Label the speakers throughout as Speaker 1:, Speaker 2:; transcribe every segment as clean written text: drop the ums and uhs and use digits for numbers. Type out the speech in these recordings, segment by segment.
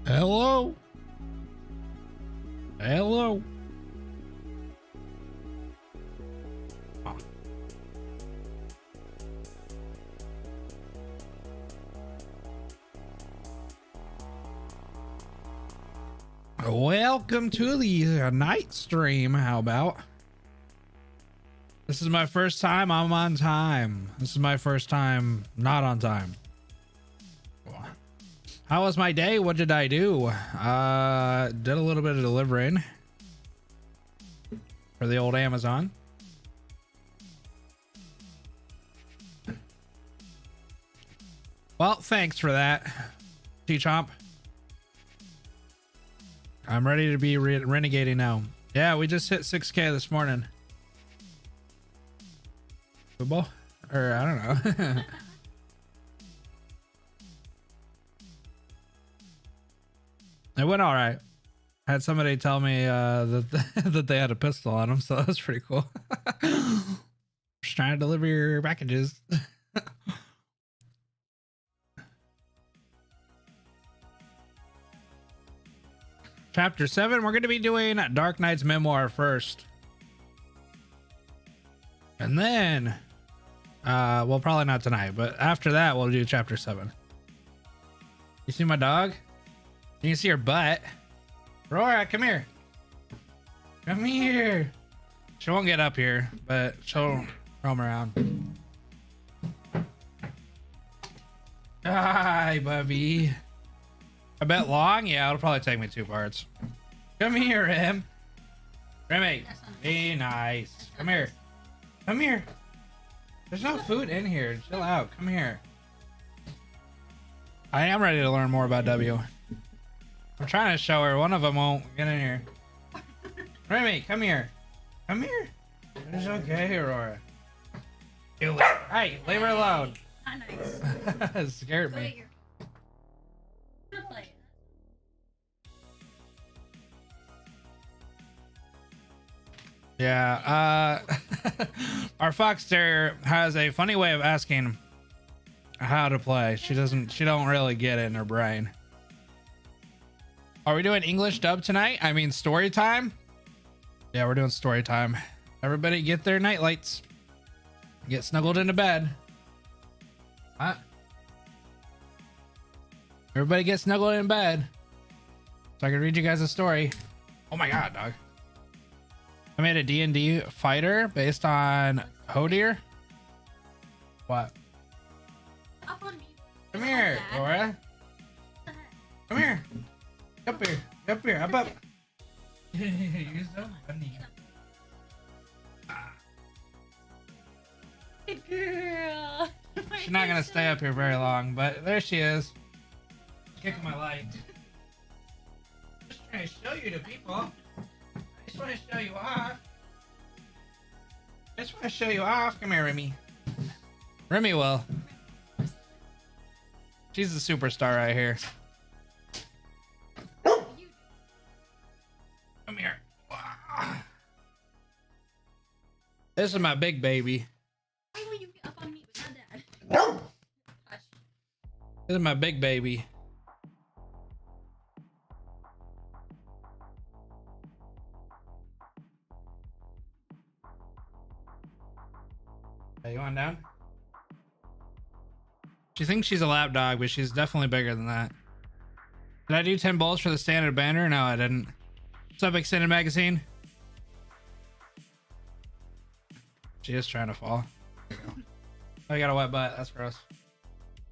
Speaker 1: Hello. Hello. Oh. Welcome to the night stream. How about? This is my first time I'm on time. This is my first time not on time. How was my day? What did I do? Did a little bit of delivering for the old Amazon. Well, thanks for that, T-Chomp. I'm ready to be renegading now. Yeah, we just hit 6K this morning. Football? Or I don't know. It went all right. I had somebody tell me that that they had a pistol on them, so that was pretty cool. Just trying to deliver your packages. Chapter 7, we're going to be doing Darknights Memoir first. And then, well, probably not tonight, but after that, we'll do Chapter 7. You see my dog? You can see her butt. Aurora, come here. Come here. She won't get up here, but she'll roam around. Hi, Bubby. I bet long? Yeah, it'll probably take me 2 parts. Come here, Rem. Remy, be nice. Come here. Come here. There's no food in here. Chill out. Come here. I am ready to learn more about W. I'm trying to show her. One of them won't get in here. Remy, come here. Come here. It's okay, Aurora. Hey, leave her alone. Not nice. It scared me. Yeah, our fox terrier has a funny way of asking how to play. She don't really get it in her brain. Are we doing English dub tonight? I mean, story time? Yeah, we're doing story time. Everybody get their night lights. Get snuggled into bed. What? Everybody get snuggled in bed so I can read you guys a story. Oh my god, dog. I made a D&D fighter based on Hodir. What?
Speaker 2: Up on me.
Speaker 1: Come here, Laura. Come here. Up here. Up here. Up. You're so funny.
Speaker 2: Good girl.
Speaker 1: She's not gonna stay up here very long, but there she is. Kicking my light. Just trying to show you to people. I just want to show you off. I just want to show you off. Come here, Remy. Remy will. She's the superstar right here. Come here. This is my big baby.
Speaker 2: Why will you get up on me with my dad?
Speaker 1: This is my big baby. Hey, you on down? She thinks she's a lap dog, but she's definitely bigger than that. Did I do 10 bolts for the standard banner? No, I didn't. What's up, Extended Magazine? She is trying to fall. There you go. Oh, you got a wet butt. That's gross.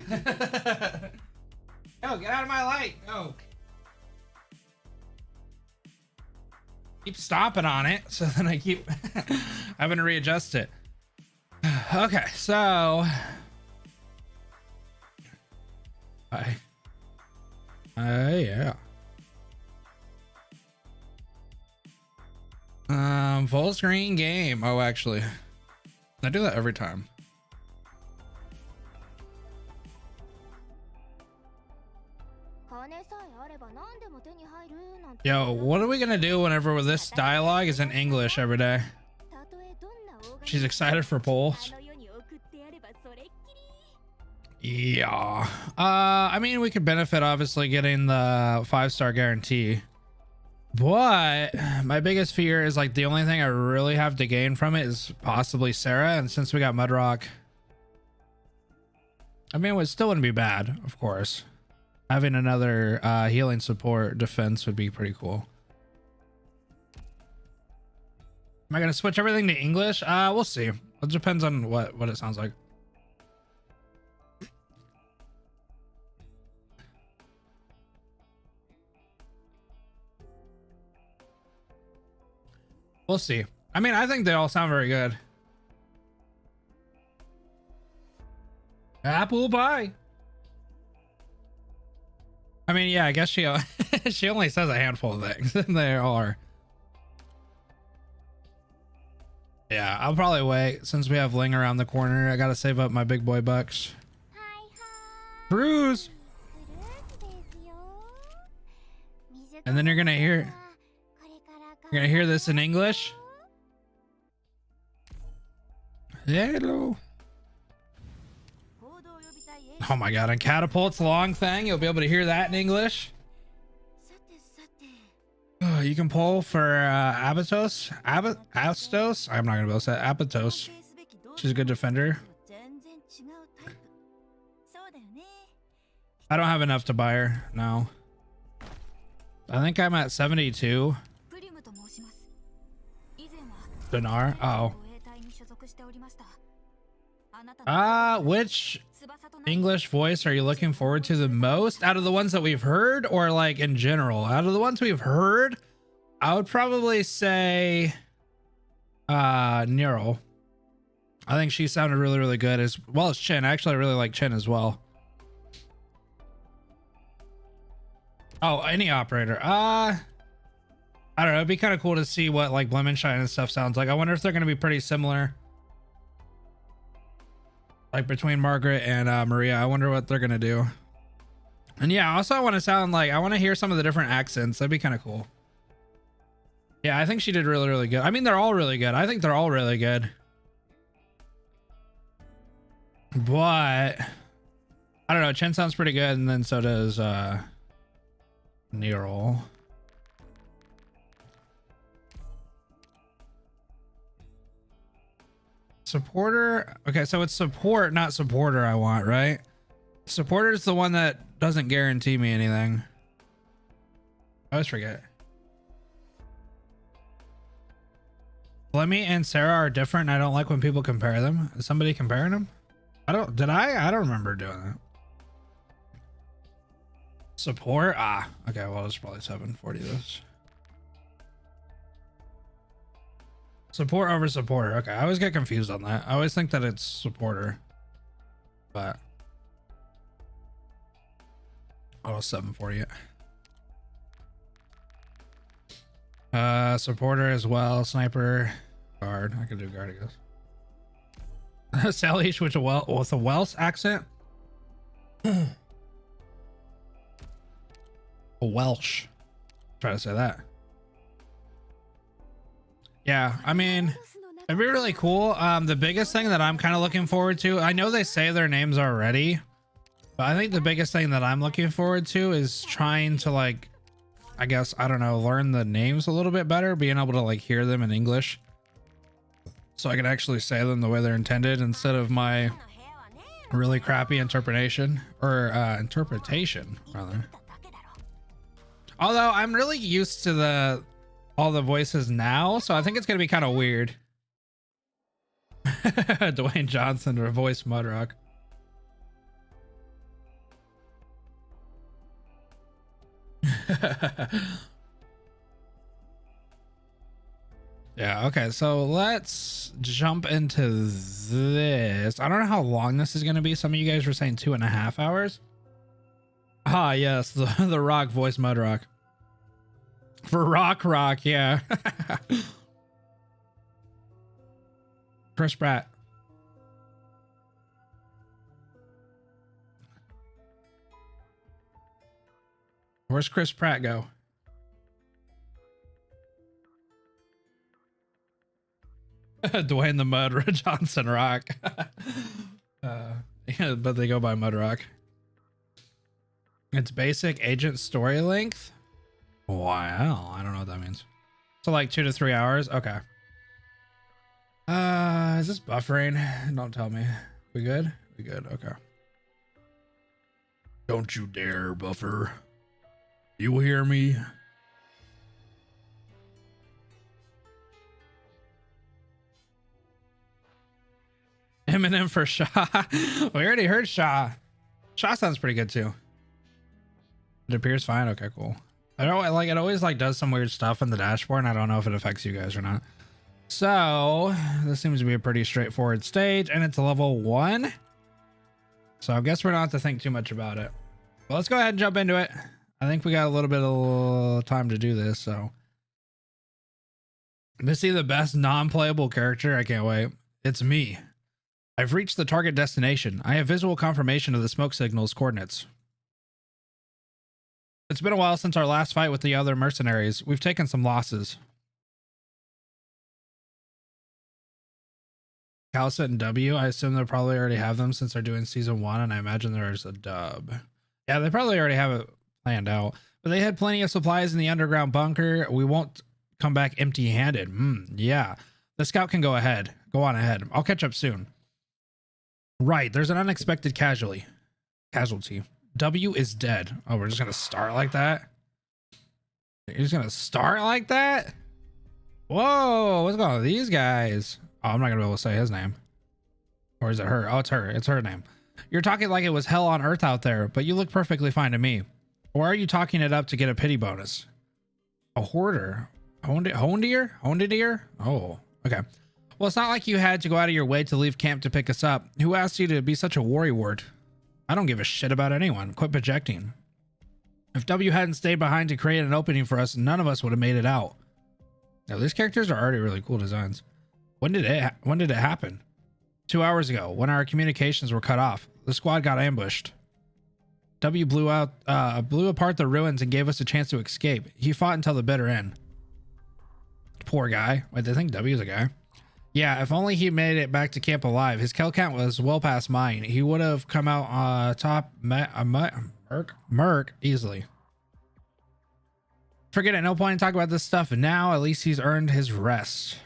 Speaker 1: Yo, get out of my light. Go. Keep stomping on it, so then I keep having to readjust it. Okay, so yeah. Full screen game. Oh, actually, I do that every time. Yo, what are we gonna do whenever this dialogue is in English every day? She's excited for polls. Yeah. I mean, we could benefit obviously getting the 5-star guarantee, but my biggest fear is like the only thing I really have to gain from it is possibly Sarah. And since we got Mudrock, I mean, it still wouldn't be bad, of course. Having another healing support defense would be pretty cool. Am I gonna switch everything to English? We'll see. It depends on what it sounds like. We'll see. I mean, I think they all sound very good. Apple pie. I mean, yeah, I guess she she only says a handful of things, and they are. Yeah, I'll probably wait since we have Ling around the corner. I gotta save up my big boy bucks. Bruise. And then you're gonna hear this in English. Hello. Oh my god, and Catapult's long thing. You'll be able to hear that in English. Oh, you can pull for Abatos. Astos? I'm not gonna be able to say Abatos. She's a good defender. I don't have enough to buy her. No. I think I'm at 72 dinar. Oh. Which English voice are you looking forward to the most out of the ones that we've heard, or like in general? Out of the ones we've heard, I would probably say Nero. I think she sounded really, really good, as well as Chin. Actually, I really like Chin as well. Oh, any operator. I don't know. It'd be kind of cool to see what like Blemenshine and stuff sounds like. I wonder if they're going to be pretty similar. Like between Margaret and Maria. I wonder what they're going to do. And yeah, also I want to sound like, I want to hear some of the different accents. That'd be kind of cool. Yeah, I think she did really, really good. I mean, they're all really good. I think they're all really good. But I don't know. Chen sounds pretty good. And then so does Nero. Supporter. Okay, so it's support, not supporter I want, right? Supporter is the one that doesn't guarantee me anything. I always forget. Lemmy and Sarah are different, and I don't like when people compare them. Is somebody comparing them? I don't remember doing that. Support? Ah, okay, well, it's probably 740 this. Support over supporter. Okay, I always get confused on that. I always think that it's supporter. But oh, 740 it. Supporter as well. Sniper. Guard. I could do guard, I guess. Sally with a Welsh accent. A Welsh. Try to say that. Yeah, I mean, it'd be really cool. The biggest thing that I'm kind of looking forward to, I know they say their names already, but I think the biggest thing that I'm looking forward to is trying to, like, I guess, I don't know, learn the names a little bit better, being able to like hear them in English so I can actually say them the way they're intended instead of my really crappy interpretation, or interpretation rather. Although I'm really used to all the voices now, so I think it's gonna be kind of weird. Dwayne Johnson or voice Mudrock. Yeah, okay, so let's jump into this. I don't know how long this is gonna be. Some of you guys were saying 2.5 hours. Ah, yes, the rock voice Mudrock. For rock, yeah. Chris Pratt. Where's Chris Pratt go? Dwayne the Mud Johnson Rock. Yeah, but they go by Mud Rock. It's basic agent story length. Wow, I don't know what that means. So like 2 to 3 hours. Okay. Is this buffering? Don't tell me. We good? We good. Okay. Don't you dare buffer. You hear me? Eminem for Shaw. We already heard Shaw. Shaw sounds pretty good too. It appears fine. Okay, cool. I don't like it. Always like does some weird stuff in the dashboard, and I don't know if it affects you guys or not. So this seems to be a pretty straightforward stage, and it's a level 1. So I guess we don't have to think too much about it. But let's go ahead and jump into it. I think we got a little bit of time to do this. So to see the best non-playable character, I can't wait. It's me. I've reached the target destination. I have visual confirmation of the smoke signal's coordinates. It's been a while since our last fight with the other mercenaries. We've taken some losses. Calcet and W, I assume they'll probably already have them since they're doing season 1, and I imagine there's a dub. Yeah, they probably already have it planned out. But they had plenty of supplies in the underground bunker. We won't come back empty-handed. Yeah. The scout can go ahead. Go on ahead. I'll catch up soon. Right, there's an unexpected casualty. W is dead. Oh, we're just gonna start like that? You're just gonna start like that? Whoa, what's going on with these guys? Oh, I'm not gonna be able to say his name. Or is it her? Oh, it's her. It's her name. You're talking like it was hell on earth out there, but you look perfectly fine to me. Or are you talking it up to get a pity bonus? A hoarder? Hondier? Oh, okay. Well, it's not like you had to go out of your way to leave camp to pick us up. Who asked you to be such a worrywart? I don't give a shit about anyone. Quit projecting. If W hadn't stayed behind to create an opening for us, none of us would have made it out. Now, these characters are already really cool designs. When did it happen? 2 hours ago, when our communications were cut off. The squad got ambushed. W blew apart the ruins and gave us a chance to escape. He fought until the bitter end. Poor guy. Wait, they think W's a guy? Yeah, if only he made it back to camp alive. His kill count was well past mine. He would have come out top Merc easily. Forget it. No point in talking about this stuff. And now, at least he's earned his rest.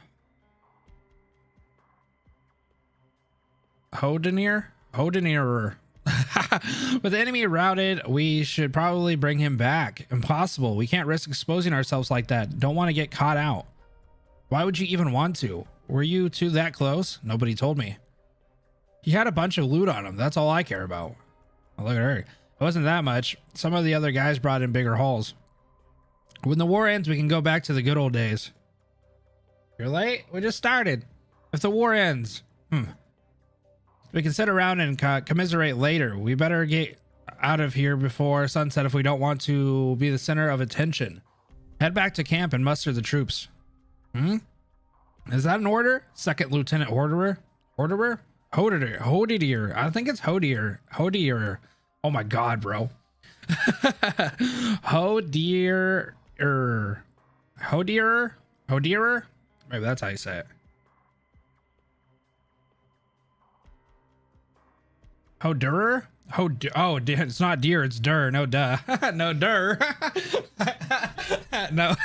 Speaker 1: Hodenier. With the enemy routed, we should probably bring him back. Impossible. We can't risk exposing ourselves like that. Don't want to get caught out. Why would you even want to? Were you two that close? Nobody told me. He had a bunch of loot on him. That's all I care about. Oh, look at her. It wasn't that much. Some of the other guys brought in bigger hauls. When the war ends, we can go back to the good old days. You're late? We just started. If the war ends, we can sit around and commiserate later. We better get out of here before sunset if we don't want to be the center of attention. Head back to camp and muster the troops. Is that an order? Second Lieutenant Horderer? Hodier. I think it's Hodier. Oh my god, bro. Hodier. Maybe that's how you say it. Hodurer? Oh, it's not deer, it's dur. No, duh. No, dur. No.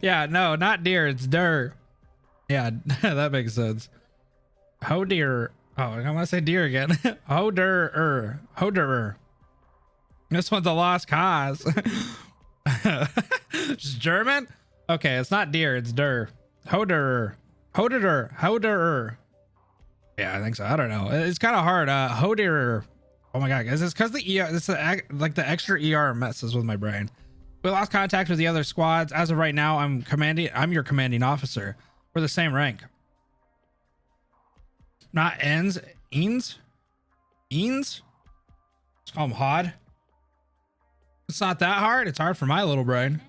Speaker 1: Yeah, no, not deer, it's dur. Yeah, that makes sense. Hodeer. Oh, I'm gonna say deer again. Hoderer. This one's a lost cause. It's German? Okay, it's not deer, it's dur. Hoderer. Yeah, I think so. I don't know. It's kind of hard. Hoderer. Oh my god, guys, it's because the ER, it's like the extra ER messes with my brain. We lost contact with the other squads. As of right now, I'm your commanding officer. We're the same rank. Not Eans? Let's call him Hod. It's not that hard. It's hard for my little brain.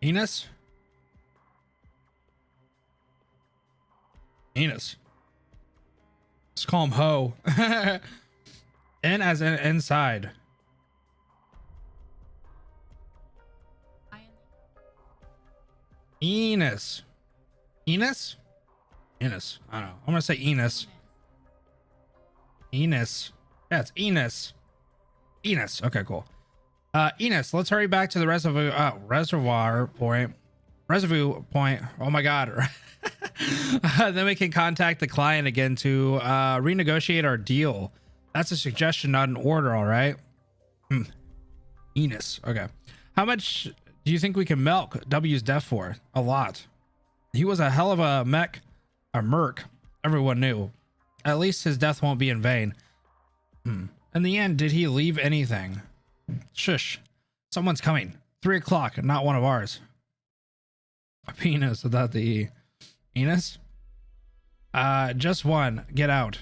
Speaker 1: Enos? Enos. Let's call him Ho. N as in inside. Enos. Enos? Enos. I don't know. I'm gonna say Enos. Enos. Yeah, it's Enos. Enos. Okay, cool. Enos, let's hurry back to the reservoir point. Oh my god. Then we can contact the client again to renegotiate our deal. That's a suggestion, not an order, all right? Enos. Okay. How much do you think we can milk W's death for? A lot. He was a hell of a merc. Everyone knew. At least his death won't be in vain. In the end, did he leave anything? Shush. Someone's coming. 3 o'clock, not one of ours. A penis without the E. Enos? Just one. Get out.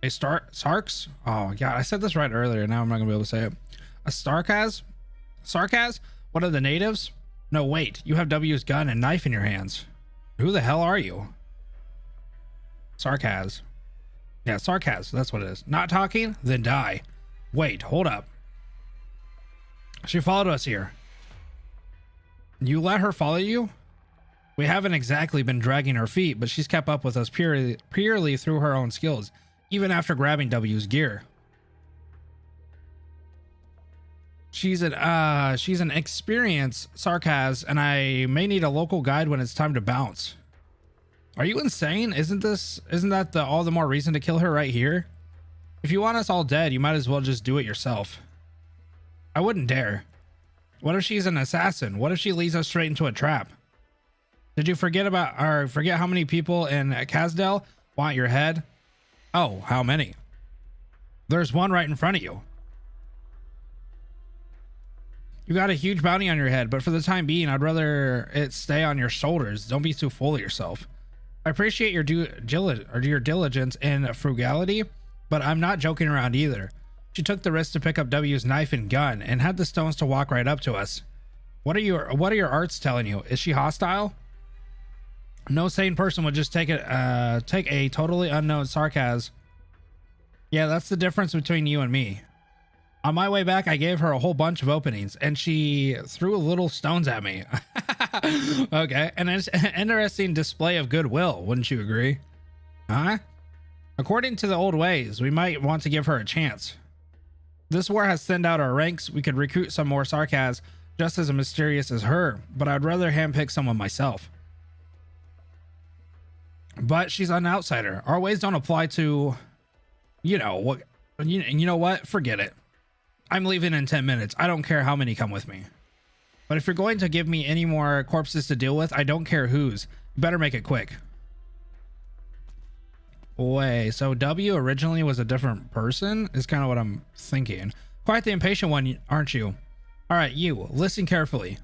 Speaker 1: A Sarks? Oh god, I said this right earlier. Now I'm not gonna be able to say it. A Sarkaz? Sarkaz? One of the natives? No, wait. You have W's gun and knife in your hands. Who the hell are you? Sarkaz. Yeah, Sarkaz. That's what it is. Not talking? Then die. Wait, hold up. She followed us here. You let her follow you? We haven't exactly been dragging her feet, but she's kept up with us purely through her own skills, even after grabbing W's gear. She's an experienced Sarkaz, and I may need a local guide when it's time to bounce. Are you insane? Isn't that all the more reason to kill her right here? If you want us all dead, you might as well just do it yourself. I wouldn't dare. What if she's an assassin? What if she leads us straight into a trap? Did you forget how many people in Kazdel want your head? Oh, how many? There's one right in front of you. You got a huge bounty on your head, but for the time being, I'd rather it stay on your shoulders. Don't be too full of yourself. I appreciate your diligence and frugality, but I'm not joking around either. She took the risk to pick up W's knife and gun and had the stones to walk right up to us. What are your arts telling you? Is she hostile? No sane person would just take a totally unknown Sarkaz. Yeah, that's the difference between you and me. On my way back, I gave her a whole bunch of openings, and she threw little stones at me. Okay, and it's an interesting display of goodwill, wouldn't you agree? Huh? According to the old ways, we might want to give her a chance. This war has thinned out our ranks. We could recruit some more Sarkaz just as mysterious as her, but I'd rather handpick someone myself. But she's an outsider. Our ways don't apply to, you know what? You know what? Forget it. I'm leaving in 10 minutes. I don't care how many come with me. But if you're going to give me any more corpses to deal with, I don't care whose. Better make it quick. Wait, so W originally was a different person? Is kind of what I'm thinking. Quite the impatient one, aren't you? All right, you, listen carefully.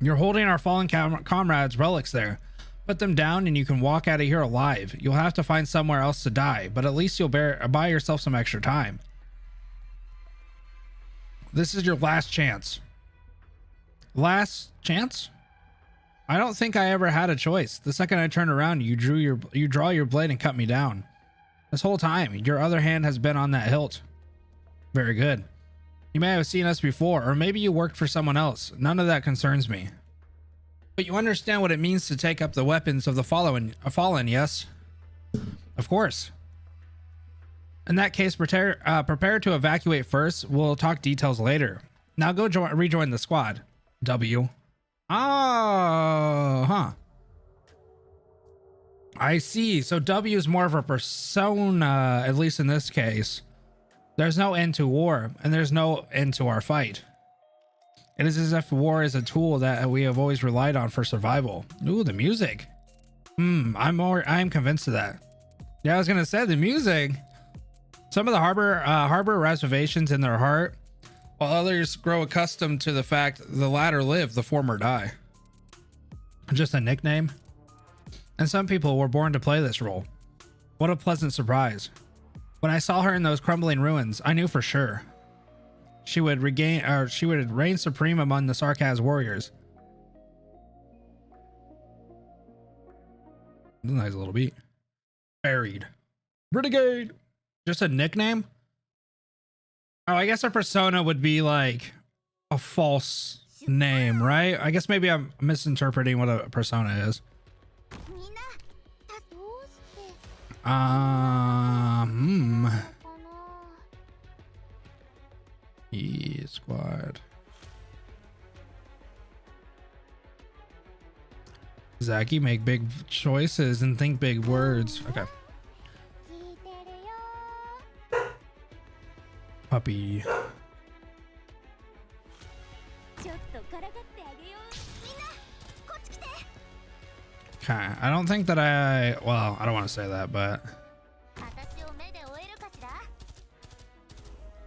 Speaker 1: You're holding our fallen comrades' relics there. Put them down and you can walk out of here alive. You'll have to find somewhere else to die, but at least you'll buy yourself some extra time. This is your last chance. Last chance? I don't think I ever had a choice. The second I turned around, you draw your blade and cut me down. This whole time, your other hand has been on that hilt. Very good. You may have seen us before, or maybe you worked for someone else. None of that concerns me. But you understand what it means to take up the weapons of the fallen, yes? Of course. In that case, prepare to evacuate first. We'll talk details later. Now go rejoin the squad. W. Oh, huh. I see. So W is more of a persona, at least in this case. There's no end to war, and there's no end to our fight. It is as if war is a tool that we have always relied on for survival. Ooh, the music. I'm convinced of that. Yeah, I was gonna say the music. Some of the harbor reservations in their heart, while others grow accustomed to the fact the latter live, the former die. Just a nickname. And some people were born to play this role. What a pleasant surprise. When I saw her in those crumbling ruins, I knew for sure she would reign supreme among the Sarkaz warriors. That's a nice little beat. Buried. Renegade. Just a nickname? Oh, I guess a persona would be like a false name, right? I guess maybe I'm misinterpreting what a persona is. E-Squad. Zaki, make big choices and think big words. Okay. Puppy. Okay, I don't think that well, I don't want to say that, but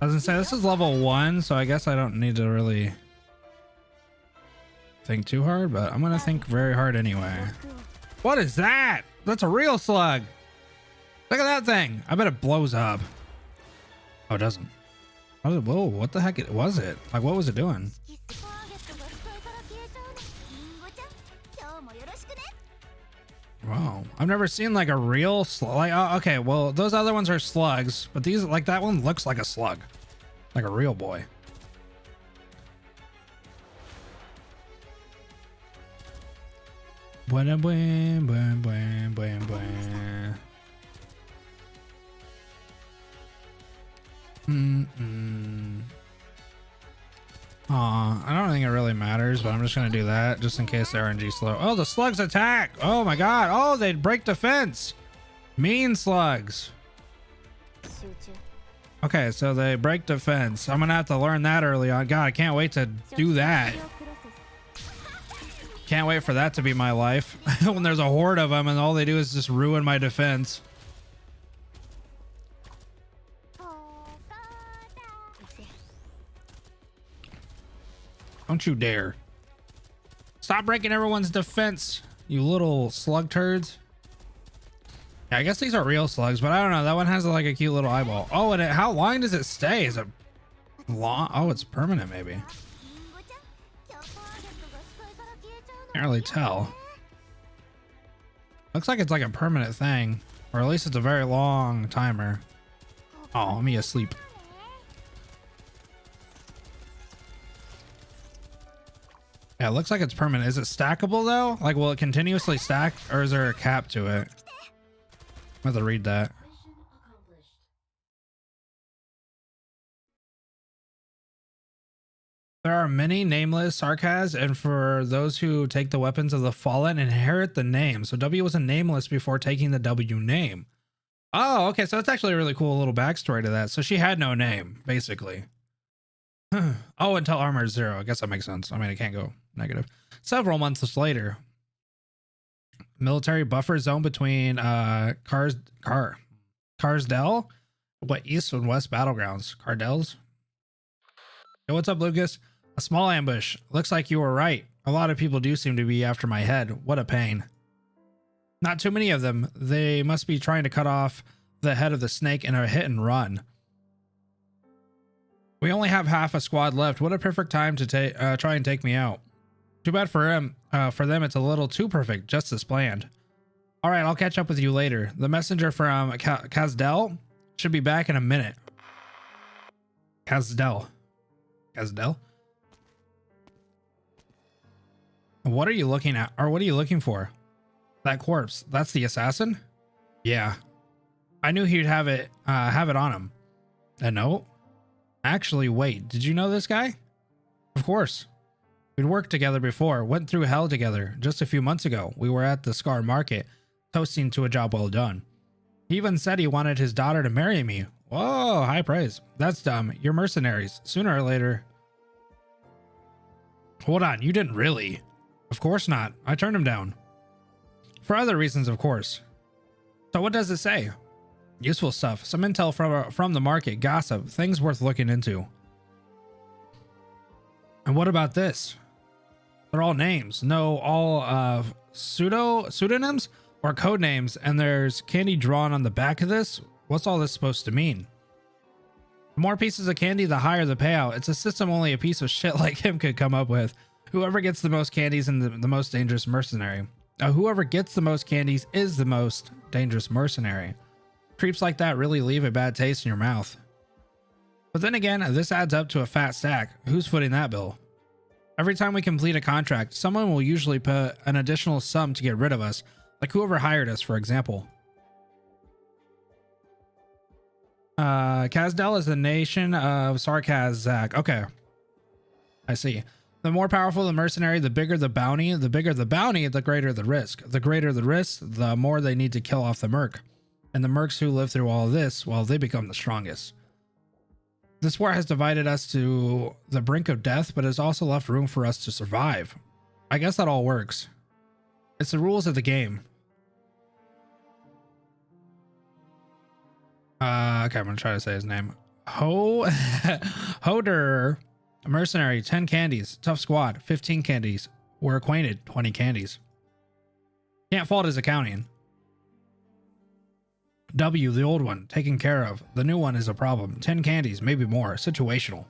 Speaker 1: doesn't say this is level 1, so I guess I don't need to really think too hard, but I'm gonna think very hard anyway. What is that? That's a real slug. Look at that thing. I bet it blows up. Oh, it doesn't. Whoa, what the heck was it? Like, what was it doing? Wow, I've never seen like a real slug. Like, okay, well, those other ones are slugs, but these, like, that one looks like a slug, like a real boy. Bwah, bwah, bwah, bwah, bwah, bwah. I don't think it really matters, but I'm just gonna do that just in case the RNG slow. Oh, the slugs attack! Oh my god! Oh, they break defense. Mean slugs. Okay, so they break defense. I'm gonna have to learn that early on. God, I can't wait to do that. Can't wait for that to be my life. When there's a horde of them and all they do is just ruin my defense. Don't you dare. Stop breaking everyone's defense, you little slug turds. Yeah, I guess these are real slugs, but I don't know. That one has like a cute little eyeball. Oh, and how long does it stay? Is it long? Oh, it's permanent maybe. Can't really tell. Looks like it's like a permanent thing, or at least it's a very long timer. Oh, me asleep. Yeah, it looks like it's permanent. Is it stackable though? Like, will it continuously stack, or is there a cap to it? I have to read that. There are many nameless sarcas, and for those who take the weapons of the fallen, inherit the name. So W was a nameless before taking the W name. Oh, okay. So that's actually a really cool little backstory to that. So she had no name, basically. Oh, until armor is 0. I guess that makes sense. I mean, it can't go negative. Several months later, military buffer zone between Carsdell, what, east and west battlegrounds. Cardell's. Hey, what's up, Lucas? A small ambush. Looks like you were right. A lot of people do seem to be after my head. What a pain. Not too many of them. They must be trying to cut off the head of the snake in a hit and run. We only have half a squad left. What a perfect time to try and take me out. Too bad for him. For them, it's a little too perfect, just as planned. All right, I'll catch up with you later. The messenger from Cazdell should be back in a minute. Cazdell. What are you looking at? Or what are you looking for? That corpse. That's the assassin? Yeah. I knew he'd have it on him. A note? Actually, wait, did you know this guy? Of course. We'd worked together before, went through hell together. Just a few months ago, we were at the Scar Market, toasting to a job well done. He even said he wanted his daughter to marry me. Whoa, high praise. That's dumb. You're mercenaries. Sooner or later. Hold on, you didn't really? Of course not. I turned him down. For other reasons, of course. So what does it say? Useful stuff. Some intel from the market. Gossip. Things worth looking into. And what about this? They're all names. No, all pseudonyms or code names. And there's candy drawn on the back of this. What's all this supposed to mean? The more pieces of candy, the higher the payout. It's a system only a piece of shit like him could come up with. Whoever gets the most candies and the most dangerous mercenary. Whoever gets the most candies is the most dangerous mercenary. Creeps like that really leave a bad taste in your mouth. But then again, this adds up to a fat stack. Who's footing that bill? Every time we complete a contract, someone will usually put an additional sum to get rid of us, like whoever hired us, for example. Kazdel is the nation of Sarkazak. Okay. I see. The more powerful the mercenary, the bigger the bounty. The bigger the bounty, the greater the risk. The greater the risk, the more they need to kill off the merc. And the mercs who live through all of this, well, they become the strongest. This war has divided us to the brink of death, but has also left room for us to survive. I guess that all works. It's the rules of the game. Okay, I'm gonna try to say his name. Hoder, a mercenary, 10 candies. Tough squad, 15 candies. We're acquainted, 20 candies. Can't fault his accounting. W, the old one, taken care of. The new one is a problem. 10 candies, maybe more. Situational.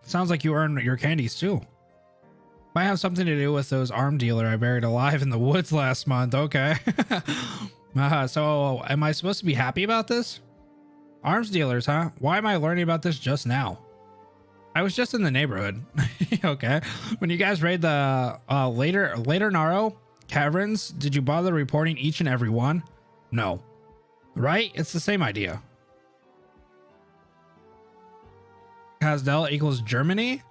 Speaker 1: Sounds like you earned your candies too. Might have something to do with those arm dealer I buried alive in the woods last month. Okay. So am I supposed to be happy about this? Arms dealers, huh? Why am I learning about this just now? I was just in the neighborhood. Okay. When you guys raid the later Naro caverns, did you bother reporting each and every one? No. Right? It's the same idea. Kazdel equals Germany.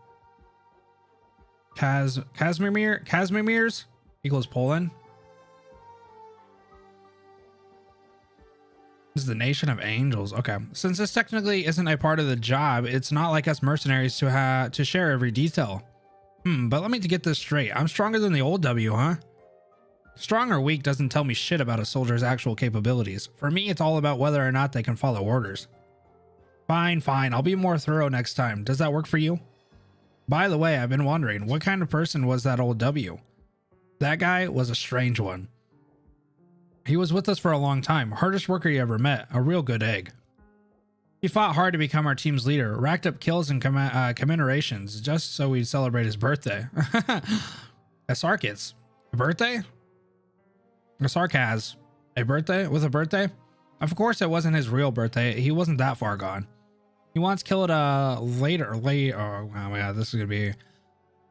Speaker 1: Kazimirs equals Poland. This is the nation of angels. Okay. Since this technically isn't a part of the job, it's not like us mercenaries to share every detail. But let me get this straight. I'm stronger than the old W, huh? Strong or weak doesn't tell me shit about a soldier's actual capabilities. For me, it's all about whether or not they can follow orders. Fine. I'll be more thorough next time. Does that work for you? By the way, I've been wondering, what kind of person was that old W? That guy was a strange one. He was with us for a long time. Hardest worker you ever met. A real good egg. He fought hard to become our team's leader. Racked up kills and commemorations just so we'd celebrate his birthday. A Sarkits. A birthday? A Sarkaz. A birthday? With a birthday? Of course it wasn't his real birthday. He wasn't that far gone. He once killed a later oh my god, this is gonna be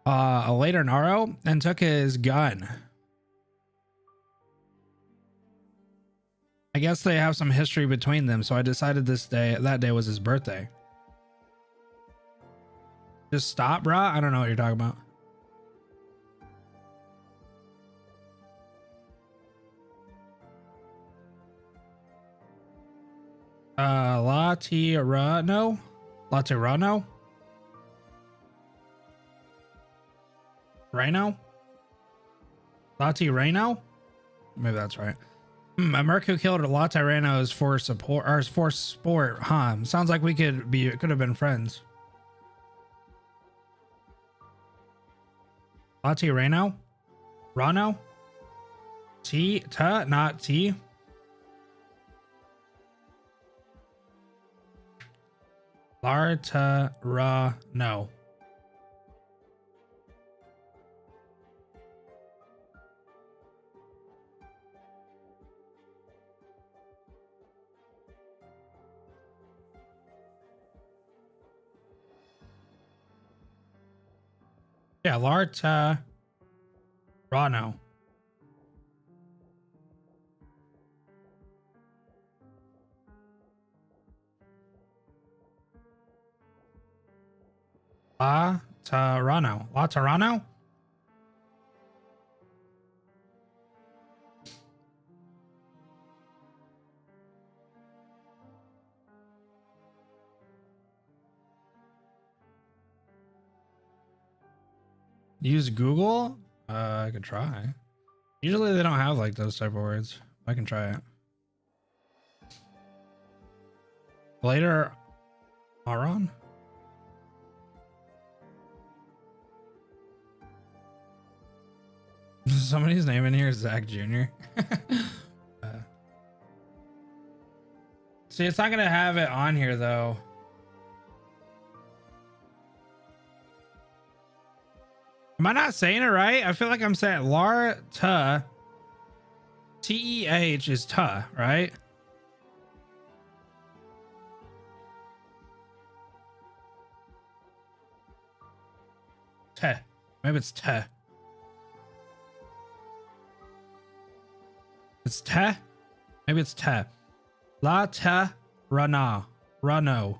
Speaker 1: a later Naro and took his gun. I guess they have some history between them, so I decided that day was his birthday. Just stop, brah. I don't know what you're talking about. Latirano? Rhino? Latirano? Maybe that's right. America killed Latirano's for support or for sport, huh? Sounds like we could have been friends. Latirano? Rano? Not T. Lartarano. Yeah, Lartarano. Latarano? Use Google? I could try. Usually they don't have like those type of words. I can try it. Later, Aron? Somebody's name in here is Zach Jr. See, it's not gonna have it on here though. Am I not saying it right? I feel like I'm saying Larta T-E-H is ta, right? Te. Maybe it's te. It's te? Maybe it's te. La te rana. Rano.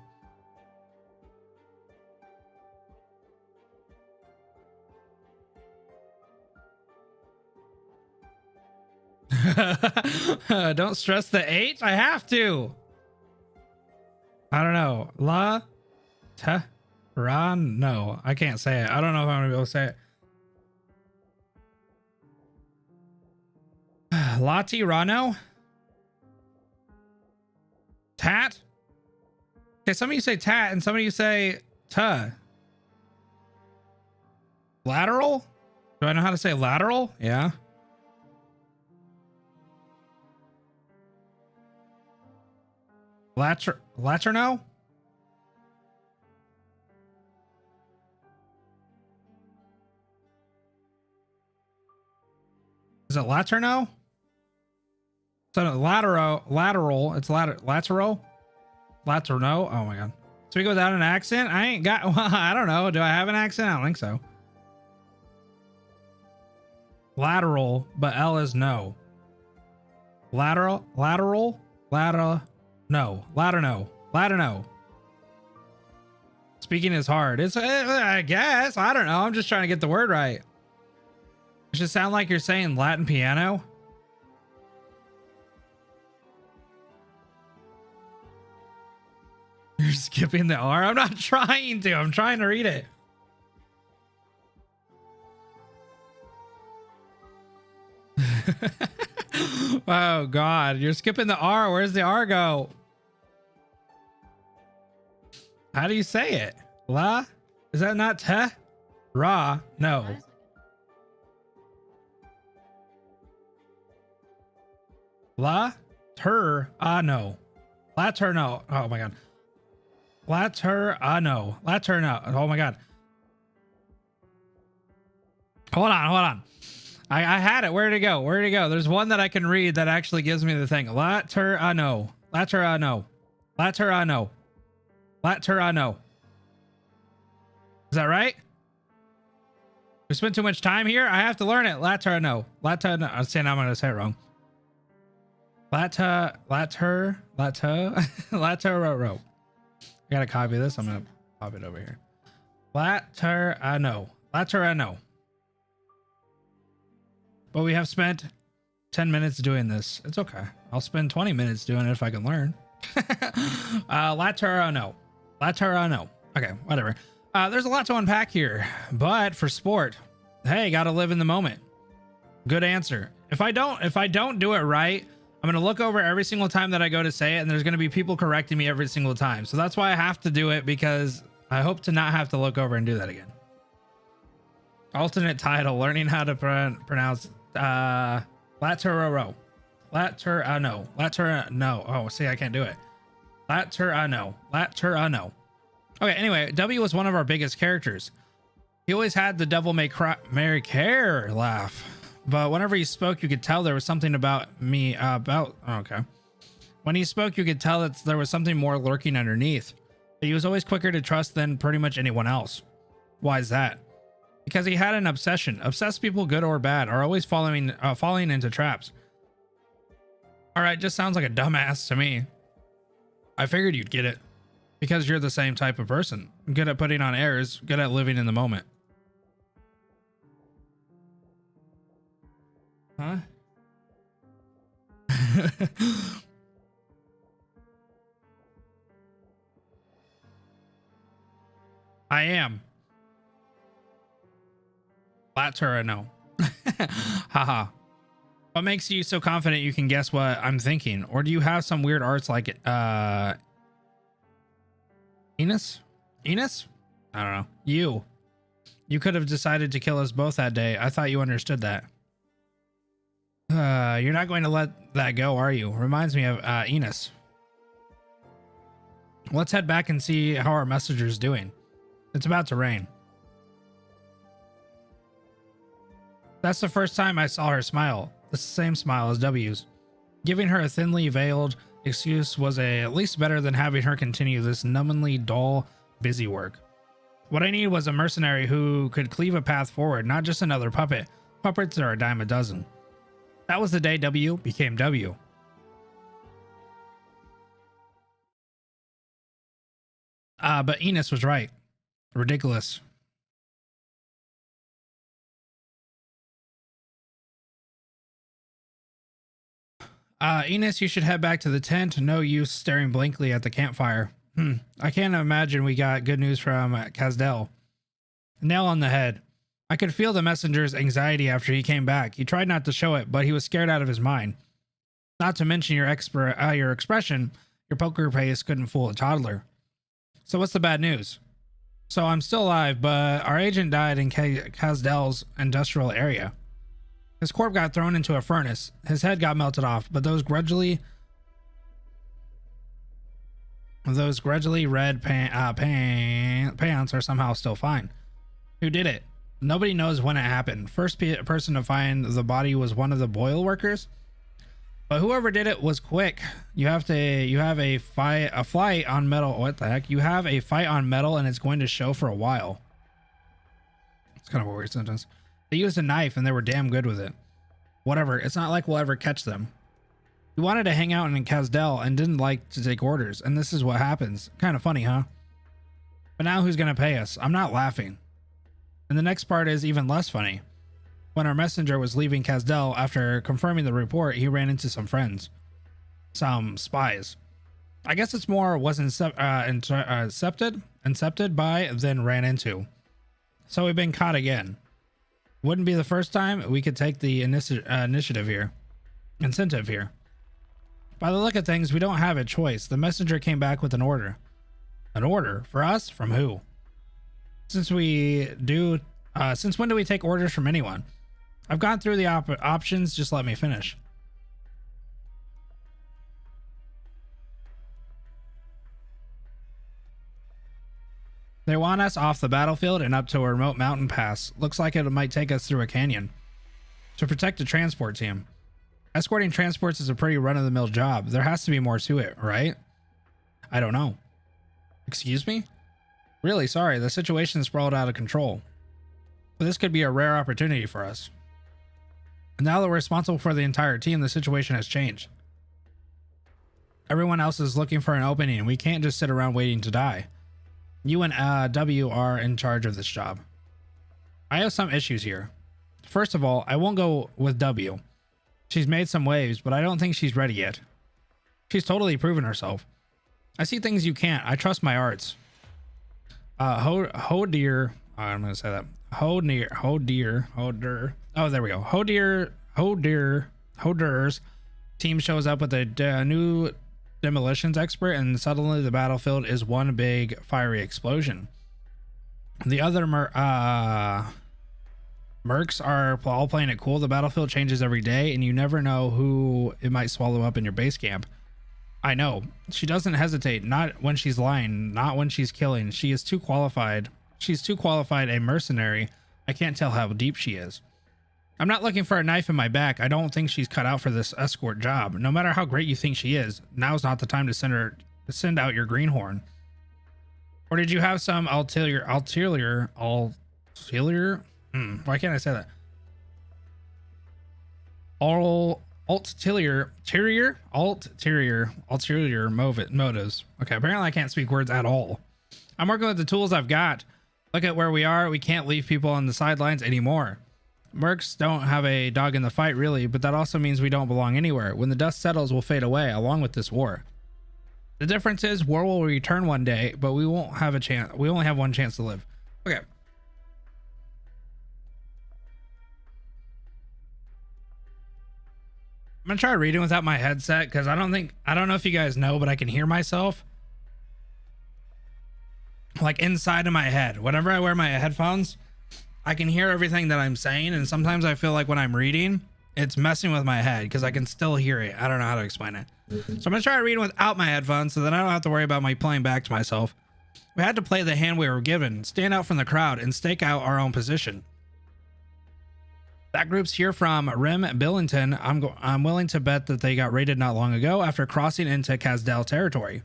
Speaker 1: Don't stress the H. I have to. I don't know. La te ran. No, I can't say it. I don't know if I'm gonna be able to say it. Lati Rano. Tat. Okay, some of you say tat and some of you say ta. Lateral? Do I know how to say lateral? Yeah. Laterno? Is it laterno? So lateral. It's lateral. Laterno. Oh my god. So we go without an accent? I ain't got. Well, I don't know. Do I have an accent? I don't think so. Lateral, but L is no. Lateral. No. Laterno. Speaking is hard. It's, I guess. I don't know. I'm just trying to get the word right. It should sound like you're saying Latin piano. You're skipping the R? I'm not trying to. I'm trying to read it. Oh, God. You're skipping the R. Where's the R go? How do you say it? La? Is that not te? Ra? No. La? Tur? No. Laterno. Oh, my God. Laterno. Laterno. Oh, my God. Hold on. I had it. Where'd it go? There's one that I can read that actually gives me the thing. Laterno. Is that right? We spent too much time here. I have to learn it. Laterno. I'm saying I'm going to say it wrong. Laterro. I got to copy this. I'm going to pop it over here. Laterno. But we have spent 10 minutes doing this. It's okay. I'll spend 20 minutes doing it if I can learn. Laterno. Okay, whatever. There's a lot to unpack here, but for sport, hey, gotta live in the moment. Good answer. If I don't do it right, I'm gonna look over every single time that I go to say it, and there's gonna be people correcting me every single time. So that's why I have to do it, because I hope to not have to look over and do that again. Alternate title: learning how to pronounce Laterno. Oh, see, I can't do it. Laterno. Okay, anyway, W was one of our biggest characters. He always had the devil may care laugh, but whenever he spoke, you could tell there was something about me okay. When he spoke, you could tell that there was something more lurking underneath. But he was always quicker to trust than pretty much anyone else. Why is that? Because he had an obsession. Obsessed people, good or bad, are always falling into traps. All right, just sounds like a dumbass to me. I figured you'd get it. Because you're the same type of person. Good at putting on airs, good at living in the moment. Huh? I am. Laterno. Haha. What makes you so confident you can guess what I'm thinking? Or do you have some weird arts like Enos? I don't know. You could have decided to kill us both that day. I thought you understood that. You're not going to let that go, are you? Reminds me of Enos. Let's head back and see how our messenger's doing. It's about to rain. That's the first time I saw her smile. the same smile as W's. Giving her a thinly veiled excuse was at least better than having her continue this numbingly dull, busy work. What I needed was a mercenary who could cleave a path forward, not just another puppet. Puppets are a dime a dozen. That was the day W became W. But Enos was right. Ridiculous. Enos, you should head back to the tent. No use staring blankly at the campfire. I can't imagine we got good news from Kazdel. Nail on the head. I could feel the messenger's anxiety after he came back. He tried not to show it, but he was scared out of his mind. Not to mention your expression, your poker face couldn't fool a toddler. So what's the bad news? So I'm still alive, but our agent died in Kazdel's industrial area. His corpse got thrown into a furnace. His head got melted off, but those grudgingly red pants are somehow still fine. Who did it? Nobody knows when it happened. First person to find the body was one of the boil workers, but whoever did it was quick. You have a fight on metal. What the heck? You have a fight on metal, and it's going to show for a while. It's kind of a weird sentence. They used a knife, and they were damn good with it. Whatever. It's not like we'll ever catch them. He wanted to hang out in Kazdel and didn't like to take orders, and this is what happens. Kind of funny, huh? But now who's going to pay us? I'm not laughing. And the next part is even less funny. When our messenger was leaving Kazdel after confirming the report, he ran into some friends. Some spies. I guess it's more was incepted by than ran into. So we've been caught again. Wouldn't be the first time. We could take the incentive here. By the look of things, we don't have a choice. The messenger came back with an order. An order? For us? From who? Since when do we take orders from anyone? I've gone through the options. Just let me finish. They want us off the battlefield and up to a remote mountain pass. Looks like it might take us through a canyon. To protect the transport team. Escorting transports is a pretty run-of-the-mill job. There has to be more to it, right? I don't know. Excuse me? Really sorry, the situation sprawled out of control. But this could be a rare opportunity for us. And now that we're responsible for the entire team, the situation has changed. Everyone else is looking for an opening. We can't just sit around waiting to die. You and W are in charge of this job. I have some issues here. First of all, I won't go with W. She's made some waves, but I don't think she's ready yet. She's totally proven herself. I see things you can't. I trust my arts. Hodir. I'm gonna say that. Hodir. Oh, there we go. Hodir's team shows up with a new demolitions expert, and suddenly the battlefield is one big fiery explosion. The other mercs are all playing it cool. The battlefield changes every day, and you never know who it might swallow up in your base camp. I know. She doesn't hesitate, not when she's lying, not when she's killing. She is too qualified. She's too qualified a mercenary. I can't tell how deep she is. I'm not looking for a knife in my back. I don't think she's cut out for this escort job. No matter how great you think she is, now's not the time to send out your greenhorn. Or did you have some ulterior? Why can't I say that? Ulterior motives. Okay, apparently I can't speak words at all. I'm working with the tools I've got. Look at where we are. We can't leave people on the sidelines anymore. Mercs don't have a dog in the fight, really, but that also means we don't belong anywhere. When the dust settles, we'll fade away, along with this war. The difference is war will return one day, but we won't have a chance. We only have one chance to live. Okay. I'm gonna try reading without my headset, because I don't know if you guys know, but I can hear myself like inside of my head. Whenever I wear my headphones, I can hear everything that I'm saying, and sometimes I feel like when I'm reading, it's messing with my head because I can still hear it. I don't know how to explain it. So I'm gonna try reading without my headphones, so then I don't have to worry about my playing back to myself. We had to play the hand we were given, stand out from the crowd, and stake out our own position. That group's here from Rim Billington. I'm willing to bet that they got raided not long ago after crossing into Kazdel territory.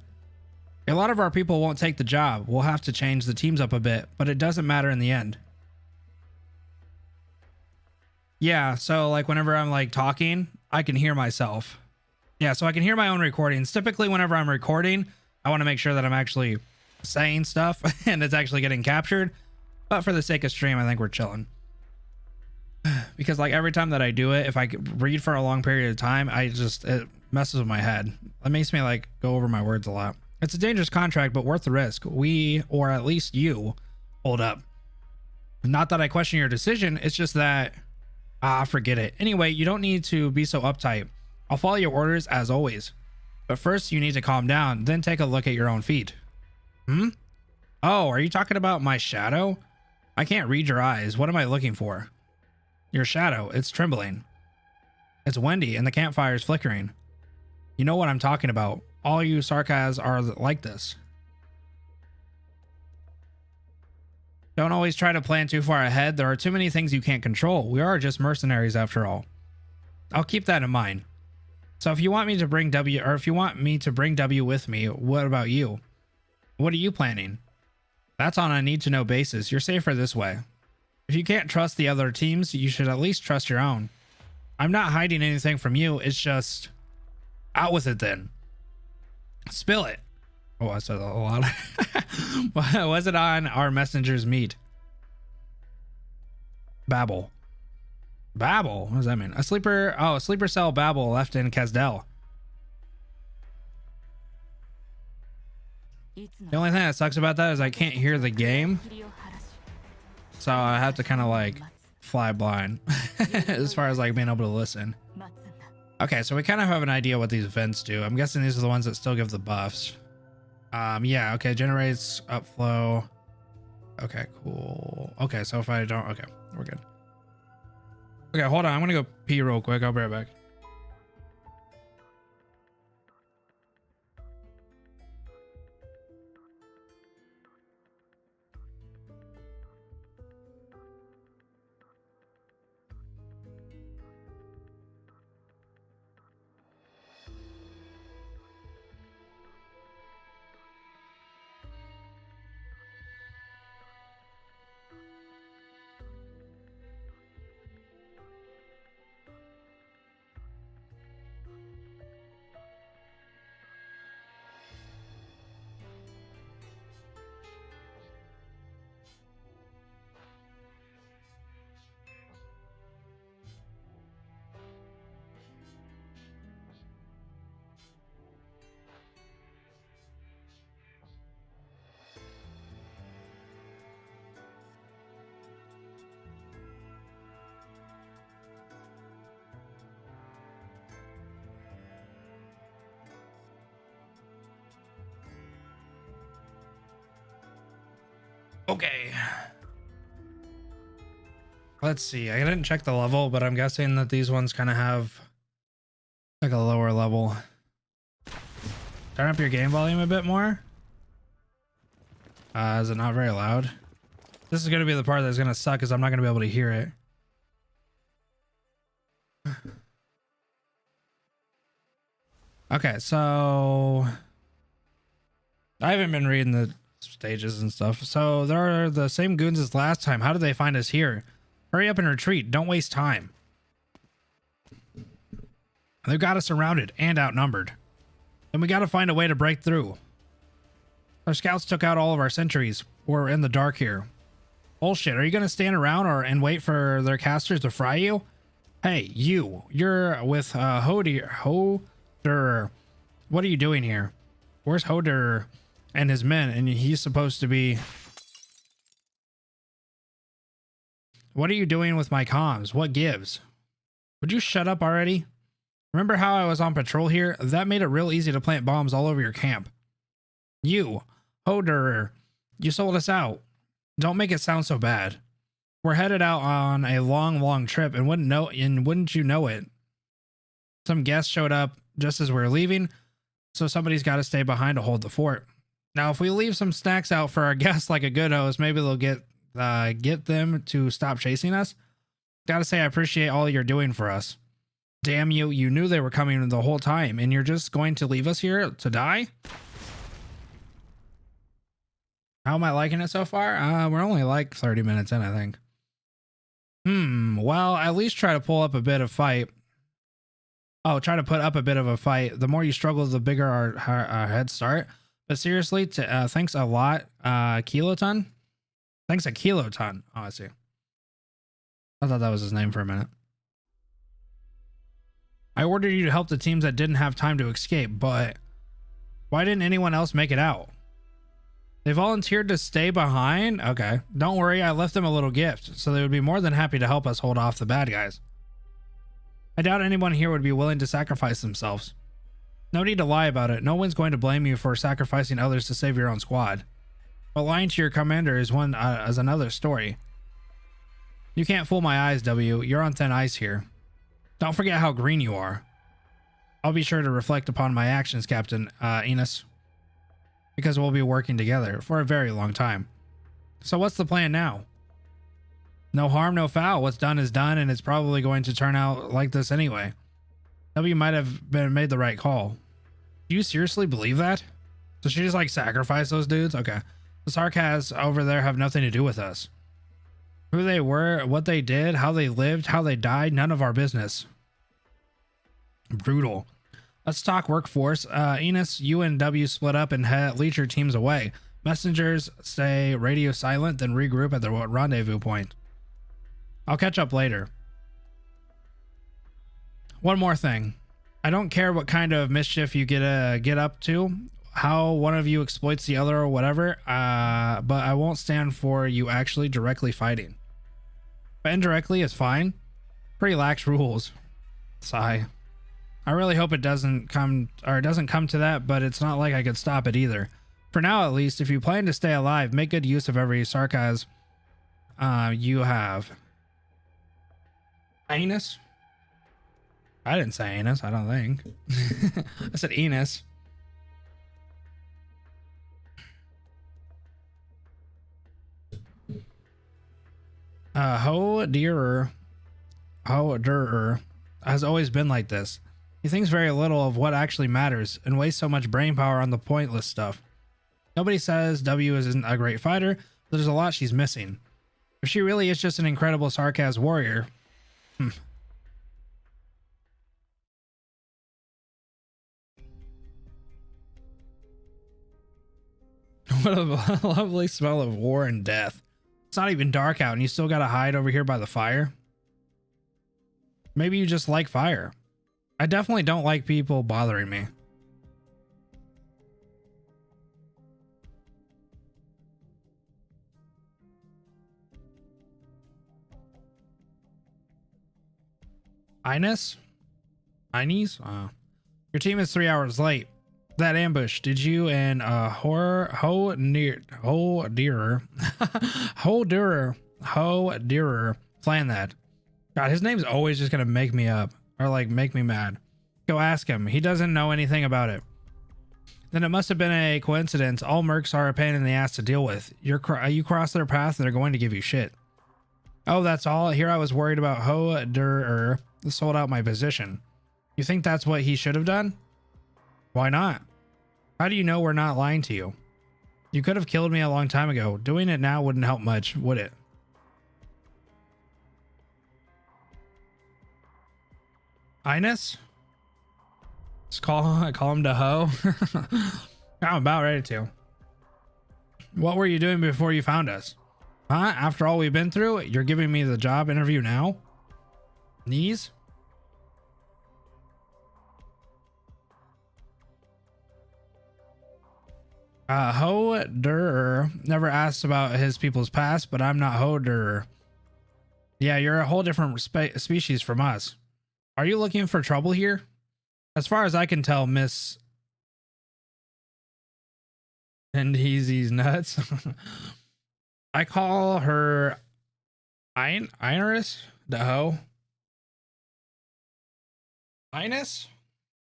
Speaker 1: A lot of our people won't take the job. We'll have to change the teams up a bit, but it doesn't matter in the end. Yeah, so like whenever I'm like talking, I can hear myself. Yeah, so I can hear my own recordings. Typically whenever I'm recording, I want to make sure that I'm actually saying stuff and it's actually getting captured. But for the sake of stream, I think we're chilling. Because like every time that I do it, if I read for a long period of time, it messes with my head. It makes me like go over my words a lot. It's a dangerous contract, but worth the risk. We, or at least you, hold up. Not that I question your decision. It's just that, forget it. Anyway, you don't need to be so uptight. I'll follow your orders as always. But first you need to calm down, then take a look at your own feet. Oh, are you talking about my shadow? I can't read your eyes. What am I looking for? Your shadow. It's trembling. It's windy and the campfire's flickering. You know what I'm talking about. All you Sarkaz are like this. Don't always try to plan too far ahead. There are too many things you can't control. We are just mercenaries after all. I'll keep that in mind. So if you want me to bring W with me, what about you? What are you planning? That's on a need-to-know basis. You're safer this way. If you can't trust the other teams, you should at least trust your own. I'm not hiding anything from you. It's just out with it then. Spill it. Oh, I said a lot. Was it on our messengers meet? Babel. Babel? What does that mean? A sleeper cell Babel left in Kazdel. The only thing that sucks about that is I can't hear the game. So I have to kind of like fly blind as far as like being able to listen. Okay, so we kind of have an idea what these events do. I'm guessing these are the ones that still give the buffs. Yeah, okay, generates upflow. Okay, cool. Okay, so if I don't, okay, we're good. Okay, hold on, I'm gonna go pee real quick. I'll be right back. Okay. Let's see. I didn't check the level, but I'm guessing that these ones kind of have like a lower level. Turn up your game volume a bit more. Is it not very loud? This is going to be the part that's going to suck because I'm not going to be able to hear it. Okay, so I haven't been reading the stages and stuff. So there are the same goons as last time. How did they find us here? Hurry up and retreat. Don't waste time. They've got us surrounded and outnumbered. And we got to find a way to break through. Our scouts took out all of our sentries. We're in the dark here. Bullshit. Are you going to stand around and wait for their casters to fry you? Hey, you're with Hoder. What are you doing here? Where's Hoder and his men? And he's supposed to be... What are you doing with my comms? What gives? Would you shut up already? Remember how I was on patrol here? That made it real easy to plant bombs all over your camp. You, Hoder, you sold us out. Don't make it sound so bad. We're headed out on a long trip and wouldn't you know it? Some guests showed up just as we were leaving, so somebody's got to stay behind to hold the fort. Now, if we leave some snacks out for our guests like a good host, maybe they'll get them to stop chasing us. Gotta say, I appreciate all you're doing for us. Damn you, you knew they were coming the whole time, and you're just going to leave us here to die? How am I liking it so far? We're only like 30 minutes in, I think. Well, at least try to pull up a bit of fight. Oh, try to put up a bit of a fight. The more you struggle, the bigger our head start. But seriously, thanks a lot, Kiloton. Thanks a Kiloton. Oh, I see. I thought that was his name for a minute. I ordered you to help the teams that didn't have time to escape, but why didn't anyone else make it out? They volunteered to stay behind? Okay. Don't worry, I left them a little gift, so they would be more than happy to help us hold off the bad guys. I doubt anyone here would be willing to sacrifice themselves. No need to lie about it. No one's going to blame you for sacrificing others to save your own squad. But lying to your commander is another story. You can't fool my eyes, W. You're on thin ice here. Don't forget how green you are. I'll be sure to reflect upon my actions, Captain Enos. Because we'll be working together for a very long time. So what's the plan now? No harm, no foul. What's done is done, and it's probably going to turn out like this anyway. W might have made the right call. Do you seriously believe that? Does she just like sacrifice those dudes? Okay. The Sarkaz over there have nothing to do with us. Who they were, what they did, how they lived, how they died, none of our business. Brutal. Let's talk workforce. Enos, you and W split up and lead your teams away. Messengers stay radio silent, then regroup at the rendezvous point. I'll catch up later. One more thing. I don't care what kind of mischief you get up to, how one of you exploits the other or whatever, but I won't stand for you actually directly fighting. But indirectly is fine. Pretty lax rules. Sigh. I really hope it doesn't come to that, but it's not like I could stop it either. For now, at least, if you plan to stay alive, make good use of every sarcasm you have. Enos? I didn't say Enos, I don't think. I said Enos. Ho Dearer has always been like this. He thinks very little of what actually matters and wastes so much brain power on the pointless stuff. Nobody says W isn't a great fighter, but there's a lot she's missing. If she really is just an incredible sarcasm warrior. What a lovely smell of war and death. It's not even dark out and you still gotta hide over here by the fire. Maybe you just like fire. I definitely don't like people bothering me. Ines? Your team is 3 hours late. That ambush, did you and Ho Dearer plan that? God, his name's always just gonna make me up or like make me mad. Go ask him. He doesn't know anything about it. Then it must have been a coincidence. All mercs are a pain in the ass to deal with. You cross their path, they're going to give you shit. Oh, that's all. Here I was worried about Ho Dearer sold out my position. You think that's what he should have done? Why not? How do you know we're not lying to you? You could have killed me a long time ago. Doing it now wouldn't help much, would it? Ines? Just call him to Ho. I'm about ready to. What were you doing before you found us? Huh? After all we've been through, you're giving me the job interview now? Knees? Ho Dearer never asked about his people's past, but I'm not Ho Dearer. Yeah, you're a whole different species from us. Are you looking for trouble here? As far as I can tell, Miss... And he's nuts. I call her Iris, the Ho. Ines?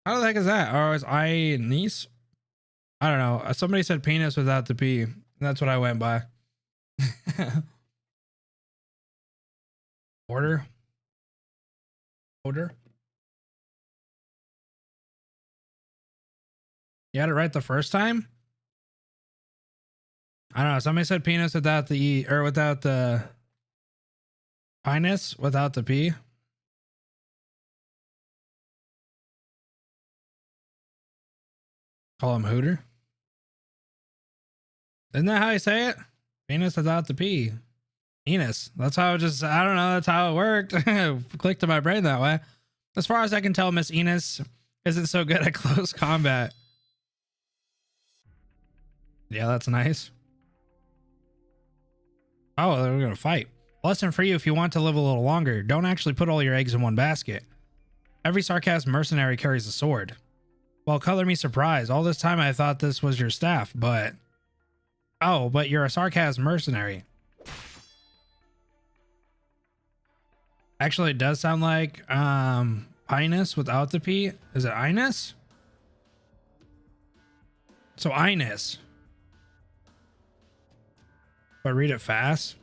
Speaker 1: How the heck is that? Or is Ines? I don't know. Somebody said penis without the P. That's what I went by. Order? Odor. You had it right the first time? I don't know. Somebody said penis without the E, or without the penis, without the P. Call him Hooter. Isn't that how you say it? Penis without the P. Enos. That's how it just, I don't know. That's how it worked. Clicked to my brain that way. As far as I can tell, Miss Enos isn't so good at close combat. Yeah, that's nice. Oh, we're going to fight. Lesson for you if you want to live a little longer. Don't actually put all your eggs in one basket. Every sarcasm mercenary carries a sword. Well, color me surprised. All this time I thought this was your staff, but... Oh, but you're a sarcasm mercenary. Actually, it does sound like Inus without the P. Is it Inus? So Inus. But read it fast.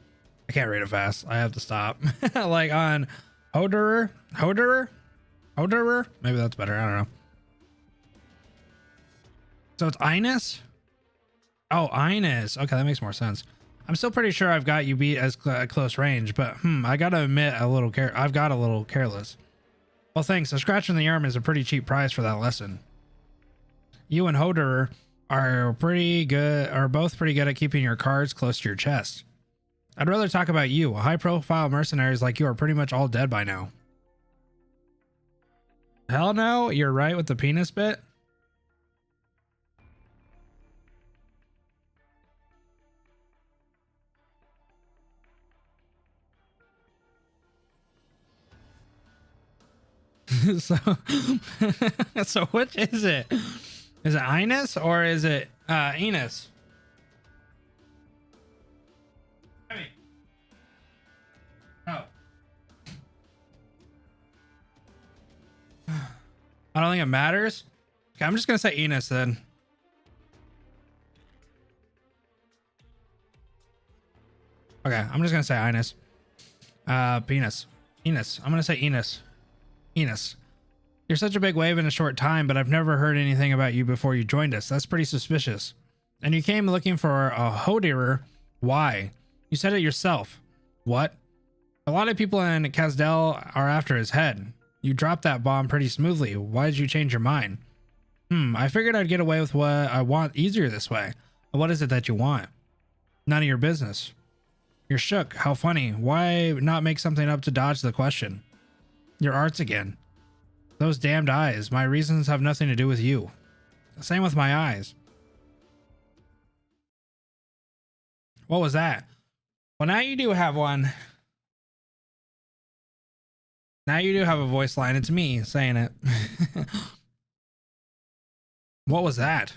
Speaker 1: I can't read it fast. I have to stop. Like on Hoderer? Maybe that's better. I don't know. So it's Inus? Oh, Inus. Okay, that makes more sense. I'm still pretty sure I've got you beat as close range, but I gotta admit I've got a little careless. Well, thanks. A scratch in the arm is a pretty cheap price for that lesson. You and Hoderer are both pretty good at keeping your cards close to your chest. I'd rather talk about you. High-profile mercenaries like you are pretty much all dead by now. Hell no, you're right with the penis bit. so, so which is it? Is it Inus or is it Enos? Oh. I don't think it matters. Okay, I'm just gonna say Enos then. Okay, I'm just gonna say Inus. Penis. Enos. I'm gonna say Enos. Enos. You're such a big wave in a short time, but I've never heard anything about you before you joined us. That's pretty suspicious. And you came looking for a Hoderer. Why? You said it yourself. What? A lot of people in Kazdel are after his head. You dropped that bomb pretty smoothly. Why did you change your mind? I figured I'd get away with what I want easier this way. What is it that you want? None of your business. You're shook. How funny. Why not make something up to dodge the question? Your arts again. Those damned eyes. My reasons have nothing to do with you. Same with my eyes. What was that? Well, now you do have one. Now you do have a voice line. It's me saying it. What was that?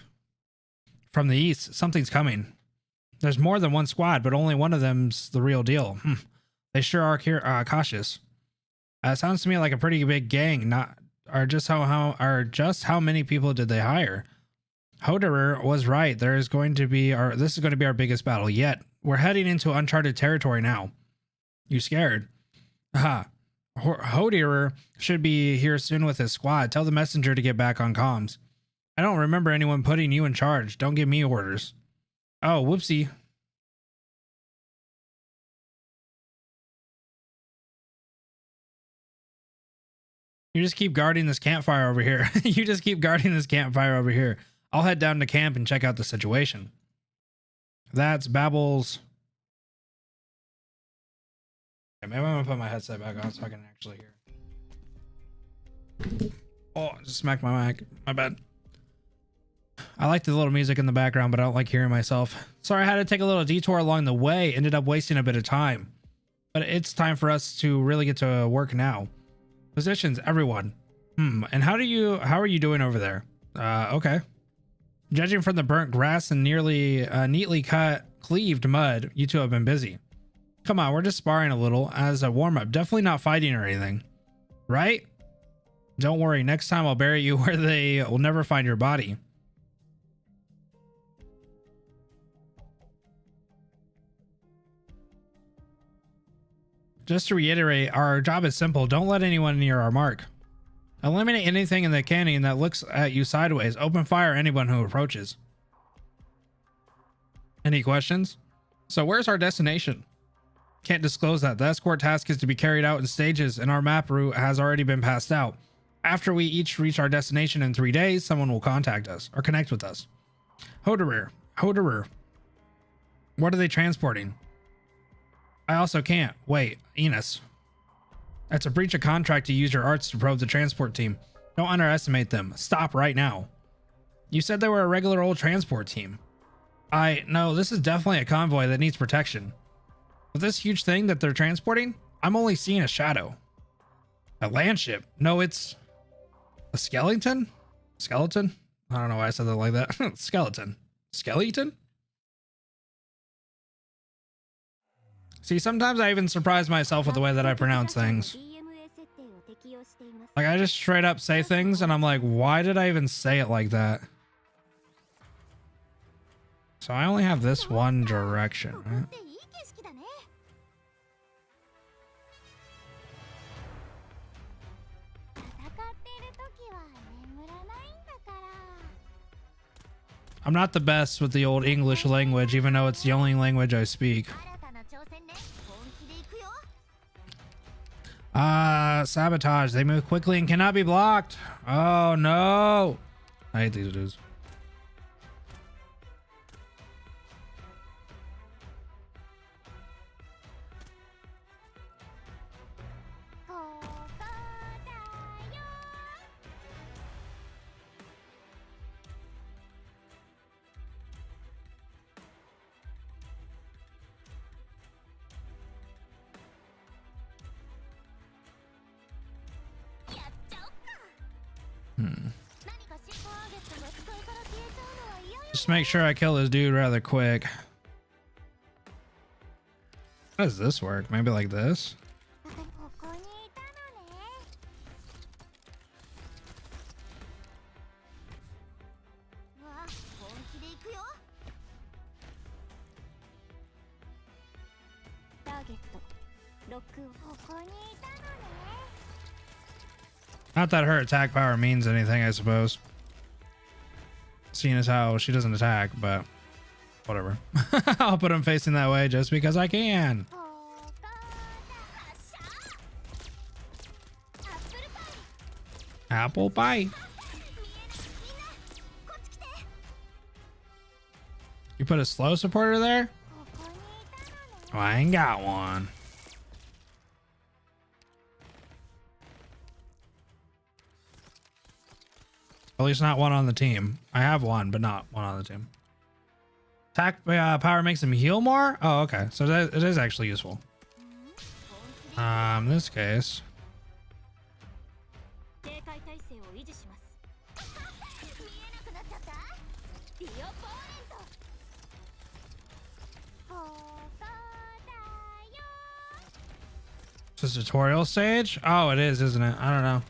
Speaker 1: From the east, something's coming. There's more than one squad, but only one of them's the real deal. They sure are cautious. Sounds to me like a pretty big gang. Just how many people did they hire? Hoderer was right. This is going to be our biggest battle yet. We're heading into uncharted territory now. You scared? Aha. Hoderer should be here soon with his squad. Tell the messenger to get back on comms. I don't remember anyone putting you in charge. Don't give me orders. Oh, whoopsie. You just keep guarding this campfire over here. You just keep guarding this campfire over here. I'll head down to camp and check out the situation. That's Babel's. Okay, maybe I'm gonna put my headset back on so I can actually hear. Oh, just smacked my mic. My bad. I like the little music in the background, but I don't like hearing myself. Sorry, I had to take a little detour along the way. Ended up wasting a bit of time. But it's time for us to really get to work now. Positions, everyone. And how are you doing over there? Okay. Judging from the burnt grass and nearly neatly cleaved mud, you two have been busy. Come on, we're just sparring a little as a warm-up. Definitely not fighting or anything. Right? Don't worry, next time I'll bury you where they will never find your body. Just to reiterate, our job is simple. Don't let anyone near our mark. Eliminate anything in the canyon that looks at you sideways. Open fire anyone who approaches. Any questions? So where's our destination? Can't disclose that. The escort task is to be carried out in stages, and our map route has already been passed out. After we each reach our destination in 3 days, someone will contact us or connect with us. Hoderer. What are they transporting? I also can't. Wait, Enos. That's a breach of contract to use your arts to probe the transport team. Don't underestimate them. Stop right now. You said they were a regular old transport team. No, this is definitely a convoy that needs protection. With this huge thing that they're transporting, I'm only seeing a shadow. A land ship. No, it's a skeleton? Skeleton? I don't know why I said that like that. Skeleton. Skeleton? See, sometimes I even surprise myself with the way that I pronounce things. Like, I just straight up say things and I'm like, why did I even say it like that? So I only have this one direction, right? I'm not the best with the old English language, even though it's the only language I speak. Sabotage. They move quickly and cannot be blocked. Oh no. I hate these dudes. Just make sure I kill this dude rather quick. How does this work? Maybe like this? Not that her attack power means anything, I suppose. Seeing as how she doesn't attack, but whatever. I'll put him facing that way just because I can. Apple pie. You put a slow supporter there? Oh, I ain't got one. At least not one on the team. I have one, but not one on the team. Attack power makes him heal more? Oh, okay. So it is actually useful. In this case. It's a tutorial stage? Oh, it is, isn't it? I don't know.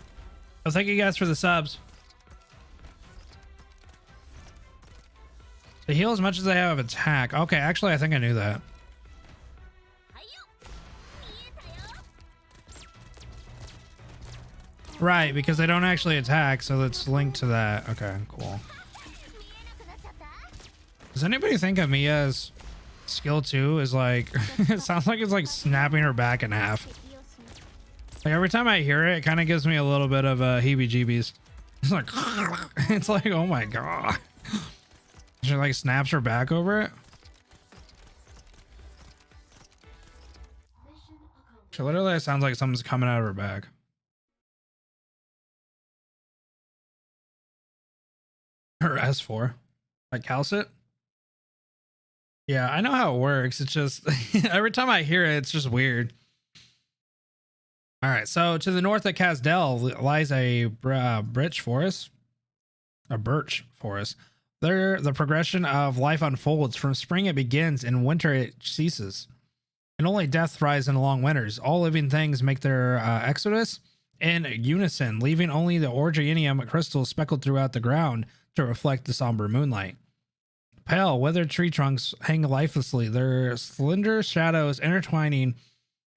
Speaker 1: Well, thank you guys for the subs. They heal as much as they have attack. Okay, actually, I think I knew that. Right, because they don't actually attack, so it's linked to that. Okay, cool. Does anybody think Amiya's skill 2 is like... it sounds like it's like snapping her back in half. Like every time I hear it, it kind of gives me a little bit of heebie-jeebies. It's like... it's like, oh my god. She like snaps her back over it. She literally sounds like something's coming out of her back. Her S4. Like Calcit? Yeah, I know how it works. It's just every time I hear it, it's just weird. All right, so to the north of Casdell lies a birch forest. A birch forest. There, the progression of life unfolds. From spring it begins, and winter it ceases. And only death thrives in the long winters. All living things make their exodus in unison, leaving only the orgenium crystals speckled throughout the ground to reflect the somber moonlight. Pale, withered tree trunks hang lifelessly, their slender shadows intertwining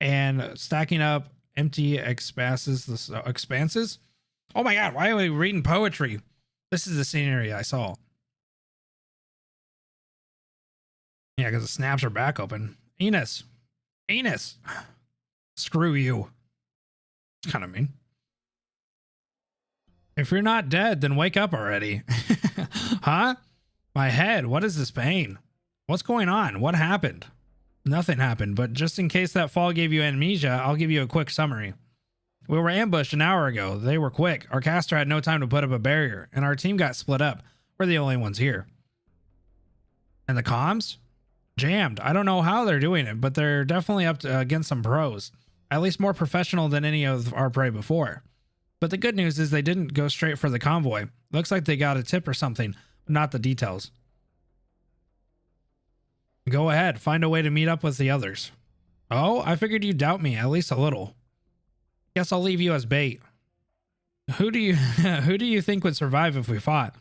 Speaker 1: and stacking up empty expanses. Oh my god, why are we reading poetry? This is the scenery I saw. Yeah, because the snaps are back open. Enos. Screw you. It's kind of mean. If you're not dead, then wake up already. Huh? My head. What is this pain? What's going on? What happened? Nothing happened, but just in case that fall gave you amnesia, I'll give you a quick summary. We were ambushed an hour ago. They were quick. Our caster had no time to put up a barrier, and our team got split up. We're the only ones here. And the comms? Jammed. I don't know how they're doing it, but they're definitely up to, against some pros. At least more professional than any of our prey before. But the good news is they didn't go straight for the convoy. Looks like they got a tip or something, but not the details. Go ahead, find a way to meet up with the others. Oh, I figured you'd doubt me, at least a little. Guess I'll leave you as bait. Who do you think would survive if we fought?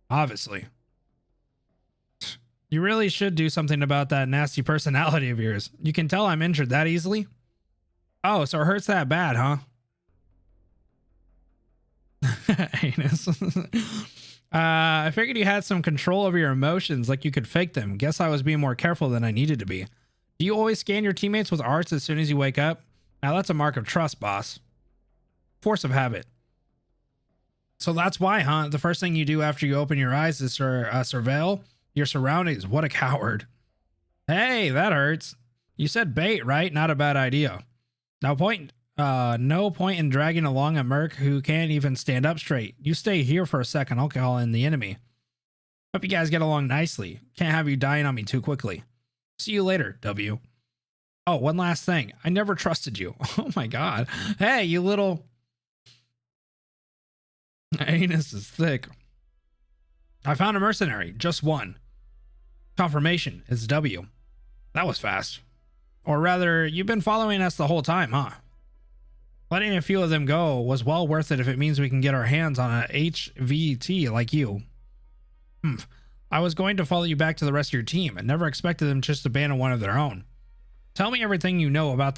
Speaker 1: Obviously. You really should do something about that nasty personality of yours. You can tell I'm injured that easily. Oh, so it hurts that bad, huh? Anus. I figured you had some control over your emotions, like you could fake them. Guess I was being more careful than I needed to be. Do you always scan your teammates with arts as soon as you wake up? Now that's a mark of trust, boss. Force of habit. So that's why, huh? The first thing you do after you open your eyes is surveil your surroundings. What a coward. Hey, that hurts. You said bait, right? Not a bad idea. No point in dragging along a merc who can't even stand up straight. You stay here for a second. I'll call in the enemy. Hope you guys get along nicely. Can't have you dying on me too quickly. See you later, W. Oh, one last thing. I never trusted you. Oh my god. Hey, you little... Anus is thick. I found a mercenary. Just one. Confirmation. It's W. That was fast. Or rather, you've been following us the whole time, huh? Letting a few of them go was well worth it if it means we can get our hands on a HVT like you. I was going to follow you back to the rest of your team and never expected them just to abandon one of their own. Tell me everything you know about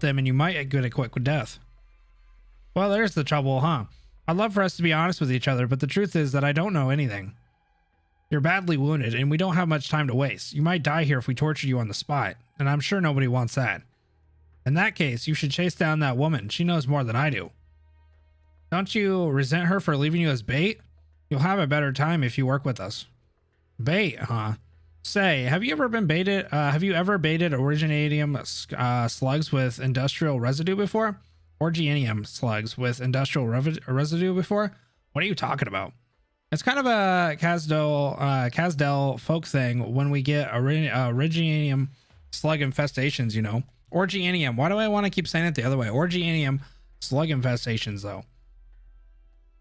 Speaker 1: them and you might get a quick death. Well, there's the trouble, huh? I'd love for us to be honest with each other, but the truth is that I don't know anything. You're badly wounded and we don't have much time to waste. You might die here if we torture you on the spot, and I'm sure nobody wants that. In that case, you should chase down that woman. She knows more than I do. Don't you resent her for leaving you as bait? You'll have a better time if you work with us. Bait, huh? Say, have you ever baited originium slugs with industrial residue before? Orgenium slugs with industrial residue before? What are you talking about? It's kind of a Casdell folk thing when we get originium slug infestations, you know. Orgenium. Why do I want to keep saying it the other way? Orgenium slug infestations, though.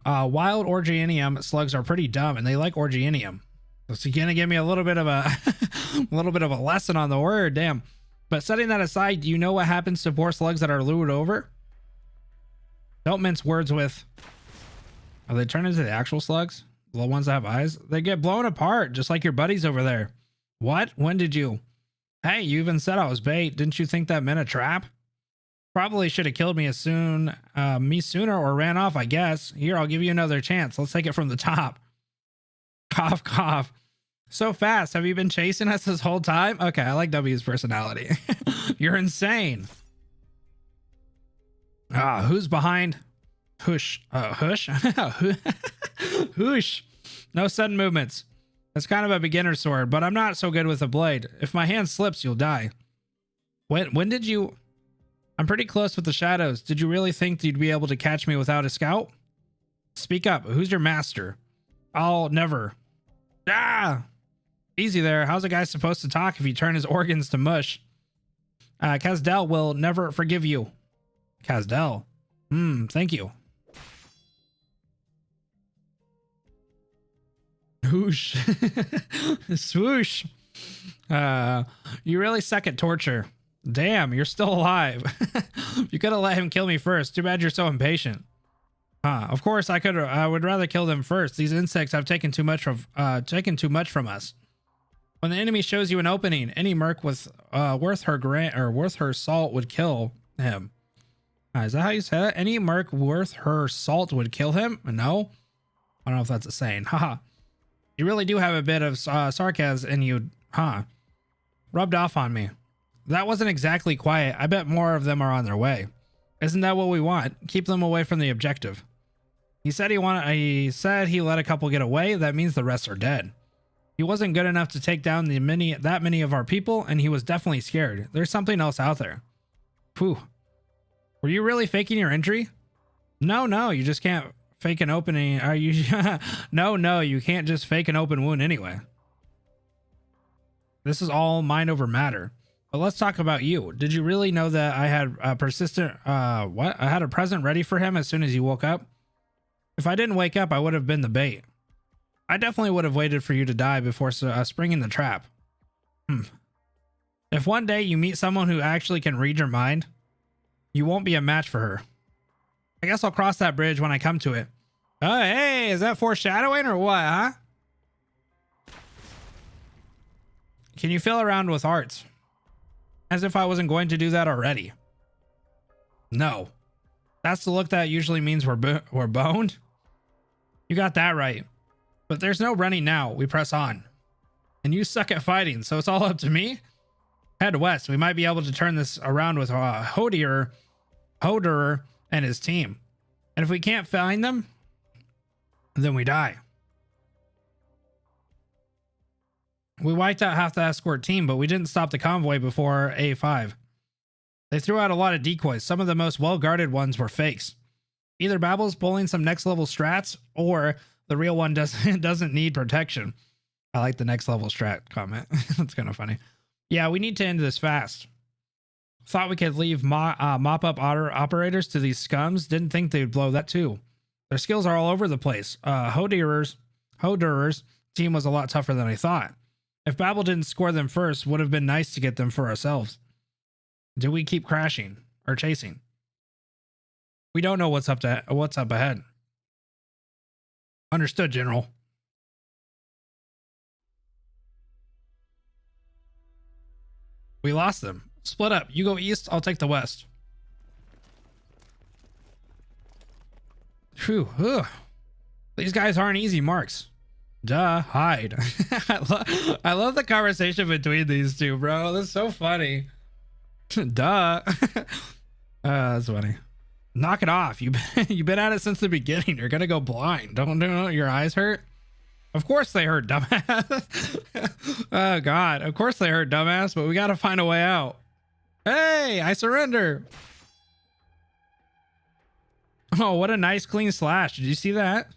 Speaker 1: Wild Orgenium slugs are pretty dumb, and they like Orgenium. So you're gonna give me a little bit of a a lesson on the word, damn. But setting that aside, do you know what happens to poor slugs that are lured over? Don't mince words with. Are they turned into the actual slugs? The ones that have eyes? They get blown apart, just like your buddies over there. What? When did you? Hey, you even said I was bait. Didn't you think that meant a trap? Probably should have killed me sooner or ran off, I guess. Here, I'll give you another chance. Let's take it from the top. Cough, cough. So fast. Have you been chasing us this whole time? Okay, I like W's personality. You're insane. Who's behind? Hush. Hush? Hush. No sudden movements. It's kind of a beginner sword, but I'm not so good with a blade. If my hand slips, you'll die. When did you... I'm pretty close with the shadows. Did you really think you'd be able to catch me without a scout? Speak up. Who's your master? I'll never. Ah! Easy there. How's a guy supposed to talk if you turn his organs to mush? Casdell will never forgive you. Casdell. Thank you. Whoosh. Swoosh. You really suck at torture. Damn, you're still alive. You could have let him kill me first. Too bad you're so impatient. Of course I would rather kill them first. These insects have taken too much from us. When the enemy shows you an opening, any merc with worth her salt would kill him. Is that how you say that? Any merc worth her salt would kill him? No, I don't know if that's a saying. Haha. You really do have a bit of sarcasm in you, huh? Rubbed off on me. That wasn't exactly quiet. I bet more of them are on their way. Isn't that what we want? Keep them away from the objective. He said he said he let a couple get away. That means the rest are dead. He wasn't good enough to take down that many of our people, and he was definitely scared. There's something else out there. Phew. Were you really faking your injury? No, you just can't fake an opening. Are you? No, you can't just fake an open wound anyway. This is all mind over matter. But let's talk about you. Did you really know that I had a I had a present ready for him as soon as you woke up? If I didn't wake up, I would have been the bait. I definitely would have waited for you to die before springing the trap. If one day you meet someone who actually can read your mind, you won't be a match for her. I guess I'll cross that bridge when I come to it. Oh, hey, is that foreshadowing or what, huh? Can you fill around with arts? As if I wasn't going to do that already. No. That's the look that usually means we're boned. You got that right. But there's no running now. We press on. And you suck at fighting, so it's all up to me? Head west. We might be able to turn this around with Hoderer and his team. And if we can't find them, then we die. We wiped out half the escort team, but we didn't stop the convoy before A5. They threw out a lot of decoys. Some of the most well-guarded ones were fakes. Either Babble's pulling some next-level strats, or the real one doesn't need protection. I like the next-level strat comment. That's kind of funny. Yeah, we need to end this fast. Thought we could leave mop-up operators to these scums. Didn't think they'd blow that too. Their skills are all over the place. Hoderer's team was a lot tougher than I thought. If Babel didn't score them first, would have been nice to get them for ourselves. Do we keep crashing or chasing? We don't know what's up ahead. Understood, General. We lost them. Split up. You go east, I'll take the west. Phew. Ugh. These guys aren't easy marks. Duh, hide. I love the conversation between these two, bro. That's so funny. Duh. That's funny. Knock it off. You've been at it since the beginning. You're gonna go blind. Don't your eyes hurt? Of course they hurt, dumbass. Oh god, of course they hurt, dumbass, but we gotta find a way out. Hey, I surrender. Oh, what a nice clean slash. Did you see that?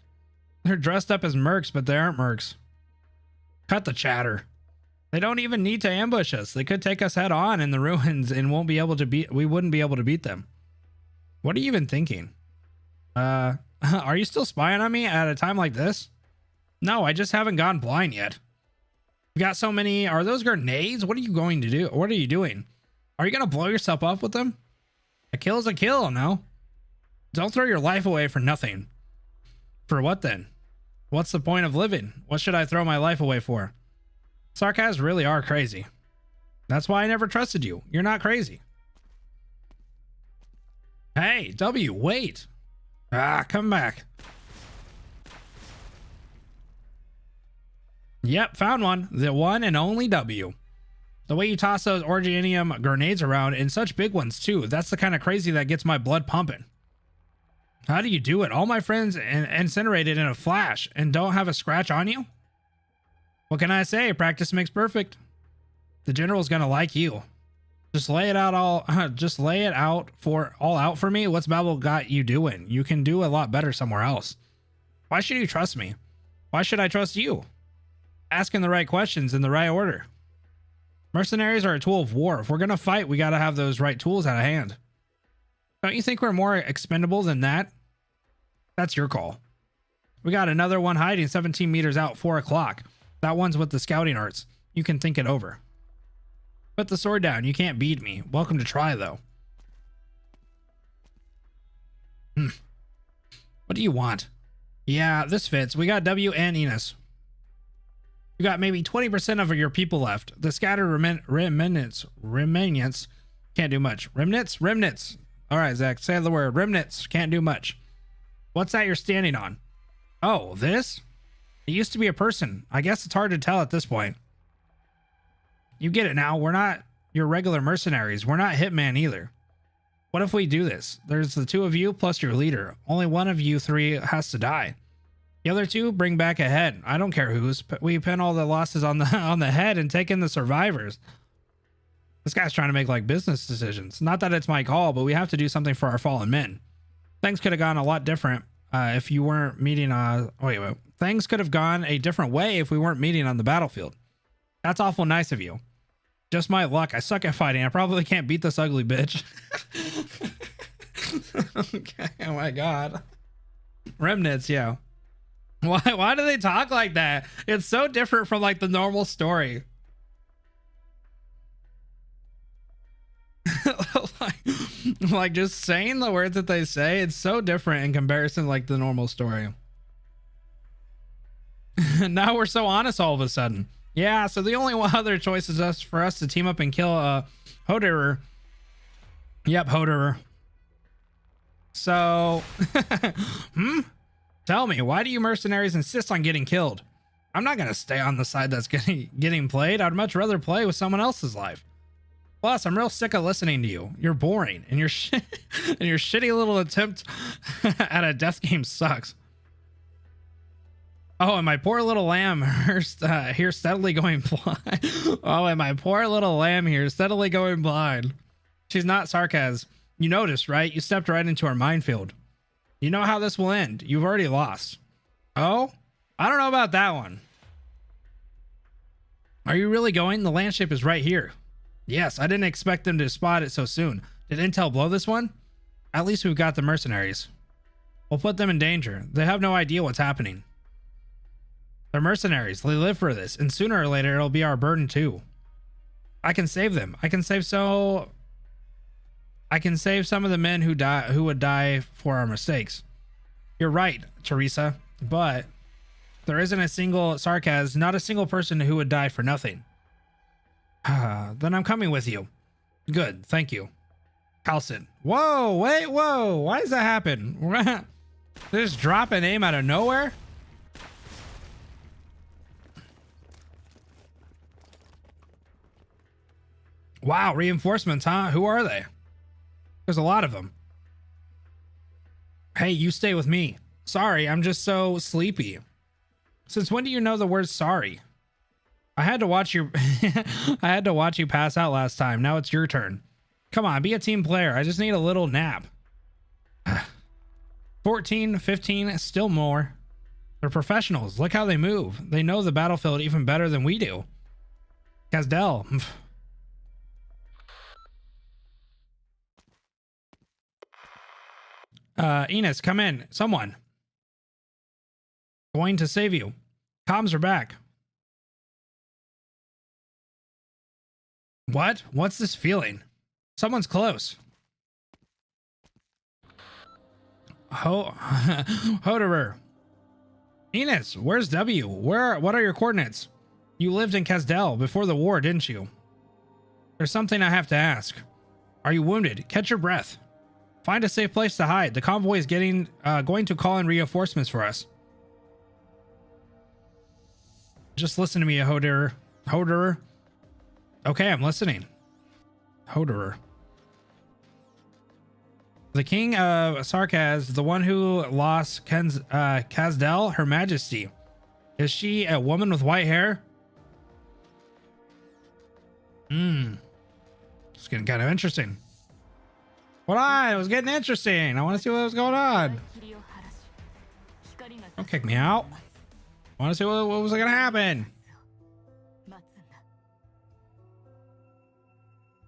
Speaker 1: They're dressed up as mercs, but they aren't mercs. Cut the chatter. They don't even need to ambush us. They could take us head on in the ruins and we wouldn't be able to beat them. What are you even thinking? Are you still spying on me at a time like this? No, I just haven't gone blind yet. You got so many. Are those grenades? What are you going to do? What are you doing? Are you going to blow yourself up with them? A kill is a kill, no? Don't throw your life away for nothing. For what then? What's the point of living? What should I throw my life away for? Sarcasms really are crazy. That's why I never trusted you. You're not crazy. Hey, W, wait. Come back. Yep, found one. The one and only W. The way you toss those Orgenium grenades around, and such big ones too. That's the kind of crazy that gets my blood pumping. How do you do it? All my friends incinerated in a flash and don't have a scratch on you? What can I say? Practice makes perfect. The general's gonna like you. Just lay it out for me. What's Babel got you doing? You can do a lot better somewhere else. Why should you trust me? Why should I trust you? Asking the right questions in the right order. Mercenaries are a tool of war. If we're gonna fight, we gotta have those right tools at hand. Don't you think we're more expendable than that? That's your call. We got another one hiding 17 meters out, 4 o'clock. That one's with the scouting arts. You can think it over. Put the sword down. You can't beat me. Welcome to try, though. What do you want? Yeah, this fits. We got W and Enos. You got maybe 20% of your people left. The scattered remnants can't do much. Remnants. All right, Zach, say the word. Remnants can't do much. What's that you're standing on? Oh, this? It used to be a person. I guess it's hard to tell at this point. You get it now. We're not your regular mercenaries. We're not hitman either. What if we do this? There's the two of you plus your leader. Only one of you three has to die. The other two bring back a head. I don't care whose. We pin all the losses on the head and take in the survivors. This guy's trying to make like business decisions. Not that it's my call, but we have to do something for our fallen men. Things could have gone a lot different if you weren't meeting. Wait. Things could have gone a different way if we weren't meeting on the battlefield. That's awful nice of you. Just my luck. I suck at fighting. I probably can't beat this ugly bitch. Okay. Oh my god. Remnants, yeah. Why do they talk like that? It's so different from like the normal story. like just saying the words that they say, it's so different in comparison to like the normal story. Now we're so honest all of a sudden. Yeah, so the only other choice is for us to team up and kill Hoderer. Yep, Hoderer. So Tell me, why do you mercenaries insist on getting killed? I'm not gonna stay on the side that's getting played. I'd much rather play with someone else's life. Plus, I'm real sick of listening to you. You're boring, and your shitty little attempt at a death game sucks. Oh, and my poor little lamb here steadily going blind. Oh, and my poor little lamb here steadily going blind. She's not sarcasm. You noticed, right? You stepped right into our minefield. You know how this will end. You've already lost. Oh? I don't know about that one. Are you really going? The landship is right here. Yes, I didn't expect them to spot it so soon. Did Intel blow this one? At least we've got the mercenaries. We'll put them in danger. They have no idea what's happening. They're mercenaries. They live for this, and sooner or later it'll be our burden too. I can save them. I can save some of the men who would die for our mistakes. You're right, Teresa, but there isn't a single sarcasm, not a single person who would die for nothing. Then I'm coming with you. Good, thank you. Halcyon. Whoa, wait, whoa. Why does that happen? They just drop a name out of nowhere? Wow, reinforcements, huh? Who are they? There's a lot of them. Hey, you stay with me. Sorry, I'm just so sleepy. Since when do you know the word sorry? I had to watch you I had to watch you pass out last time. Now it's your turn. Come on, be a team player. I just need a little nap. 14, 15, still more. They're professionals. Look how they move. They know the battlefield even better than we do. Kazdel. Enos, come in. Someone. Going to save you. Comms are back. What? What's this feeling? Someone's close. Hoderer. Enos, where's W? What are your coordinates? You lived in Kazdel before the war, didn't you? There's something I have to ask. Are you wounded? Catch your breath. Find a safe place to hide. The convoy is going to call in reinforcements for us. Just listen to me, Hoderer. Hoderer. Okay, I'm listening. Hoderer. The king of Sarkaz, the one who lost Kazdel, Her Majesty. Is she a woman with white hair? It's getting kind of interesting. Hold on, it was getting interesting. I want to see what was going on. Don't kick me out. I want to see what was going to happen.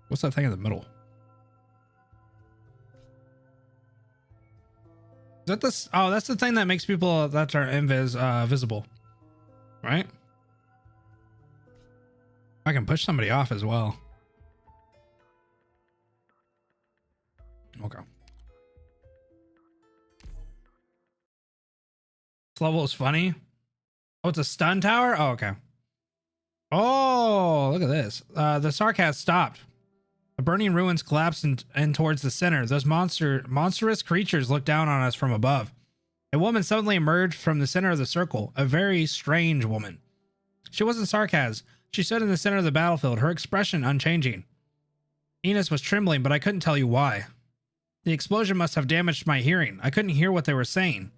Speaker 1: What's that thing in the middle? Is that this? Oh, that's the thing that makes people that are visible, right? I can push somebody off as well. Okay. This level is funny. Oh, it's a stun tower? Oh, okay. Oh, look at this. The sarcasm stopped. The burning ruins collapsed in towards the center. Those monstrous creatures looked down on us from above. A woman suddenly emerged from the center of the circle. A very strange woman. She wasn't sarcasm. She stood in the center of the battlefield, her expression unchanging. Enos was trembling, but I couldn't tell you why. The explosion must have damaged my hearing. I couldn't hear what they were saying,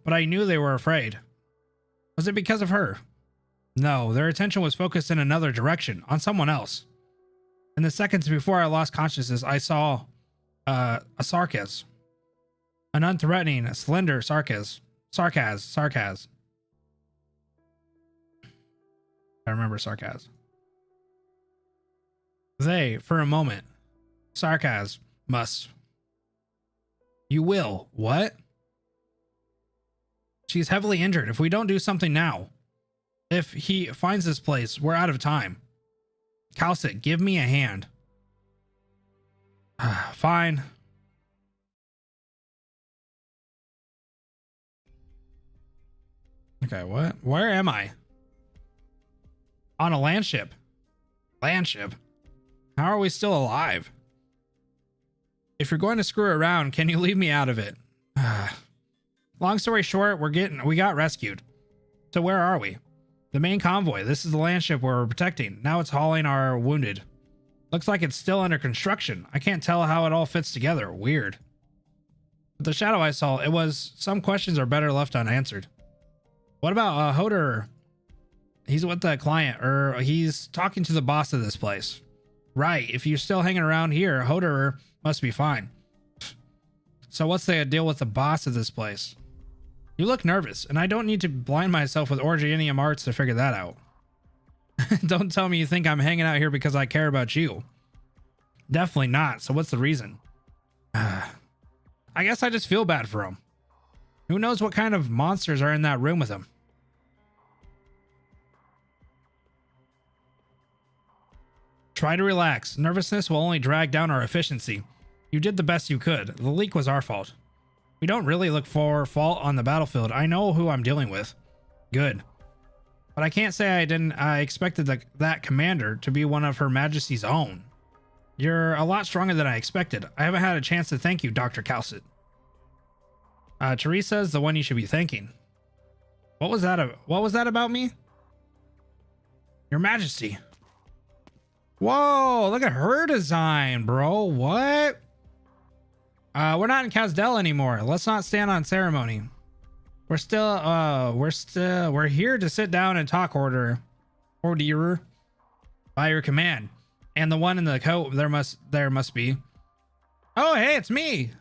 Speaker 1: but I knew they were afraid. Was it because of her? No, their attention was focused in another direction, on someone else. In the seconds before I lost consciousness, I saw a sarcasm. An unthreatening, slender sarcasm. I remember sarcasm. They, for a moment, sarcasm must. You will. What? She's heavily injured. If we don't do something now, if he finds this place, we're out of time. Calcit, give me a hand. Fine. Okay, what? Where am I? On a land ship. Land ship? How are we still alive? If you're going to screw around, can you leave me out of it? Long story short, we got rescued. So where are we? The main convoy. This is the land ship we're protecting. Now it's hauling our wounded. Looks like it's still under construction. I can't tell how it all fits together. Weird. But the shadow I saw, it was some questions are better left unanswered. What about Hoder? He's with the client, or he's talking to the boss of this place. Right. If you're still hanging around here, Hoder must be fine. So what's the deal with the boss of this place? You look nervous, and I don't need to blind myself with Orgianium arts to figure that out. Don't tell me you think I'm hanging out here because I care about you. Definitely not. So what's the reason? I guess I just feel bad for him. Who knows what kind of monsters are in that room with him? Try to relax. Nervousness will only drag down our efficiency. You did the best you could. The leak was our fault. We don't really look for fault on the battlefield. I know who I'm dealing with. Good. But I can't say I expected that commander to be one of Her Majesty's own. You're a lot stronger than I expected. I haven't had a chance to thank you, Dr. Calcit. Teresa's the one you should be thanking. What was that about me? Your Majesty. Whoa, look at her design, bro. What? We're not in Casdell anymore. Let's not stand on ceremony. We're here to sit down and talk order by your command. And the one in the coat, there must be. Oh, hey, it's me.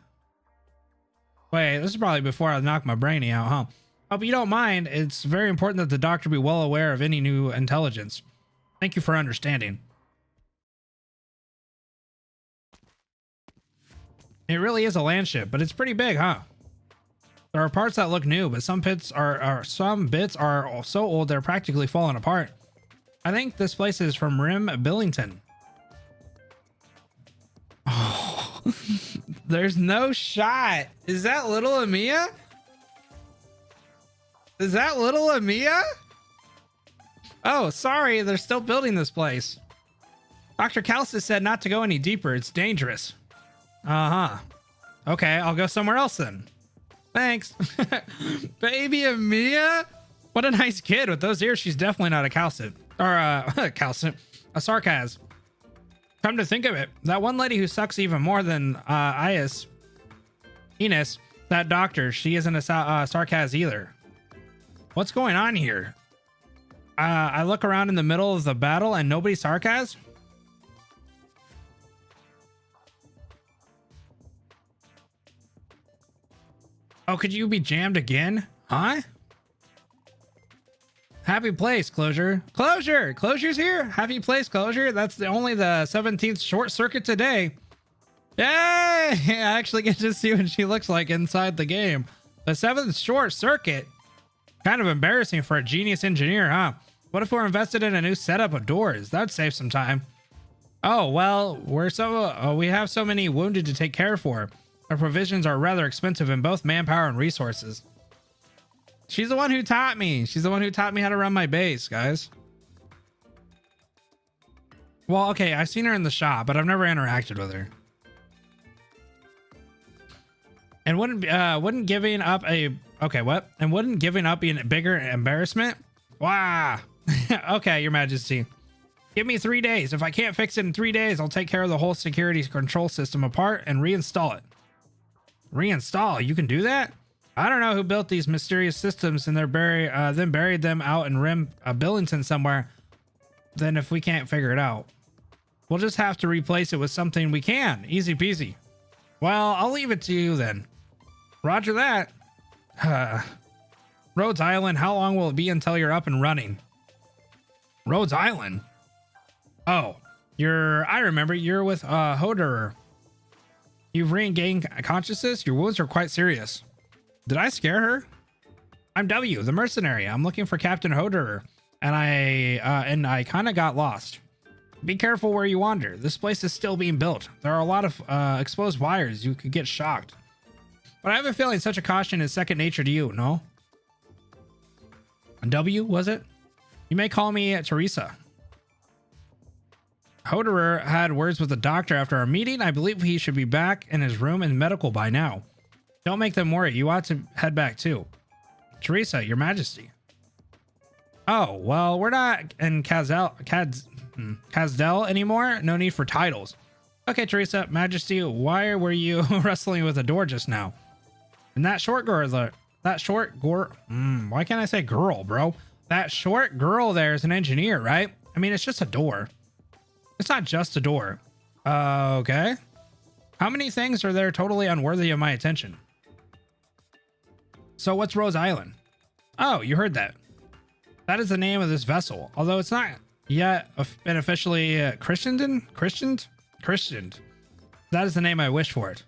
Speaker 1: Wait, this is probably before I knock my brainy out, huh? Hope you don't mind. It's very important that the doctor be well aware of any new intelligence. Thank you for understanding. It really is a land ship, but it's pretty big, huh? There are parts that look new, but some bits are so old they're practically falling apart. I think this place is from Rim Billington. Oh, there's no shot. Is that little Amia? Is that little Amia? Oh, sorry, they're still building this place. Dr. Calcit said not to go any deeper. It's dangerous. Uh-huh. Okay, I'll go somewhere else then. Thanks. Baby Amia? What a nice kid. With those ears, she's definitely not a Calcit. Or, Calcit. A sarcasm. Come to think of it, that one lady who sucks even more than Enos, that doctor, she isn't a sarcasm either. What's going on here? I look around in the middle of the battle and nobody's sarcasm? Oh, could you be jammed again? Huh? Happy place, Closure. Closure's here. Happy place, Closure. That's only the 17th short circuit today. Yay! I actually get to see what she looks like inside the game. The 7th short circuit. Kind of embarrassing for a genius engineer, huh? What if we're invested in a new setup of doors? That'd save some time. Oh, well, we have so many wounded to take care for. Our provisions are rather expensive in both manpower and resources. She's the one who taught me. She's the one who taught me how to run my base, guys. Well, okay, I've seen her in the shop, but I've never interacted with her. And wouldn't giving up a okay, what? And wouldn't giving up be a bigger embarrassment? Wow. Okay, Your Majesty. Give me 3 days. If I can't fix it in 3 days, I'll take care of the whole security control system apart and reinstall it. Reinstall? You can do that? I don't know who built these mysterious systems and then buried them out in Billington somewhere. Then if we can't figure it out, we'll just have to replace it with something we can. Easy peasy. Well, I'll leave it to you then. Roger that. Rhodes Island, how long will it be until you're up and running? Rhodes Island? Oh, I remember you're with Hoderer. You've regained consciousness? Your wounds are quite serious. Did I scare her? I'm W, the mercenary. I'm looking for Captain Hoderer, and I kind of got lost. Be careful where you wander. This place is still being built. There are a lot of exposed wires. You could get shocked. But I have a feeling such a caution is second nature to you, no? W, was it? You may call me Teresa. Hoderer had words with the doctor after our meeting. I believe he should be back in his room in medical by now. Don't make them worry. You ought to head back too. Teresa, Your Majesty. Oh, well, we're not in Kazdel anymore. No need for titles. Okay, Teresa, Majesty, why were you wrestling with the door just now? And that short girl, why can't I say girl, bro? That short girl there is an engineer, right? I mean, it's just a door. It's not just a door. Okay. How many things are there totally unworthy of my attention? So what's Rhodes Island? Oh, you heard that. That is the name of this vessel, although it's not yet been officially christened. That is the name I wish for it.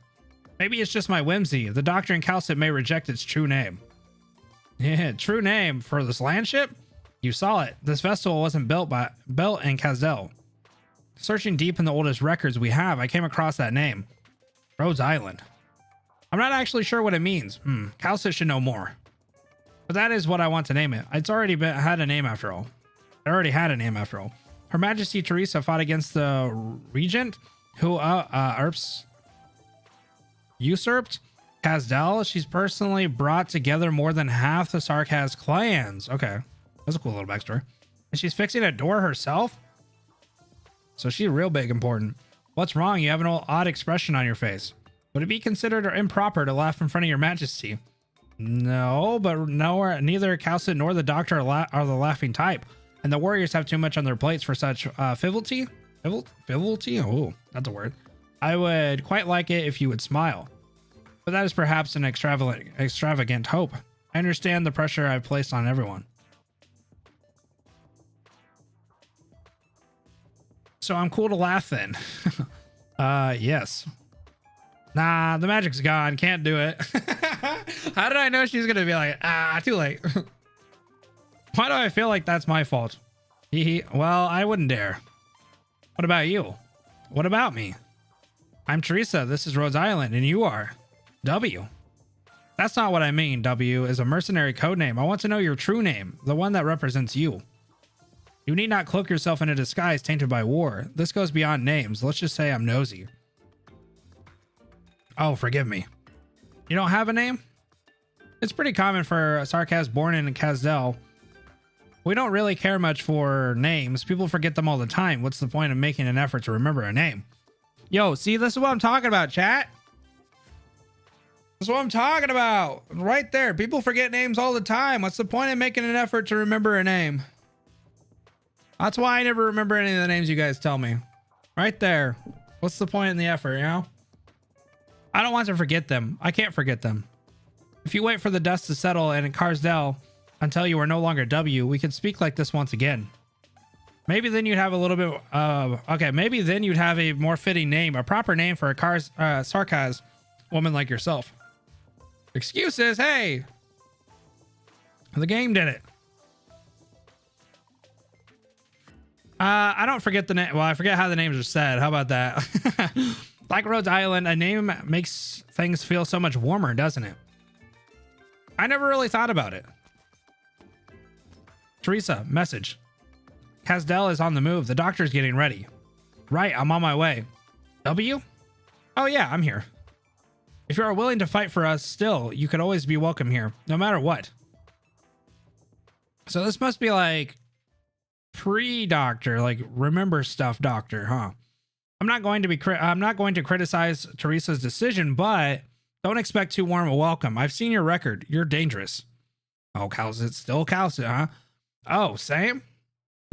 Speaker 1: Maybe it's just my whimsy. The doctor in Calcit may reject its true name. Yeah, true name for this land ship? You saw it. This vessel wasn't built in Kazdel. Searching deep in the oldest records we have, I came across that name. Rhodes Island. I'm not actually sure what it means. Calcit should know more. But that is what I want to name it. It's already had a name after all. It already had a name after all. Her Majesty Teresa fought against the regent who usurped Kazdel. She's personally brought together more than half the Sarkaz clans. Okay, that's a cool little backstory. And she's fixing a door herself. So she's real big important. What's wrong? You have an odd expression on your face. Would it be considered improper to laugh in front of Your Majesty? No, but neither Calcit nor the doctor are the laughing type. And the warriors have too much on their plates for such frivolity. Frivolity? Oh, that's a word. I would quite like it if you would smile. But that is perhaps an extravagant hope. I understand the pressure I've placed on everyone. So I'm cool to laugh then. Yes. Nah, the magic's gone. Can't do it. How did I know she's gonna be like, too late? Why do I feel like that's my fault? Well, I wouldn't dare. What about you? What about me? I'm Teresa. This is Rhodes Island, and you are W. That's not what I mean. W is a mercenary code name. I want to know your true name, the one that represents you. You need not cloak yourself in a disguise tainted by war. This goes beyond names. Let's just say I'm nosy. Oh, forgive me. You don't have a name? It's pretty common for Sarkaz born in Kazdel. We don't really care much for names. People forget them all the time. What's the point of making an effort to remember a name? Yo, see, this is what I'm talking about, chat. That's what I'm talking about. Right there. People forget names all the time. What's the point of making an effort to remember a name? That's why I never remember any of the names you guys tell me. Right there. What's the point in the effort, you know? I don't want to forget them. I can't forget them. If you wait for the dust to settle in Kazdel until you are no longer W, we could speak like this once again. Maybe then you'd have a little bit okay, maybe then you'd have a more fitting name, a proper name for a Sarkaz woman like yourself. Excuses, hey! The game did it. I don't forget the name. Well, I forget how the names are said. How about that? Like Rhodes Island, a name makes things feel so much warmer, doesn't it? I never really thought about it. Teresa, message. Kazdel is on the move. The doctor's getting ready. Right, I'm on my way. W? Oh yeah, I'm here. If you are willing to fight for us still, you could always be welcome here, no matter what. So this must be like pre-doctor, like remember stuff doctor, huh? I'm not going to criticize Teresa's decision, but don't expect too warm a welcome. I've seen your record. You're dangerous. Oh, Calcit, still Calcit, huh? Oh, same?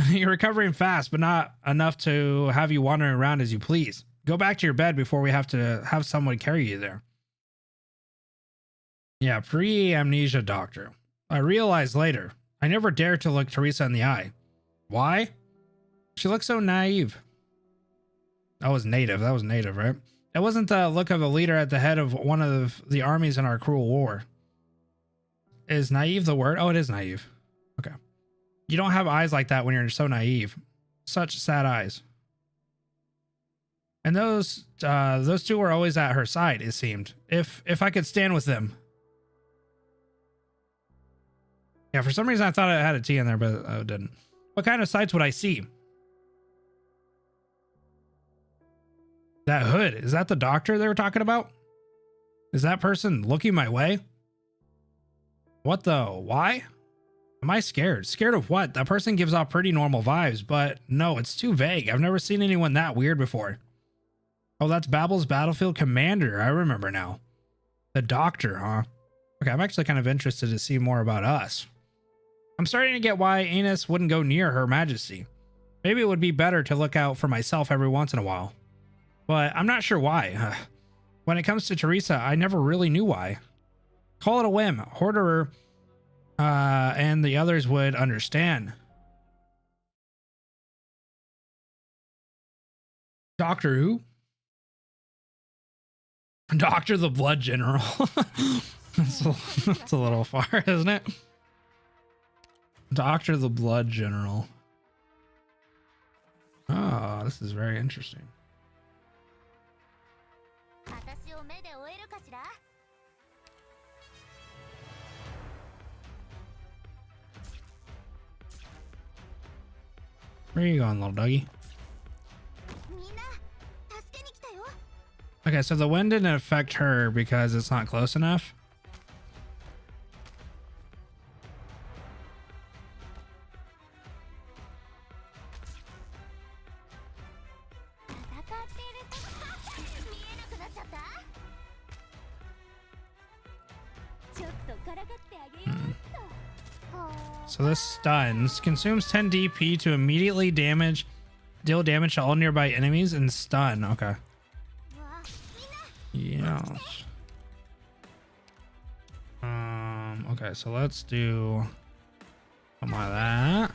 Speaker 1: You're recovering fast, but not enough to have you wandering around as you please. Go back to your bed before we have to have someone carry you there. Yeah, pre-amnesia doctor. I realized later, I never dared to look Teresa in the eye. Why? She looks so naive. That was native. That was native, right? It wasn't the look of a leader at the head of one of the armies in our cruel war. Is naive the word? Oh, it is naive. Okay. You don't have eyes like that when you're so naive. Such sad eyes. And those two were always at her side, it seemed. If I could stand with them. Yeah, for some reason I thought it had a T in there, but it didn't. What kind of sights would I see? That hood, is that the doctor they were talking about? Is that person looking my way? What the? Why? Am I scared? Scared of what? That person gives off pretty normal vibes, but no, it's too vague. I've never seen anyone that weird before. Oh, that's Babel's battlefield commander. I remember now. The doctor, huh? Okay, I'm actually kind of interested to see more about us. I'm starting to get why Enos wouldn't go near Her Majesty. Maybe it would be better to look out for myself every once in a while. But I'm not sure why. When it comes to Teresa, I never really knew why. Call it a whim. Horderer and the others would understand. Doctor who? Doctor the Blood General. That's a little far, isn't it? Doctor the Blood General. Oh, this is very interesting. Where are you going, little doggy? Okay, so the wind didn't affect her because it's not close enough. So this stuns, consumes 10 DP to immediately deal damage to all nearby enemies and stun. Okay. Yes. Okay, so let's do something like that.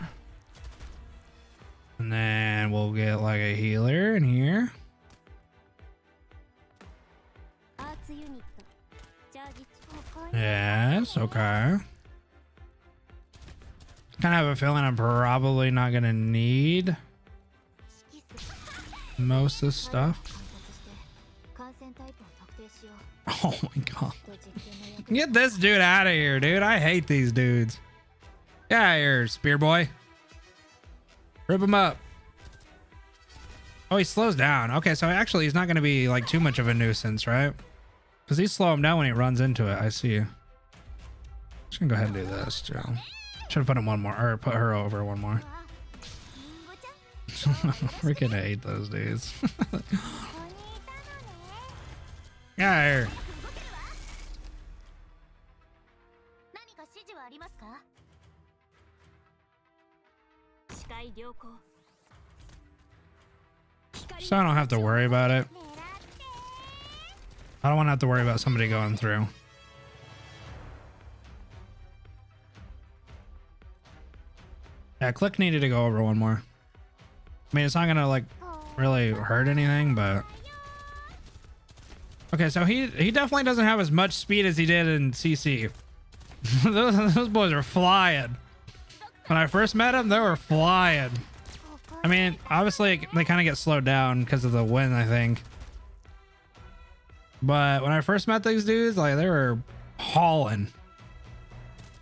Speaker 1: And then we'll get like a healer in here. Yes, okay. Kind of have a feeling I'm probably not gonna need most of this stuff. Oh my god. Get this dude out of here, dude. I hate these dudes. Get out of here, spear boy. Rip him up. Oh, he slows down. Okay, so actually he's not gonna be like too much of a nuisance, right? Because he slow him down when he runs into it. I see. Just gonna go ahead and do this, Joe. Should have put him one more, or put her over one more. Freaking hate those dudes. Yeah, here. So I don't have to worry about it. I don't want to have to worry about somebody going through. Yeah, Click needed to go over one more. I mean, it's not gonna like really hurt anything, but okay. So he definitely doesn't have as much speed as he did in CC. those boys are flying. When I first met him, they were flying. I mean, obviously they kind of get slowed down because of the wind, I think. But when I first met these dudes, like they were hauling.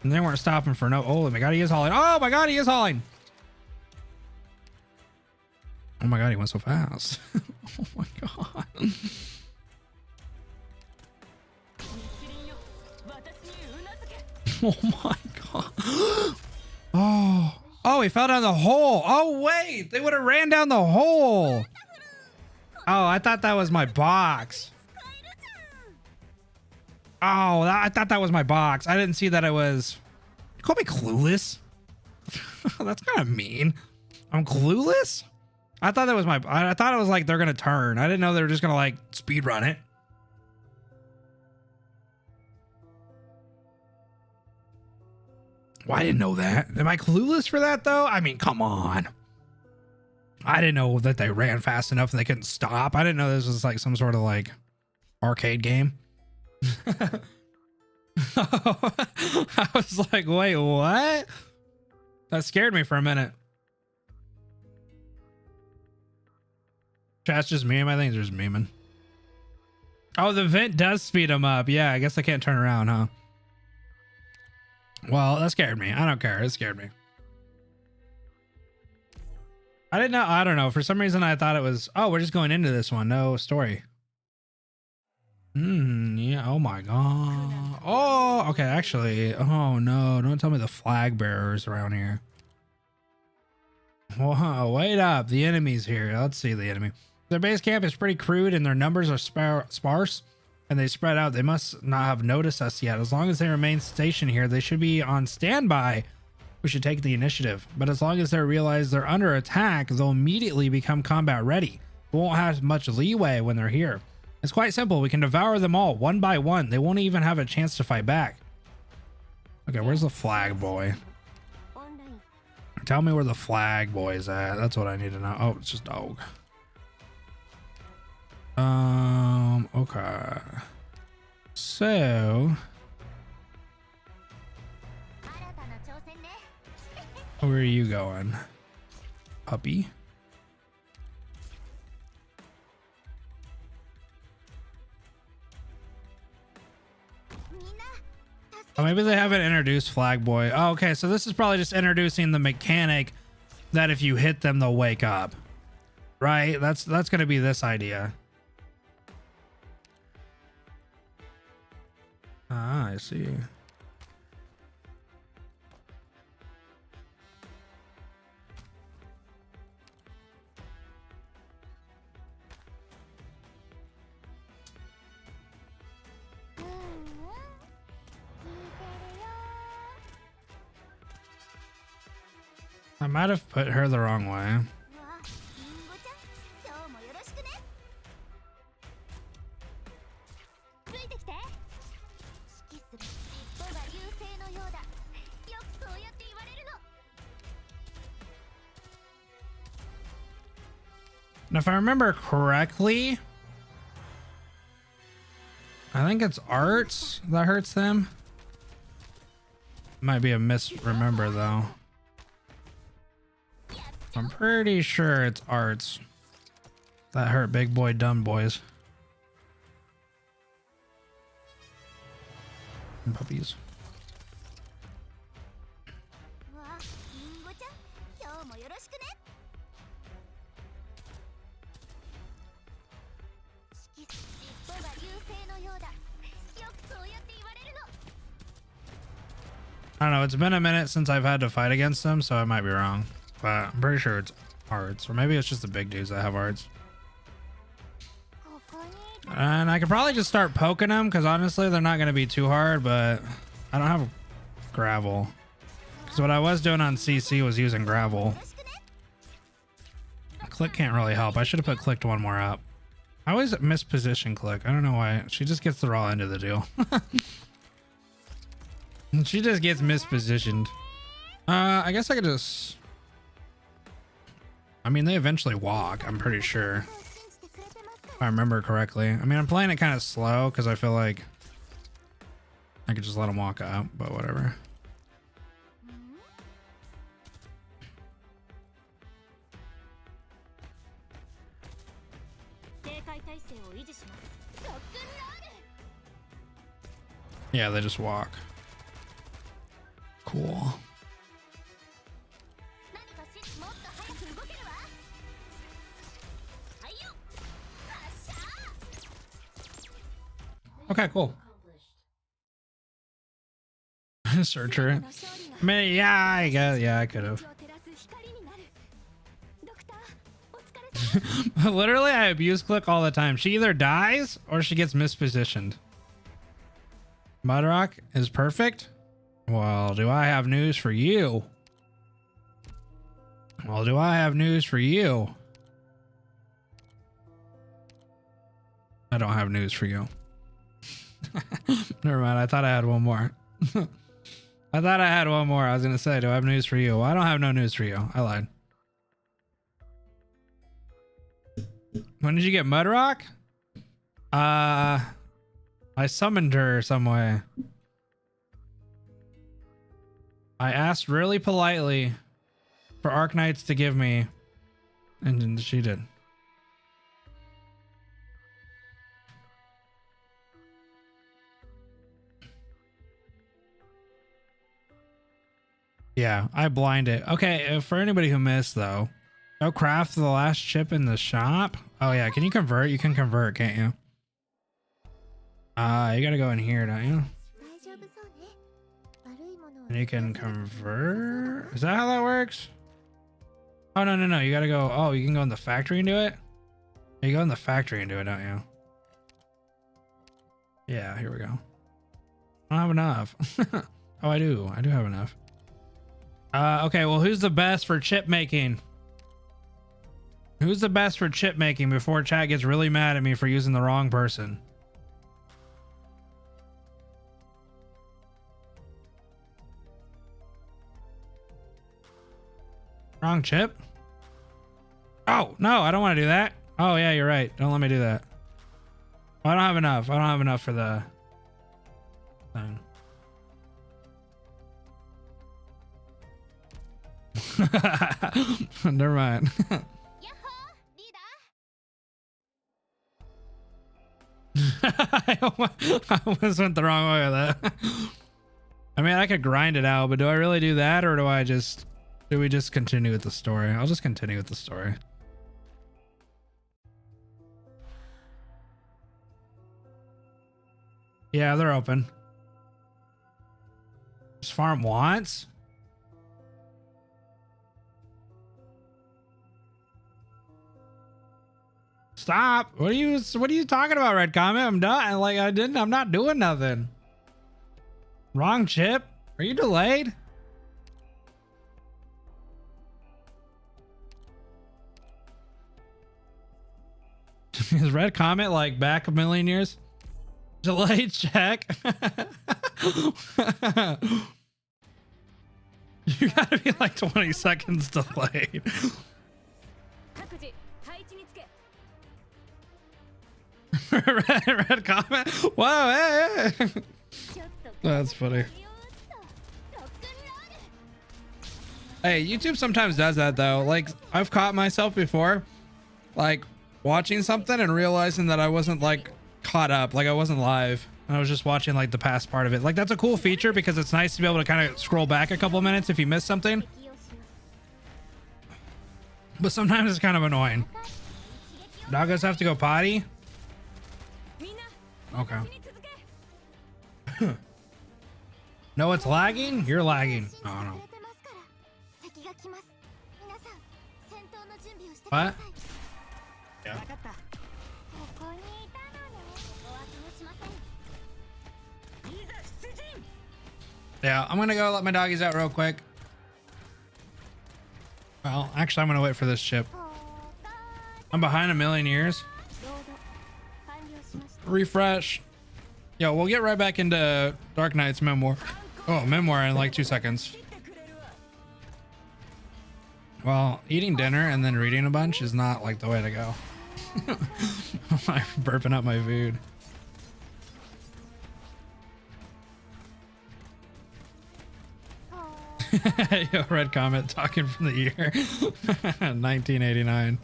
Speaker 1: And they weren't stopping for no. Oh my god, he is hauling. Oh my god, he is hauling. Oh my god, he went so fast. Oh my god. Oh my god. Oh, he fell down the hole. Oh wait, they would have ran down the hole. Oh, I thought that was my box. Oh, I thought that was my box. I didn't see that it was. You call me clueless? That's kind of mean. I'm clueless? I thought that was my. I thought it was like they're gonna turn. I didn't know they were just gonna like speed run it. Well, I didn't know that. Am I clueless for that though? I mean, come on. I didn't know that they ran fast enough and they couldn't stop. I didn't know this was like some sort of like arcade game. I was like, wait, what? That scared me for a minute. Chat's just meme. I think they're just memeing. Oh, the vent does speed them up. Yeah, I guess I can't turn around, huh? Well, that scared me. I don't care. It scared me. I didn't know. I don't know. For some reason, I thought it was, oh, we're just going into this one. No story. Yeah. Oh my god. Oh, okay. Actually, oh no. Don't tell me the flag bearers around here. Whoa, wait up. The enemy's here. Let's see the enemy. Their base camp is pretty crude and their numbers are sparse and they spread out. They must not have noticed us yet. As long as they remain stationed here, they should be on standby. We should take the initiative. But as long as they realize they're under attack, they'll immediately become combat ready. We won't have much leeway when they're here. It's quite simple. We can devour them all one by one. They won't even have a chance to fight back. Okay, where's the flag boy? Tell me where the flag boy is at. That's what I need to know. Oh, it's just dog. Okay. So where are you going, puppy? Oh, maybe they haven't introduced Flag Boy. Oh, okay, so this is probably just introducing the mechanic that if you hit them, they'll wake up. Right? That's going to be this idea. Ah, I see. I might have put her the wrong way. And if I remember correctly, I think it's arts that hurts them. Might be a misremember though. I'm pretty sure it's arts that hurt big boy dumb boys and puppies. I don't know, it's been a minute since I've had to fight against them, so I might be wrong. But I'm pretty sure it's arts, or maybe it's just the big dudes that have arts. And I could probably just start poking them, because honestly, they're not going to be too hard, but I don't have gravel. Because what I was doing on CC was using gravel. Click can't really help. I should have put clicked one more up. I always misposition click. I don't know why. She just gets the raw end of the deal. She just gets mispositioned. I guess I could just... I mean, they eventually walk, I'm pretty sure. If I remember correctly. I mean, I'm playing it kind of slow because I feel like I could just let them walk up, but whatever. Yeah, they just walk. Cool. Okay, cool. Searcher. I mean, yeah, I guess, yeah, I could have. Literally, I abuse Click all the time. She either dies or she gets mispositioned. Mudrock is perfect. Well, do I have news for you? Well, do I have news for you? I don't have news for you. Never mind. I thought I had one more. I thought I had one more. I was going to say, do I have news for you? Well, I don't have no news for you. I lied. When did you get Mudrock? I summoned her some way. I asked really politely for Arknights to give me, and she did. Yeah, I blinded. Okay, for anybody who missed though, go craft the last chip in the shop. Oh yeah, can you convert? You can convert, can't you? You gotta go in here, don't you? And you can convert. Is that how that works? Oh no, no, no. You gotta go. Oh, you can go in the factory and do it. You go in the factory and do it, don't you? Yeah, here we go. I don't have enough. Oh, I do. I do have enough. Okay, well, who's the best for chip making? Who's the best for chip making before chat gets really mad at me for using the wrong person? Wrong chip? Oh, no, I don't want to do that. Oh, yeah, you're right. Don't let me do that. Oh, I don't have enough. I don't have enough for the thing. Never mind. I almost went the wrong way with that. I mean, I could grind it out, but do I really do that, or do we just continue with the story? I'll just continue with the story. Yeah, they're open. Just farm once. Stop. What are you talking about, Red Comment? I'm done. Like I'm not doing nothing. Wrong chip. Are you delayed? Is Red Comment like back a million years? Delayed check. You gotta be like 20 seconds delayed. red Comment. Whoa, hey, hey. That's funny. Hey, YouTube sometimes does that though. Like I've caught myself before, like watching something and realizing that I wasn't like caught up, like I wasn't live. I was just watching like the past part of it. Like that's a cool feature because it's nice to be able to kind of scroll back a couple minutes if you miss something. But sometimes it's kind of annoying. Doggos have to go potty. Okay. No, it's lagging? You're lagging. Oh no. What? Yeah. Yeah, I'm gonna go let my doggies out real quick. Well, actually, I'm gonna wait for this chip. I'm behind a million years. Refresh. Yo, we'll get right back into Darknights Memoir. Oh, Memoir in like 2 seconds. Well, eating dinner and then reading a bunch is not like the way to go. I'm burping up my food. Yo, Red Comment talking from the year 1989.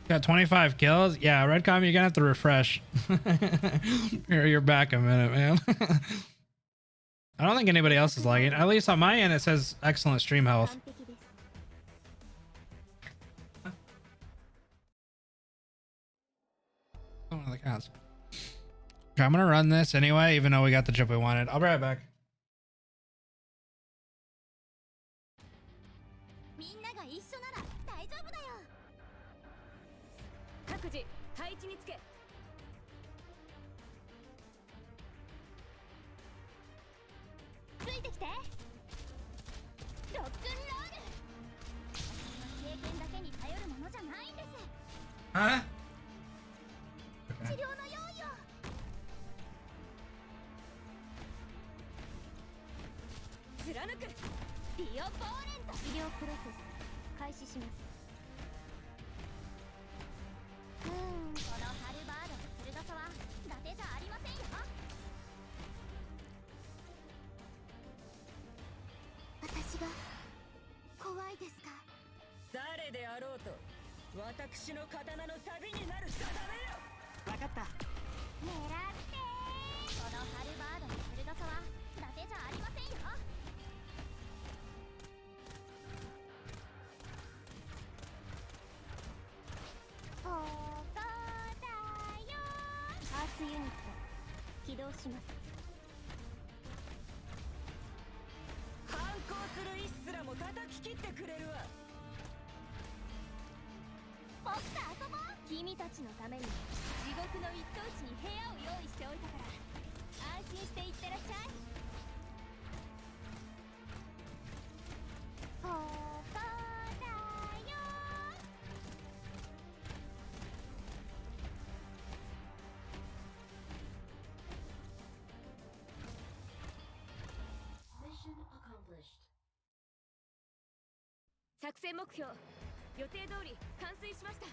Speaker 1: Got 25 kills. Yeah, Red Comment, you're gonna have to refresh. You're back a minute, man. I don't think anybody else is lagging. At least on my end, it says excellent stream health. the counts. Okay, I'm gonna run this anyway, even though we got the chip we wanted. I'll be right back.
Speaker 3: みんなが一緒なら大丈夫だよ。
Speaker 4: 各自配置につけ。
Speaker 3: ついてきて。ロックンロール。経験だけに頼るものじゃないんです。
Speaker 1: Huh?
Speaker 3: 治療の用意を。
Speaker 4: 貫く。
Speaker 3: ビオポーレント。医療プロセス開始します。このハルバードの鋭さは伊達じゃありませんよ。私が怖いですか。
Speaker 4: 誰であろうと私の刀のサビになる定めよ。分かった。
Speaker 3: 狙ってこのハルバードの鋭さは伊達じゃありませんよ。ここだよ。アーツユニット起動します。
Speaker 4: 反抗する意志すらも叩き切ってくれるわ。
Speaker 3: 僕と遊ぼう。君たちのために地獄の一等地に部屋を用意しておいたから安心していってらっしゃい。ここだよ。
Speaker 4: 作戦目標予定通り完遂しました。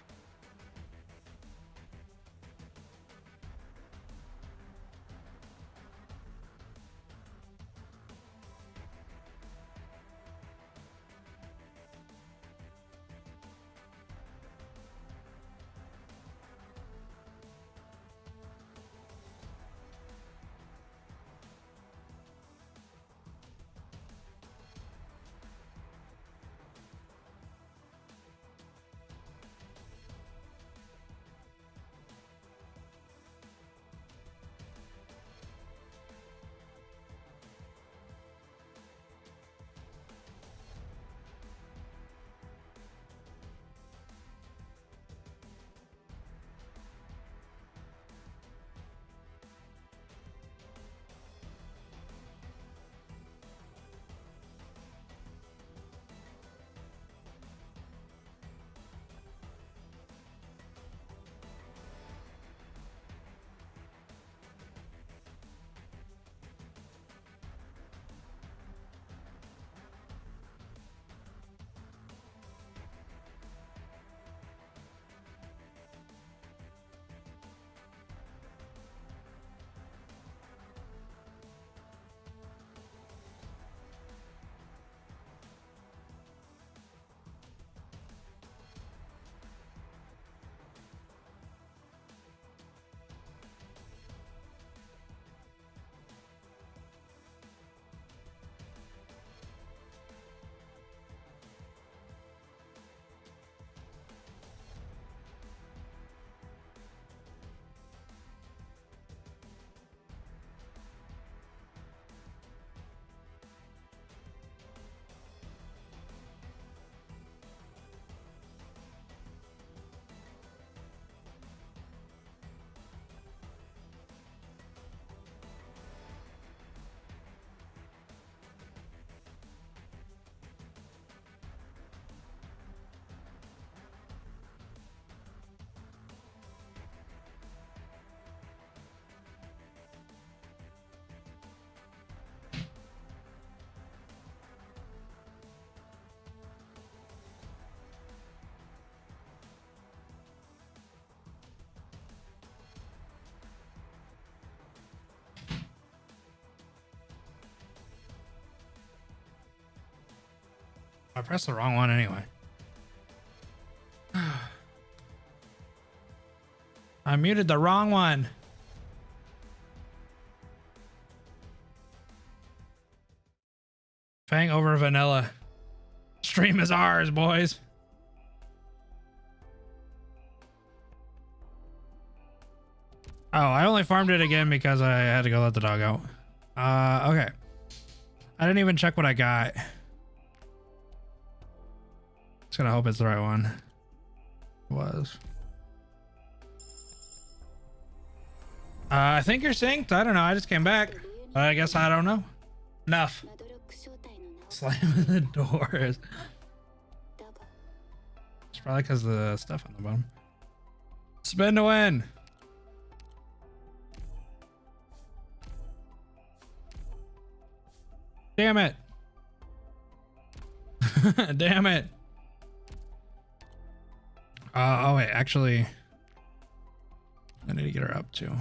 Speaker 1: I pressed the wrong one anyway. I muted the wrong one. Fang over vanilla. Stream is ours, boys. Oh, I only farmed it again because I had to go let the dog out. Okay. I didn't even check what I got. Just gonna hope it's the right one. It was. I think you're synced. I don't know. I just came back. I guess I don't know. Enough. Slamming the doors. It's probably because of the stuff on the bottom. Spin to win. Damn it. Damn it. Oh wait, actually, I need to get her up too.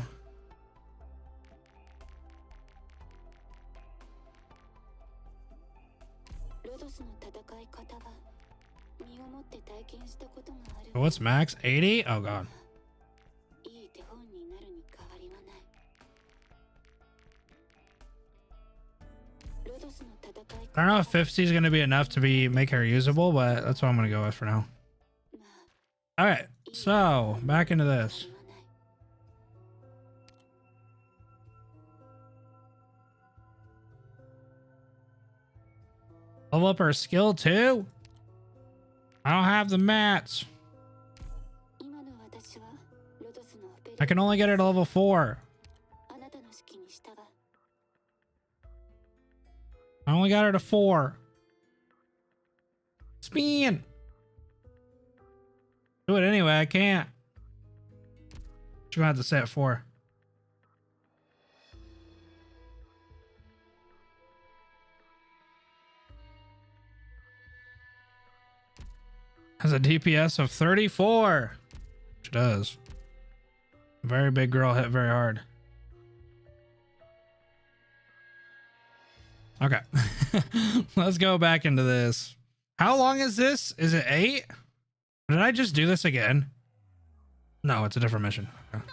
Speaker 1: What's max? 80? Oh god. I don't know if 50 is going to be enough to make her usable, but that's what I'm going to go with for now. All right, so back into this. Level up her skill too? I don't have the mats. I can only get her to level 4. I only got her to 4. Spin. Do it anyway. I can't. She's gonna have to stay at 4. Has a DPS of 34. She does. Very big girl, hit very hard. Okay. Let's go back into this. How long is this? Is it 8? Did I just do this again? No, it's a different mission. Okay.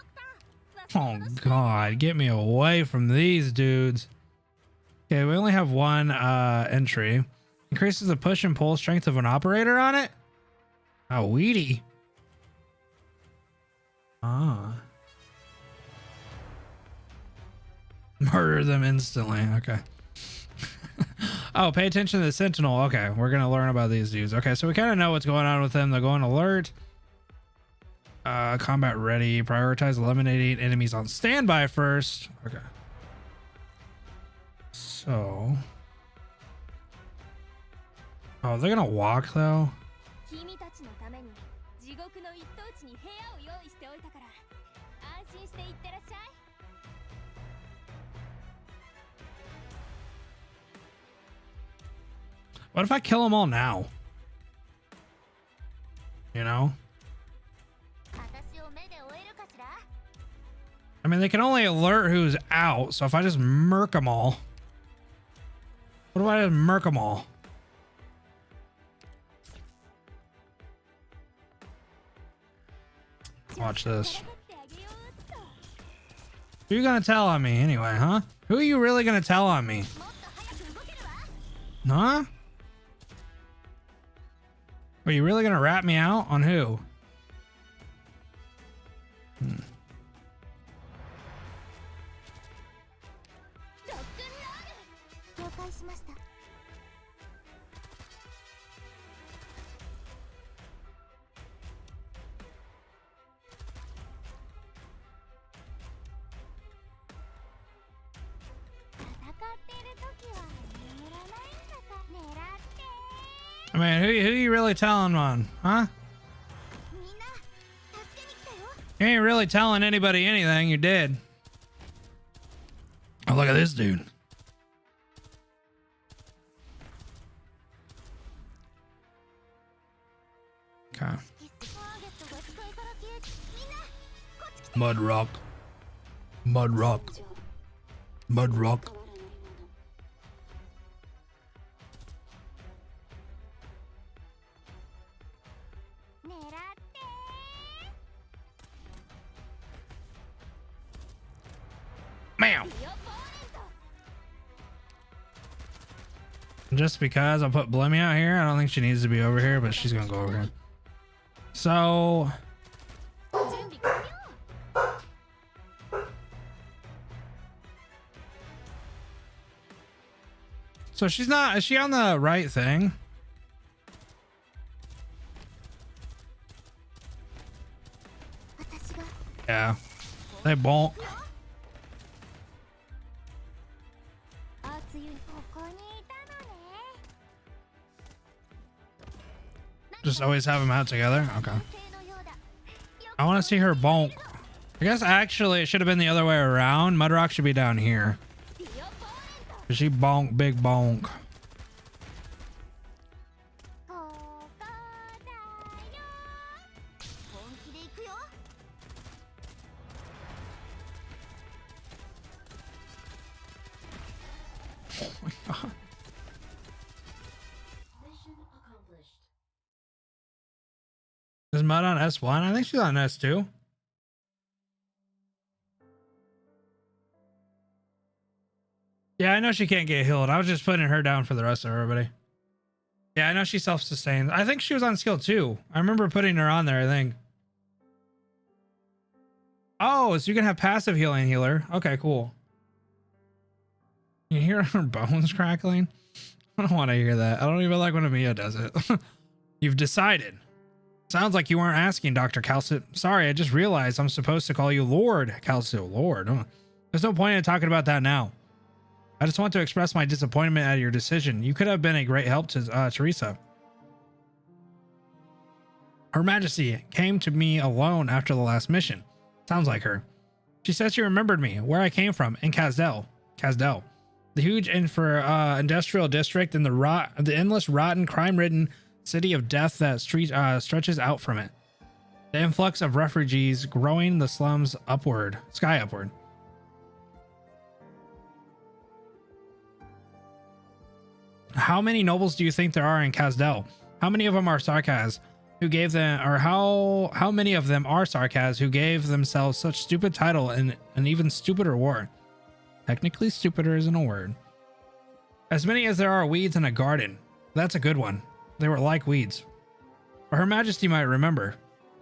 Speaker 1: Oh god, get me away from these dudes. Okay, we only have one entry. Increases the push and pull strength of an operator on it. Oh, weedy. Ah. Murder them instantly. Okay. Oh, pay attention to the sentinel. Okay, we're gonna learn about these dudes. Okay, so we kind of know what's going on with them. They're going alert. Combat ready. Prioritize eliminating enemies on standby first. Okay. So. Oh, they're gonna walk though. What if I kill them all now? You know? I mean, they can only alert who's out, so if I just murk them all. What if I just murk them all? Watch this. Who you gonna tell on me anyway, huh? Who are you really gonna tell on me? Huh? Are you really gonna rat me out on who? I mean, who you really telling on, huh? You ain't really telling anybody anything. You did. Oh, look at this dude. Okay. Mud rock. Mud rock. Mud rock. Bam. Just because I put Blemmy out here, I don't think she needs to be over here, but she's gonna go over here. So So she's not, is she on the right thing? Yeah. They bonk. Just always have them out together? Okay. I want to see her bonk. I guess actually it should have been the other way around. Mudrock should be down here. She bonk, big bonk. Oh my god. Is Mud on S1? I think she's on S2. Yeah, I know she can't get healed. I was just putting her down for the rest of everybody. Yeah, I know she self-sustains. I think she was on skill 2. I remember putting her on there, I think. Oh, so you can have passive healing healer. Okay, cool. You hear her bones crackling? I don't want to hear that. I don't even like when Amiya does it. You've decided. Sounds like you weren't asking, Dr. Calcit. Sorry, I just realized I'm supposed to call you Lord Calcit. Lord. There's no point in talking about that now. I just want to express my disappointment at your decision. You could have been a great help to Teresa. Her Majesty came to me alone after the last mission. Sounds like her. She said she remembered me, where I came from, in Kazdel. The huge industrial district and the endless, rotten, crime-ridden city of death that stretches out from it. The influx of refugees growing the slums sky upward. How many nobles do you think there are in Kazdel? How many of them are Sarkaz who gave them, or how many of them are Sarkaz who gave themselves such stupid title and an even stupider war? Technically, stupider isn't a word. As many as there are weeds in a garden. That's a good one. They were like weeds. But Her Majesty might remember.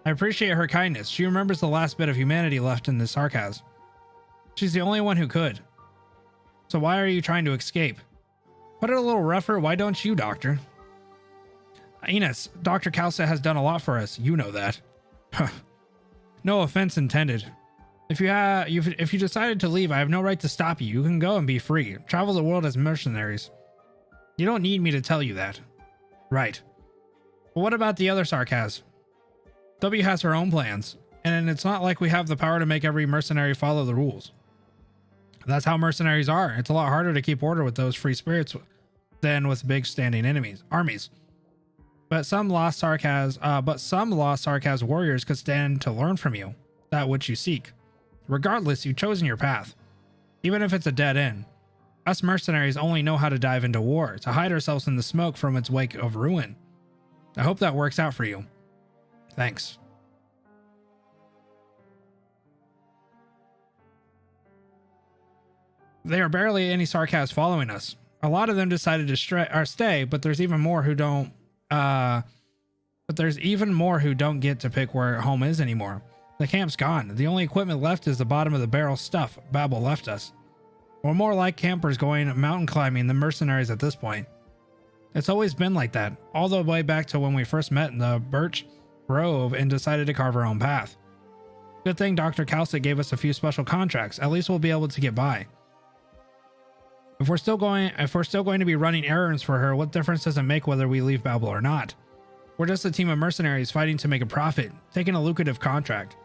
Speaker 1: I appreciate her kindness. She remembers the last bit of humanity left in the Sarkaz. She's the only one who could. So why are you trying to escape? Put it a little rougher, why don't you, Doctor? Ines, Dr. Calcit has done a lot for us. You know that. No offense intended. If you decided to leave, I have no right to stop you. You can go and be free. Travel the world as mercenaries. You don't need me to tell you that. Right. But what about the other Sarkaz? W has her own plans, and it's not like we have the power to make every mercenary follow the rules. That's how mercenaries are. It's a lot harder to keep order with those free spirits than with big standing armies. But some lost Sarkaz warriors could stand to learn from you, that which you seek. Regardless, you've chosen your path, even if it's a dead end. Us mercenaries only know how to dive into war, to hide ourselves in the smoke from its wake of ruin. I hope that works out for you. Thanks. There are barely any Sarkaz following us. A lot of them decided to stay, but there's even more who don't. Get to pick where home is anymore. The camp's gone. The only equipment left is the bottom of the barrel stuff Babel left us. We're more like campers going mountain climbing than mercenaries at this point. It's always been like that, all the way back to when we first met in the Birch Grove and decided to carve our own path. Good thing Dr. Calcit gave us a few special contracts. At least we'll be able to get by. If we're still going to be running errands for her, what difference does it make whether we leave Babel or not? We're just a team of mercenaries fighting to make a profit, taking a lucrative contract.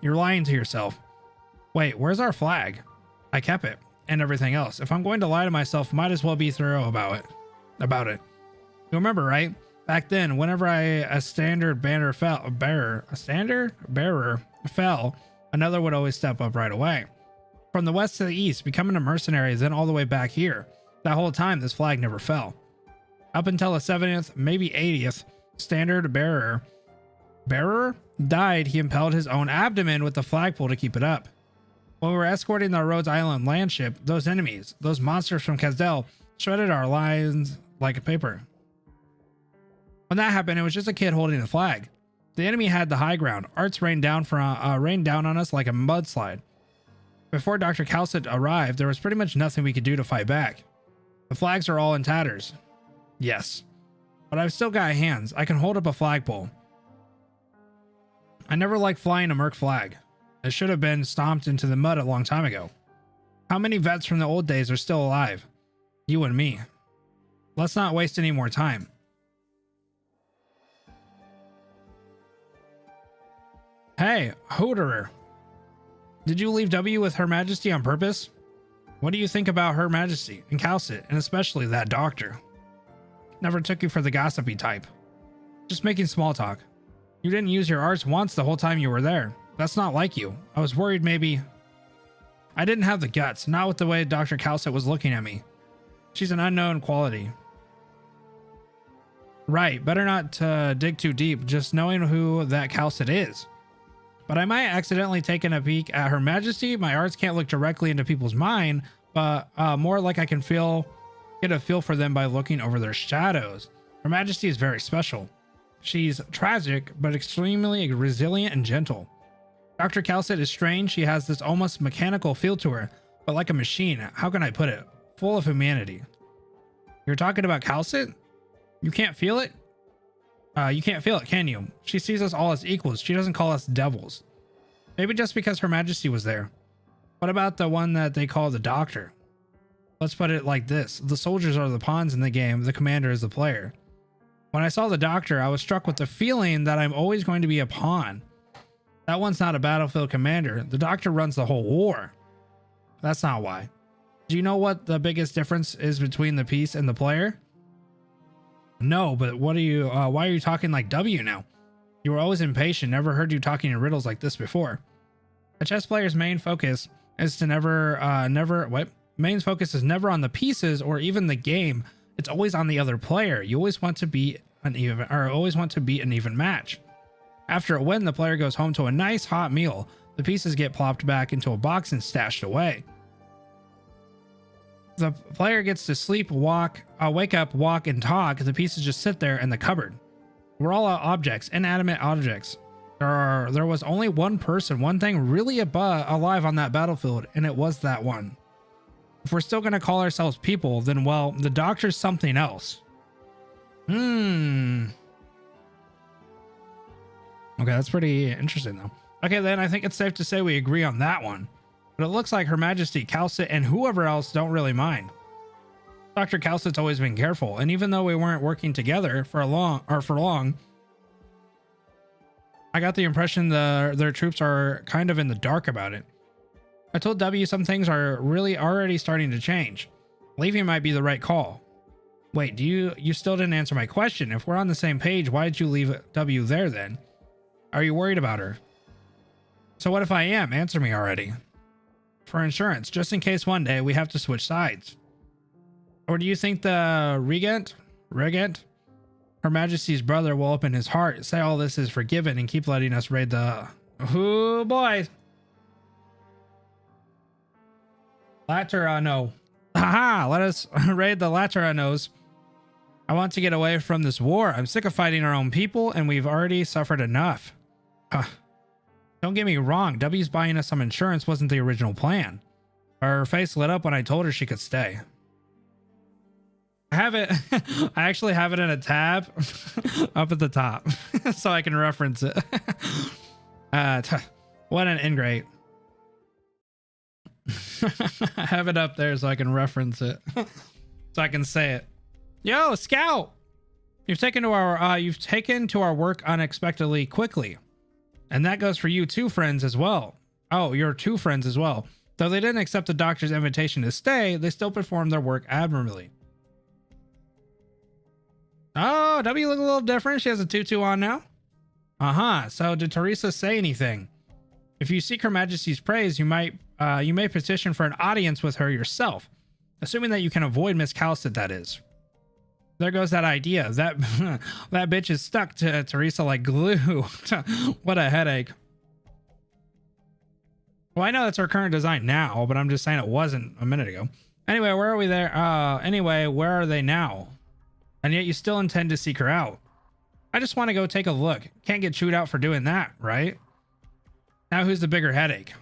Speaker 1: You're lying to yourself. Wait, where's our flag? I kept it, and everything else. If I'm going to lie to myself, might as well be thorough about it. You remember, right? Back then, whenever a standard bearer fell, another would always step up right away. From the west to the east, becoming a mercenary, then all the way back here. That whole time, this flag never fell. Up until the 70th, maybe 80th, standard bearer died, he impelled his own abdomen with the flagpole to keep it up. When we were escorting the Rhodes Island land ship, those enemies, those monsters from Kazdel, shredded our lines like a paper. When that happened, it was just a kid holding the flag. The enemy had the high ground. Arts rained down on us like a mudslide. Before Dr. Calcit arrived, there was pretty much nothing we could do to fight back. The flags are all in tatters. Yes. But I've still got hands. I can hold up a flagpole. I never liked flying a merc flag. It should have been stomped into the mud a long time ago. How many vets from the old days are still alive? You and me. Let's not waste any more time. Hey, Hoderer. Did you leave W with Her Majesty on purpose? What do you think about Her Majesty and Calcit, and especially that doctor? Never took you for the gossipy type. Just making small talk. You didn't use your arts once the whole time you were there. That's not like you. I was worried maybe... I didn't have the guts, not with the way Dr. Calcit was looking at me. She's an unknown quality. Right, better not dig too deep, just knowing who that Calcit is. But I might accidentally taken a peek at Her Majesty. My arts can't look directly into people's mind, but more like I can get a feel for them by looking over their shadows. Her Majesty is very special. She's tragic, but extremely resilient and gentle. Dr. Calcit is strange. She has this almost mechanical feel to her, but like a machine. How can I put it? Full of humanity. You're talking about Calcit? You can't feel it? You can't feel it, can you? She sees us all as equals. She doesn't call us devils. Maybe just because Her Majesty was there. What about the one that they call the Doctor? Let's put it like this. The soldiers are the pawns in the game. The commander is the player. When I saw the Doctor, I was struck with the feeling that I'm always going to be a pawn. That one's not a battlefield commander. The Doctor runs the whole war. That's not why. Do you know what the biggest difference is between the piece and the player? No, but what are you, why are you talking like W now? You were always impatient. Never heard you talking in riddles like this before. A chess player's main focus is to main focus is never on the pieces or even the game. It's always on the other player. You always want to be an even match. After a win, the player goes home to a nice hot meal. The pieces get plopped back into a box and stashed away. The player gets to sleep, wake up, walk, and talk. The pieces just sit there in the cupboard. We're all objects, inanimate objects. There was only one thing really alive on that battlefield, and it was that one. If we're still going to call ourselves people, then, well, the Doctor's something else. Okay, that's pretty interesting, though. Okay, then I think it's safe to say we agree on that one. But it looks like Her Majesty, Calcit, and whoever else don't really mind. Dr. Calcit's always been careful, and even though we weren't working together for long, I got the impression their troops are kind of in the dark about it. I told W some things are really already starting to change. Leaving might be the right call. Wait, you still didn't answer my question. If we're on the same page, why did you leave W there then? Are you worried about her? So what if I am? Answer me already. For insurance, just in case one day we have to switch sides. Or do you think the regent, Her Majesty's brother, will open his heart, say all this is forgiven, and keep letting us raid the... Oh boy. Laterano. Haha, let us raid the Lateranos. I want to get away from this war. I'm sick of fighting our own people, and we've already suffered enough. Don't get me wrong, W's buying us some insurance wasn't the original plan. Her face lit up when I told her she could stay. I have it. I actually have it in a tab up at the top so I can reference it. What an ingrate. I have it up there so I can reference it. So I can say it. Yo, Scout! You've taken to our work unexpectedly quickly. And that goes for you two friends as well. Oh, your two friends as well. Though they didn't accept the Doctor's invitation to stay, they still performed their work admirably. Oh, W look a little different. She has a tutu on now. So did Teresa say anything? If you seek Her Majesty's praise, you may petition for an audience with her yourself. Assuming that you can avoid Miss Calcit, that is. There goes that idea. That bitch is stuck to Teresa like glue. What a headache. Well, I know that's her current design now, but I'm just saying it wasn't a minute ago. Anyway, where are we there? Anyway, where are they now? And yet you still intend to seek her out. I just want to go take a look. Can't get chewed out for doing that, right? Now who's the bigger headache?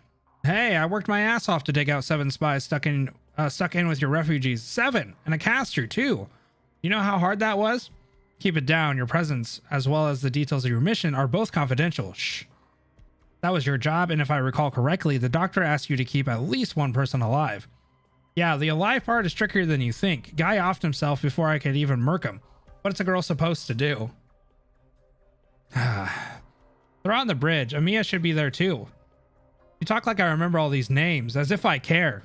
Speaker 1: Hey, I worked my ass off to dig out 7 spies stuck in stuck in with your refugees. 7 and a caster too. You know how hard that was? Keep it down. Your presence, as well as the details of your mission, are both confidential. Shh. That was your job, and if I recall correctly, the doctor asked you to keep at least one person alive. Yeah, the alive part is trickier than you think. Guy offed himself before I could even murk him. What's a girl supposed to do? They're on the bridge. Amiya should be there too. You talk like I remember all these names, as if I care.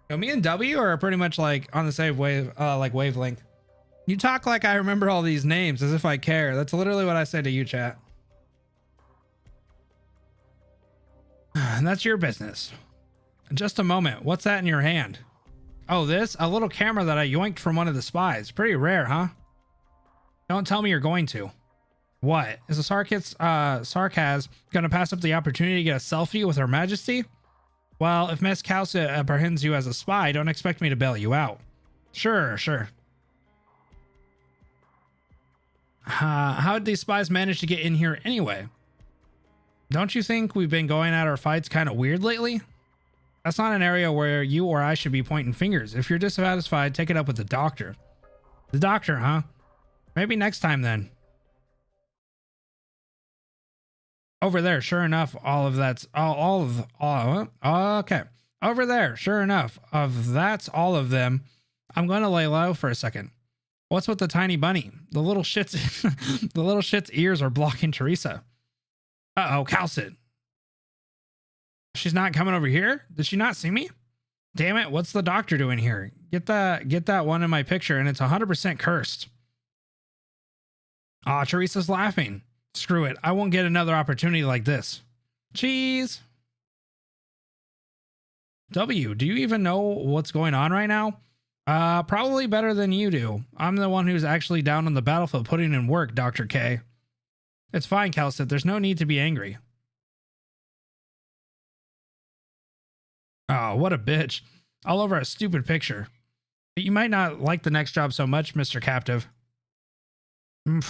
Speaker 1: You know, me and W are pretty much like on the same wave, like wavelength. You talk like I remember all these names, as if I care. That's literally what I say to you, chat. And that's your business. In just a moment. What's that in your hand? Oh, this? A little camera that I yoinked from one of the spies. Pretty rare, huh? Don't tell me you're going to. What? Is the Sarkaz gonna pass up the opportunity to get a selfie with Her Majesty? Well, if Miss Kalsa apprehends you as a spy, don't expect me to bail you out. Sure. How did these spies manage to get in here anyway? Don't you think we've been going at our fights kind of weird lately? That's not an area where you or I should be pointing fingers. If you're dissatisfied, take it up with the doctor. The doctor, huh? Maybe next time then. Over there, sure enough, okay. Over there, sure enough, that's all of them. I'm going to lay low for a second. What's with the tiny bunny? The little shit's ears are blocking Teresa. Uh-oh, Calcid. She's not coming over here? Did she not see me? Damn it, what's the doctor doing here? Get that one in my picture, and it's 100% cursed. Aw, Teresa's laughing. Screw it, I won't get another opportunity like this. Cheese. W, do you even know what's going on right now? Probably better than you do. I'm the one who's actually down on the battlefield putting in work, Dr. K. It's fine, Calcit. There's no need to be angry. Oh, what a bitch. All over a stupid picture. But you might not like the next job so much, Mr. Captive. Come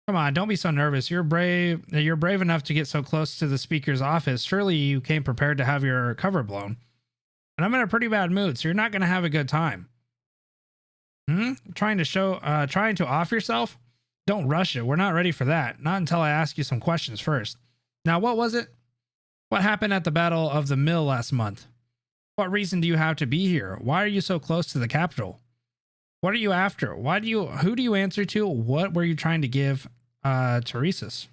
Speaker 1: on, don't be so nervous. You're brave enough to get so close to the speaker's office. Surely you came prepared to have your cover blown. And I'm in a pretty bad mood, so you're not going to have a good time. Trying to off yourself? Don't rush it. We're not ready for that. Not until I ask you some questions first. Now, what was it? What happened at the Battle of the Mill last month? What reason do you have to be here? Why are you so close to the capital? What are you after? Who do you answer to? What were you trying to give Teresa's?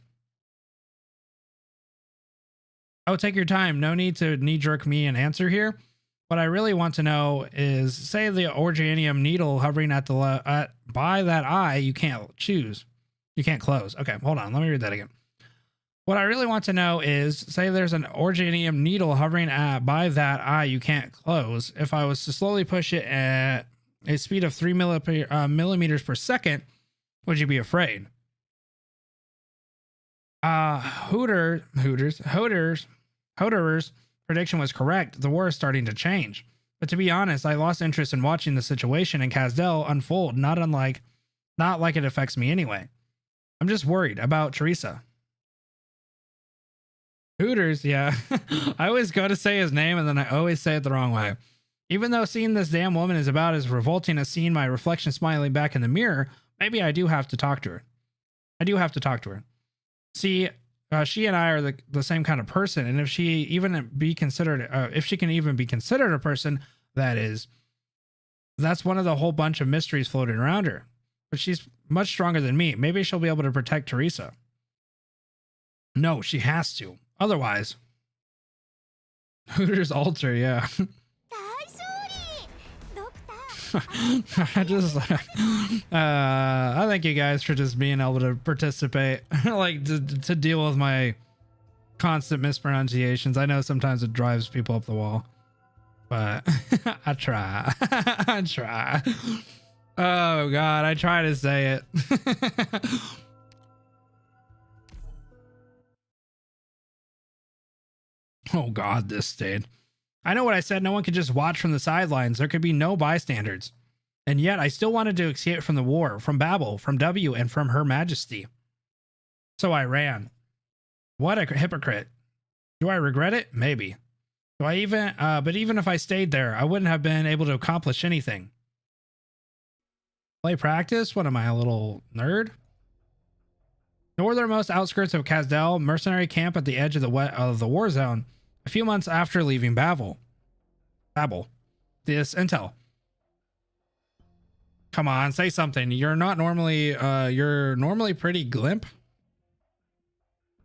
Speaker 1: Oh, take your time. No need to knee-jerk me an answer here. What I really want to know is, say the Organium needle hovering at the by that eye you can't choose. You can't close. Okay, hold on. Let me read that again. What I really want to know is, say there's an Organium needle hovering by that eye you can't close. If I was to slowly push it at a speed of 3 millimeters per second, would you be afraid? Hooter's prediction was correct. The war is starting to change. But to be honest, I lost interest in watching the situation in Kazdel unfold, not like it affects me anyway. I'm just worried about Teresa. Hooters, yeah. I always go to say his name and then I always say it the wrong way. Even though seeing this damn woman is about as revolting as seeing my reflection smiling back in the mirror, maybe I do have to talk to her. See, she and I are the same kind of person, and if she can even be considered a person, that's one of the whole bunch of mysteries floating around her. But she's much stronger than me. Maybe she'll be able to protect Teresa. No, she has to. Otherwise, Hooters altar, yeah. I thank you guys for just being able to participate, like to deal with my constant mispronunciations. I know sometimes it drives people up the wall, but I try. Oh God, I try to say it. Oh God, this stayed. I know what I said. No one could just watch from the sidelines. There could be no bystanders. And yet I still wanted to escape from the war, from Babel, from W, and from Her Majesty. So I ran. What a hypocrite. Do I regret it? Maybe. But even if I stayed there, I wouldn't have been able to accomplish anything. Play practice? What am I, a little nerd? Northernmost outskirts of Kazdel, mercenary camp at the edge of the war zone. A few months after leaving Babel. This intel. Come on, say something. You're normally pretty glimp.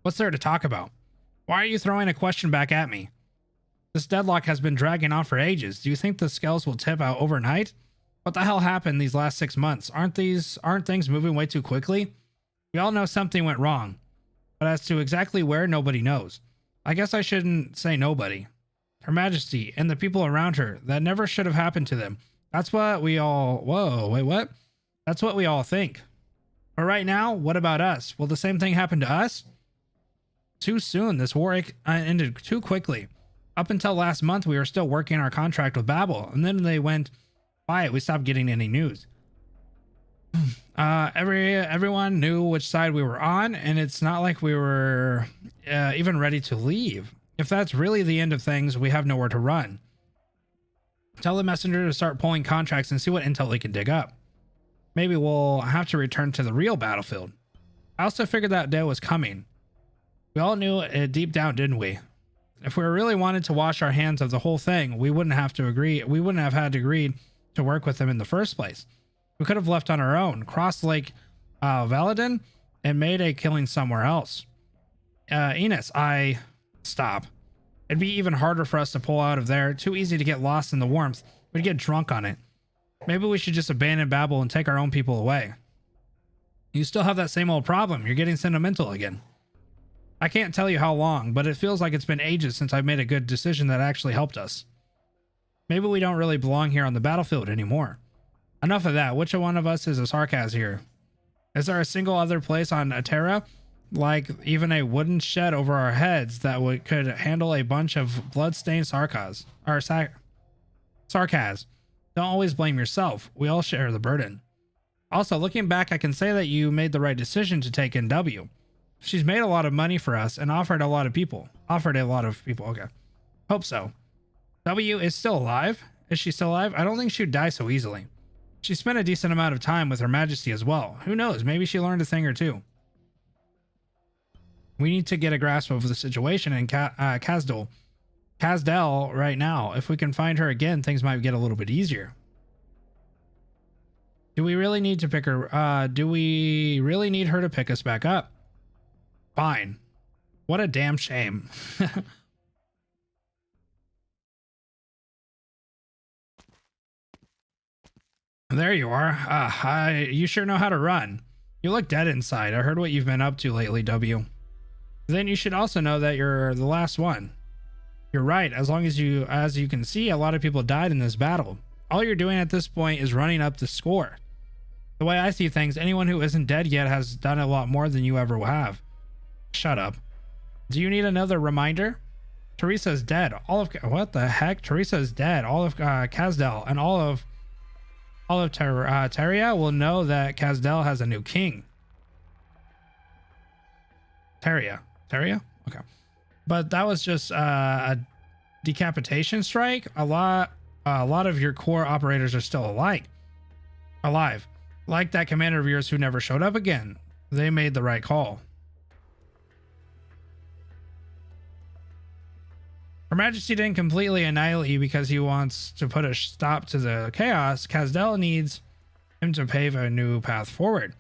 Speaker 1: What's there to talk about? Why are you throwing a question back at me? This deadlock has been dragging on for ages. Do you think the scales will tip out overnight? What the hell happened these last 6 months? Aren't things moving way too quickly? We all know something went wrong, but as to exactly where, nobody knows. I guess I shouldn't say nobody. Her Majesty and the people around her. That never should have happened to them. That's what we all... Whoa, wait, what? That's what we all think. But right now, what about us? Will the same thing happen to us? Too soon. This war ended too quickly. Up until last month, we were still working our contract with Babel, and then they went quiet. We stopped getting any news. Everyone knew which side we were on, and it's not like we were even ready to leave. If that's really the end of things, we have nowhere to run. Tell the messenger to start pulling contracts and see what intel they can dig up. Maybe we'll have to return to the real battlefield. I also figured that day was coming. We all knew it deep down, didn't we? If we really wanted to wash our hands of the whole thing, we wouldn't have had to agree to work with them in the first place. We could have left on our own, crossed Lake Valadin, and made a killing somewhere else. Enos, stop. It'd be even harder for us to pull out of there. Too easy to get lost in the warmth. We'd get drunk on it. Maybe we should just abandon Babel and take our own people away. You still have that same old problem. You're getting sentimental again. I can't tell you how long, but it feels like it's been ages since I've made a good decision that actually helped us. Maybe we don't really belong here on the battlefield anymore. Enough of that. Which one of us is a Sarkaz here? Is there a single other place on Atera, like even a wooden shed over our heads, that could handle a bunch of blood-stained Sarkaz? Sarkaz. Don't always blame yourself. We all share the burden. Also, looking back, I can say that you made the right decision to take in W. She's made a lot of money for us and offered a lot of people. Okay. Hope so. W is still alive? Is she still alive? I don't think she'd die so easily. She spent a decent amount of time with Her Majesty as well. Who knows? Maybe she learned a thing or two. We need to get a grasp of the situation in Kazdel right now. If we can find her again, things might get a little bit easier. Do we really need to pick her? Do we really need her to pick us back up? Fine. What a damn shame. There you are. You sure know how to run. You look dead inside. I heard what you've been up to lately, W. Then you should also know that you're the last one. You're right. As you can see, a lot of people died in this battle. All you're doing at this point is running up the score. The way I see things, anyone who isn't dead yet has done a lot more than you ever have. Shut up. Do you need another reminder? Teresa's dead. What the heck? Teresa's dead. All of Kazdel and all of Teria will know that Kazdel has a new king. Teria? Okay. But that was just a decapitation strike. A lot of your core operators are still alive. Like that commander of yours who never showed up again. They made the right call. Her Majesty didn't completely annihilate you because he wants to put a stop to the chaos. Kazdel needs him to pave a new path forward.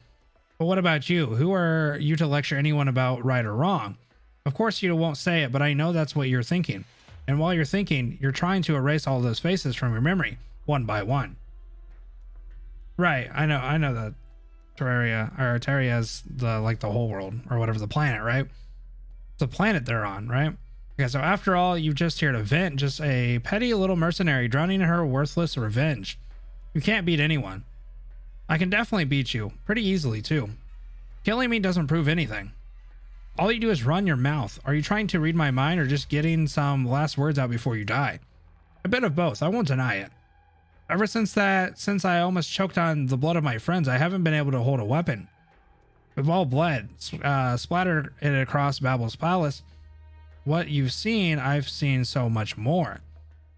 Speaker 1: But what about you? Who are you to lecture anyone about right or wrong? Of course you won't say it, but I know that's what you're thinking. And while you're thinking, you're trying to erase all those faces from your memory, one by one. Right, I know that Teria is the whole world, or whatever, the planet, right? It's the planet they're on, right? Okay, so after all, you've just here to vent, just a petty little mercenary drowning in her worthless revenge. You can't beat anyone. I can definitely beat you, pretty easily too. Killing me doesn't prove anything. All you do is run your mouth. Are you trying to read my mind or just getting some last words out before you die? A bit of both, I won't deny it. Ever since I almost choked on the blood of my friends, I haven't been able to hold a weapon. We've all bled, splattered it across Babel's palace. what you've seen, I've seen so much more.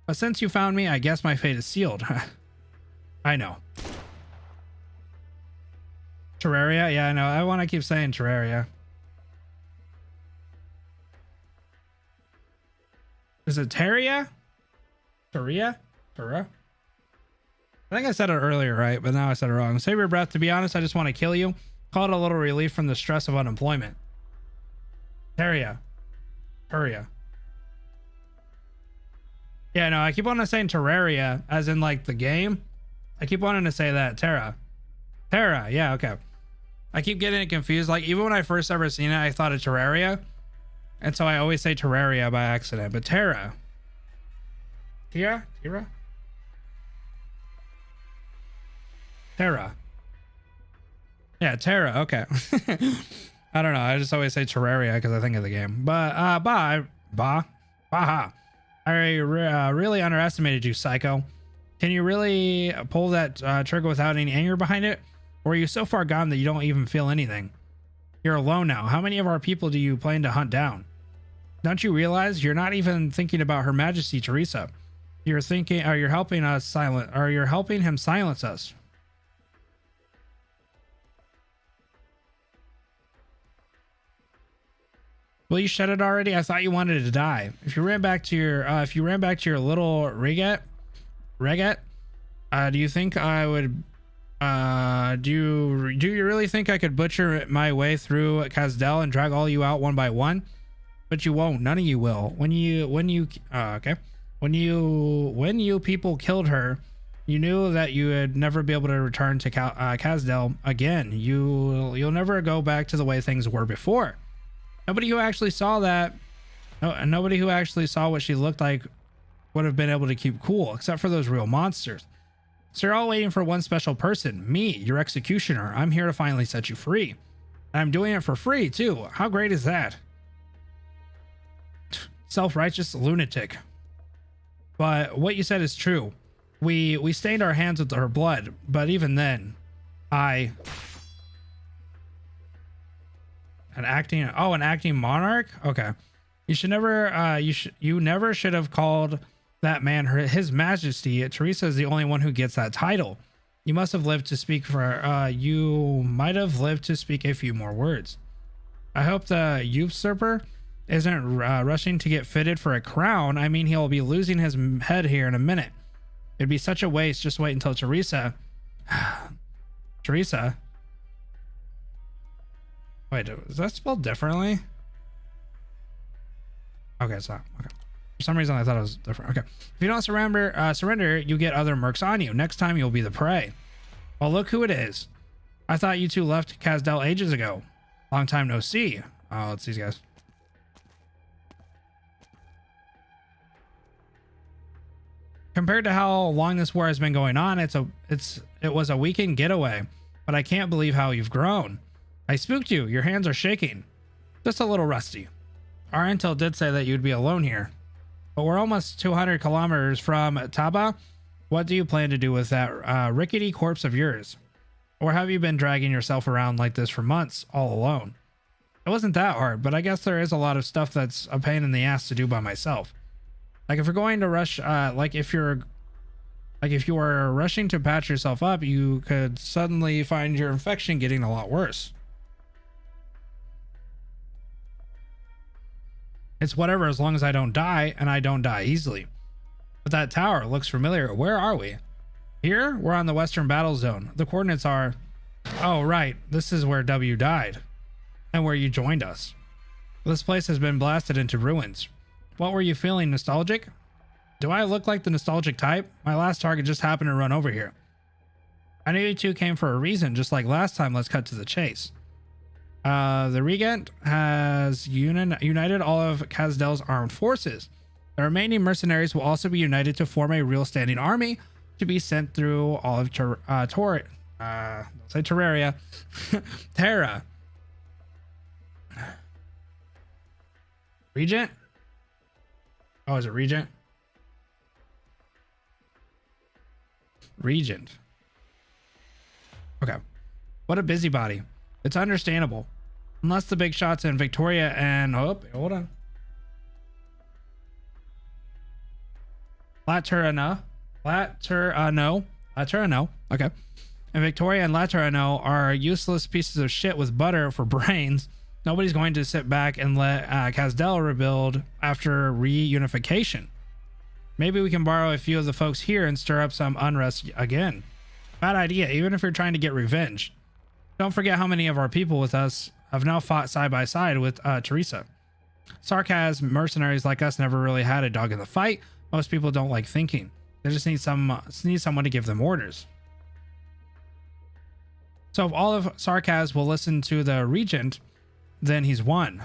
Speaker 1: But since you found me, I guess my fate is sealed. I know. Terraria? Yeah, I know. I want to keep saying Terraria. Is it Terria? Terria? Terra? I think I said it earlier, right? But now I said it wrong. Save your breath. To be honest, I just want to kill you. Call it a little relief from the stress of unemployment. Terria. Terria. Yeah, no, I keep wanting to say Terraria, as in like the game. I keep wanting to say that. Terra. Terra. Yeah, okay. I keep getting it confused. Like, even when I first ever seen it, I thought of Terraria. And so I always say Terraria by accident. But Terra. Terra? Terra? Terra. Yeah, Terra. Okay. I don't know. I just always say Terraria because I think of the game. But, Baha. I really underestimated you, Psycho. Can you really pull that trigger without any anger behind it? Or are you so far gone that you don't even feel anything? You're alone now. How many of our people do you plan to hunt down? Don't you realize you're not even thinking about Her Majesty Teresa? You're thinking, or you're helping him silence us. Will you shut it already? I thought you wanted to die. If you ran back to your little regret, do you think I would? Do you really think I could butcher my way through Kazdel and drag all you out one by one? But you won't. None of you will. When you people killed her, you knew that you would never be able to return to Kazdel again. You'll never go back to the way things were before. Nobody who actually saw that, nobody who actually saw what she looked like would have been able to keep cool, except for those real monsters. So you're all waiting for one special person, me, your executioner. I'm here to finally set you free. And I'm doing it for free, too. How great is that? Self-righteous lunatic. But what you said is true. We stained our hands with her blood, but even then, an acting monarch? Okay. You never should have called that man His Majesty. Teresa is the only one who gets that title. You must have lived to speak you might have lived to speak a few more words. I hope the usurper isn't rushing to get fitted for a crown. I mean, he'll be losing his head here in a minute. It'd be such a waste. Just wait until Teresa. Teresa? Wait, is that spelled differently? Okay, it's not. Okay. For some reason, I thought it was different. Okay. If you don't surrender, you get other mercs on you. Next time, you'll be the prey. Well, look who it is. I thought you two left Kazdel ages ago. Long time no see. Oh, it's these guys. Compared to how long this war has been going on, it was a weekend getaway. But I can't believe how you've grown. I spooked you. Your hands are shaking. Just a little rusty. Our intel did say that you'd be alone here. But we're almost 200 kilometers from Taba. What do you plan to do with that rickety corpse of yours? Or have you been dragging yourself around like this for months, all alone? It wasn't that hard, but I guess there is a lot of stuff that's a pain in the ass to do by myself. Like if you're going to rush, if you were rushing to patch yourself up, you could suddenly find your infection getting a lot worse. It's whatever as long as I don't die, and I don't die easily. But that tower looks familiar. Where are we? Here? We're on the Western Battle Zone. The coordinates are... Oh, right. This is where W died. And where you joined us. This place has been blasted into ruins. What were you feeling? Nostalgic? Do I look like the nostalgic type? My last target just happened to run over here. I knew you two came for a reason, just like last time. Let's cut to the chase. The Regent has united all of Kazdel's armed forces. The remaining mercenaries will also be united to form a real standing army to be sent through all of Terraria. Terra. Regent? Oh, is it Regent? Regent. Okay. What a busybody. It's understandable. Unless the big shots in Victoria and... Oh, hold on. Laterano. Okay. And Victoria and Laterano are useless pieces of shit with butter for brains. Nobody's going to sit back and let Casdell rebuild after reunification. Maybe we can borrow a few of the folks here and stir up some unrest again. Bad idea, even if you're trying to get revenge. Don't forget how many of our people with us have now fought side by side with Teresa. Sarkaz mercenaries like us never really had a dog in the fight. Most people don't like thinking. They just need someone to give them orders. So if all of Sarkaz will listen to the regent, then he's won.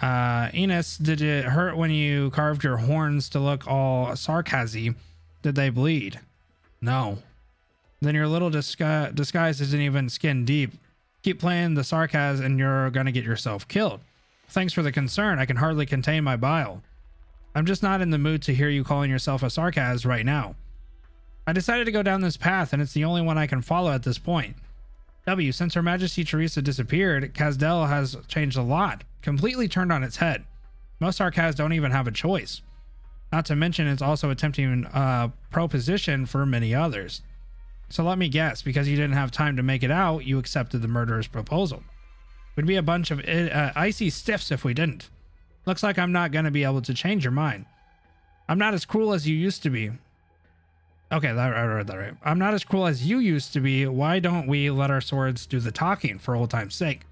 Speaker 1: Enos, did it hurt when you carved your horns to look all sarcasy? Did they bleed? No. Then your little disguise isn't even skin deep. Keep playing the sarcasm and you're gonna get yourself killed. Thanks for the concern. I can hardly contain my bile. I'm just not in the mood to hear you calling yourself a sarcasm right now. I decided to go down this path, and it's the only one I can follow at this point. W, since Her Majesty Teresa disappeared, Casdell has changed a lot, completely turned on its head. Most Sarkaz don't even have a choice. Not to mention it's also attempting proposition for many others. So let me guess, because you didn't have time to make it out, you accepted the murderer's proposal. We'd be a bunch of icy stiffs if we didn't. Looks like I'm not going to be able to change your mind. I'm not as cruel as you used to be. Okay, I read that right. I'm not as cruel as you used to be. Why don't we let our swords do the talking for old time's sake?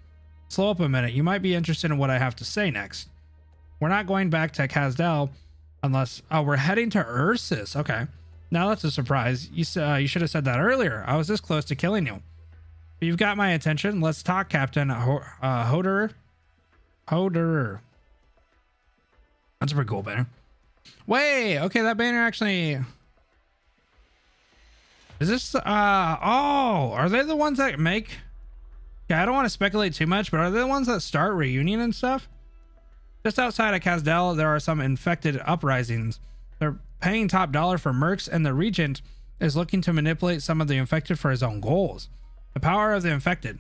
Speaker 1: Slow up a minute. You might be interested in what I have to say next. We're not going back to Casdell unless... Oh, we're heading to Ursus. Okay. Now that's a surprise. You should have said that earlier. I was this close to killing you. But you've got my attention. Let's talk, Captain Hoderer. That's a pretty cool banner. Wait, okay, that banner actually... Is this, oh, are they the ones that make... Yeah, I don't want to speculate too much, but are they the ones that start Reunion and stuff? Just outside of Casdell, there are some infected uprisings. They're paying top dollar for mercs, and the regent is looking to manipulate some of the infected for his own goals. The power of the infected.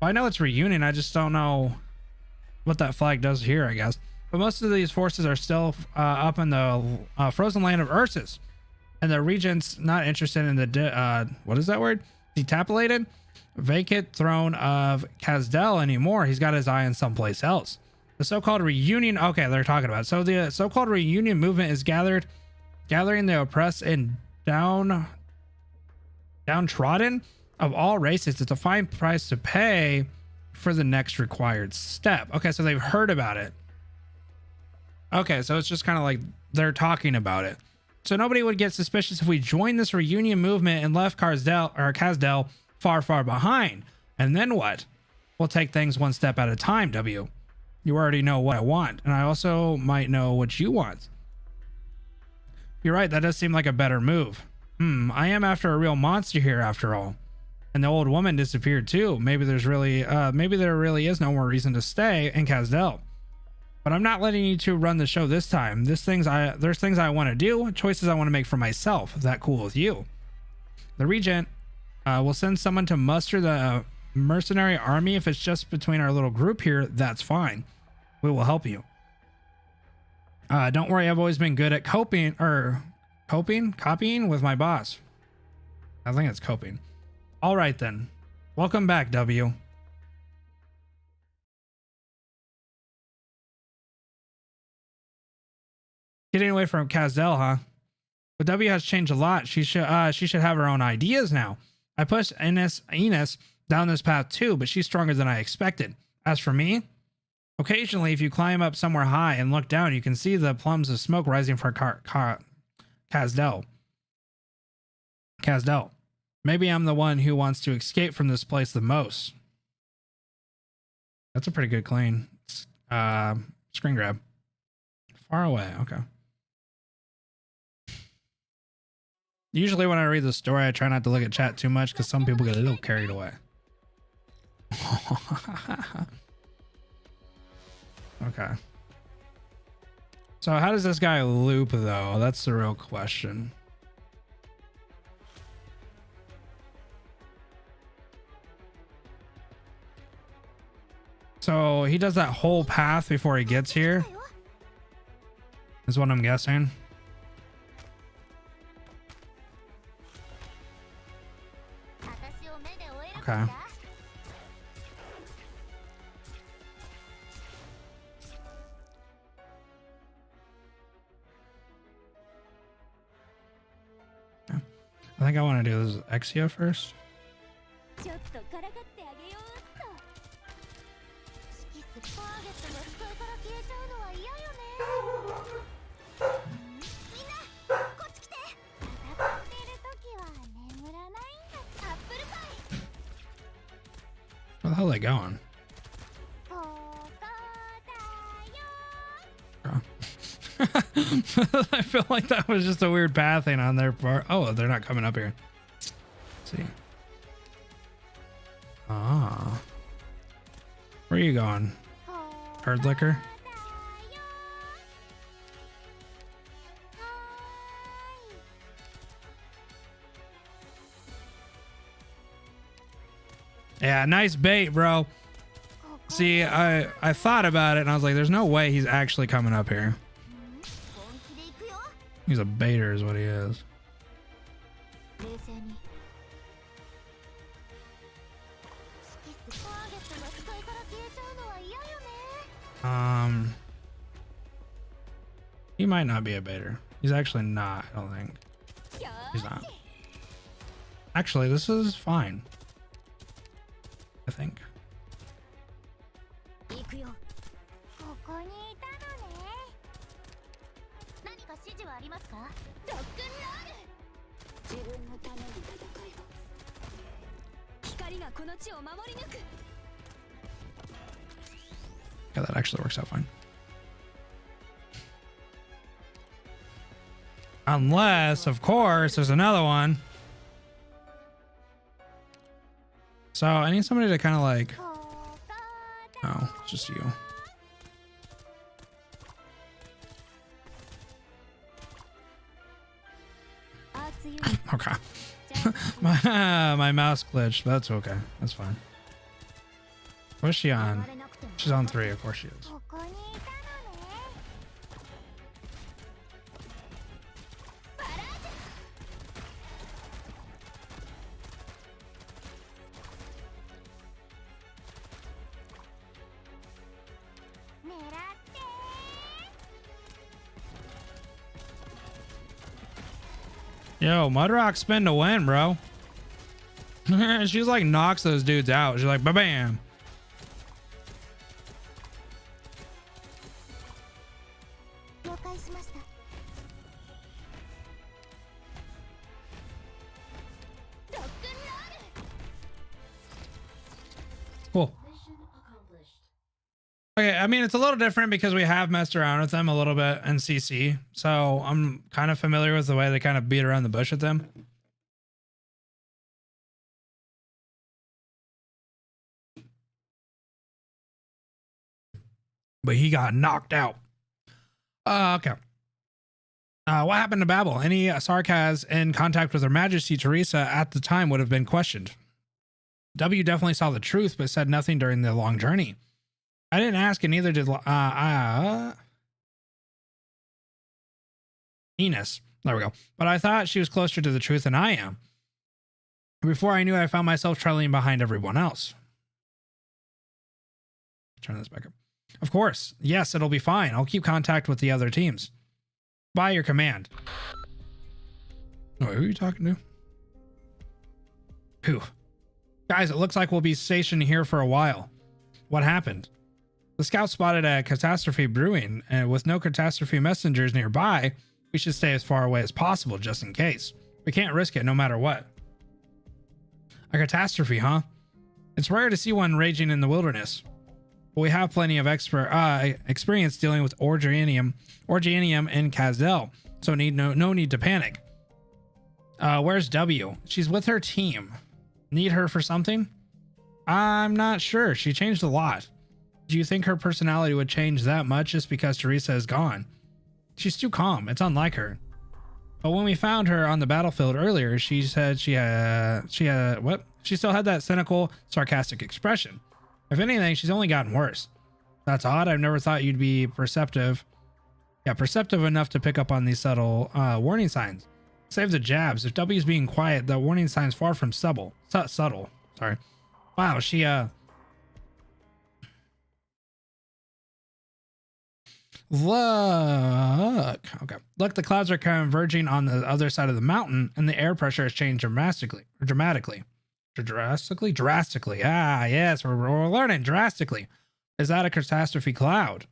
Speaker 1: Well, I know it's Reunion, I just don't know what that flag does here, I guess. But most of these forces are still up in the frozen land of Ursus. And the regent's not interested in the, what is that word? Detapilated? Vacant throne of Casdell anymore. He's got his eye on someplace else. The so-called reunion, okay, they're talking about it. So the so-called reunion movement is gathering the oppressed and downtrodden of all races. It's a fine price to pay for the next required step. Okay, so they've heard about it. Okay, so it's just kind of like they're talking about it. So nobody would get suspicious if we joined this reunion movement and left Casdell far behind. And then what? We'll take things one step at a time, W. You already know what I want, and I also might know what you want. You're right, that does seem like a better move. I am after a real monster here after all. And the old woman disappeared too. Maybe there really is no more reason to stay in Casdell. But I'm not letting you two run the show this time. There's things I want to do, choices I want to make for myself. Is that cool with you? The regent will send someone to muster the mercenary army. If it's just between our little group here, that's fine. We will help you. Don't worry, I've always been good at copying with my boss. I think it's coping. All right then. Welcome back, W. Getting away from Casdell, huh? But W has changed a lot. She should have her own ideas now. I pushed Enos down this path too, but she's stronger than I expected. As for me, occasionally if you climb up somewhere high and look down, you can see the plumes of smoke rising from Casdell. Maybe I'm the one who wants to escape from this place the most. That's a pretty good clean screen grab. Far away, okay. Usually when I read the story, I try not to look at chat too much because some people get a little carried away. Okay. So how does this guy loop though? That's the real question. So he does that whole path before he gets here. is what I'm guessing. Okay. I think I want to do this Exia first.
Speaker 3: ちょっとからかってあげようっと。好きすターゲットが視界から消えちゃうのは嫌よね。みんなこっち来て。戦っている時は眠らないんだ。アップルパイ。
Speaker 1: Where the hell are they going?
Speaker 3: ここだよ。
Speaker 1: Oh. I feel like that was just a weird pathing on their part. Oh, they're not coming up here. Let's see. Ah. Where are you going? Herd liquor? Yeah, nice bait, bro. See, I thought about it and I was like, there's no way he's actually coming up here. He's a baiter is what he is. He might not be a baiter. He's actually not, I don't think. He's not. Actually, this is fine. I think.
Speaker 3: ここにいたのね。何か指示はありますか？ロックンロール。自分のために戦いを。光がこの地を守り抜く。
Speaker 1: Yeah, that actually works out fine. Unless, of course, there's another one. So I need somebody to kind of like... Oh, it's just you. Okay. my mouse glitched. That's okay. That's fine. What's she on? She's on 3. Of course she is. Yo, Mudrock spin to win, bro. She's like knocks those dudes out. She's like, ba-bam. Cool. Okay, I mean, it's a little different because we have messed around with them a little bit in CC. So I'm kind of familiar with the way they kind of beat around the bush with them. But he got knocked out. Okay. What happened to Babel? Any Sarkaz in contact with Her Majesty Teresa at the time would have been questioned. W definitely saw the truth, but said nothing during the long journey. I didn't ask, and neither did Enos. There we go. But I thought she was closer to the truth than I am. Before I knew, I found myself trailing behind everyone else. Turn this back up. Of course. Yes, it'll be fine. I'll keep contact with the other teams. By your command. Oh, who are you talking to? Who? Guys, it looks like we'll be stationed here for a while. What happened? The scouts spotted a catastrophe brewing, and with no catastrophe messengers nearby, we should stay as far away as possible just in case. We can't risk it no matter what. A catastrophe, huh? It's rare to see one raging in the wilderness. But we have plenty of experience dealing with Orgianium and Kazdel, so no need to panic. Where's W? She's with her team. Need her for something? I'm not sure. She changed a lot. Do you think her personality would change that much just because Teresa is gone? She's too calm. It's unlike her. But when we found her on the battlefield earlier, she said she still had that cynical, sarcastic expression. If anything, she's only gotten worse. That's odd. I've never thought you'd be perceptive Yeah, perceptive enough to pick up on these subtle warning signs. Save the jabs. If W's being quiet, the warning sign's far from subtle. Subtle. Sorry. Wow, she look. Okay. Look, the clouds are converging on the other side of the mountain, and the air pressure has changed dramatically. Drastically. Ah, yes, we're learning drastically. Is that a catastrophe cloud?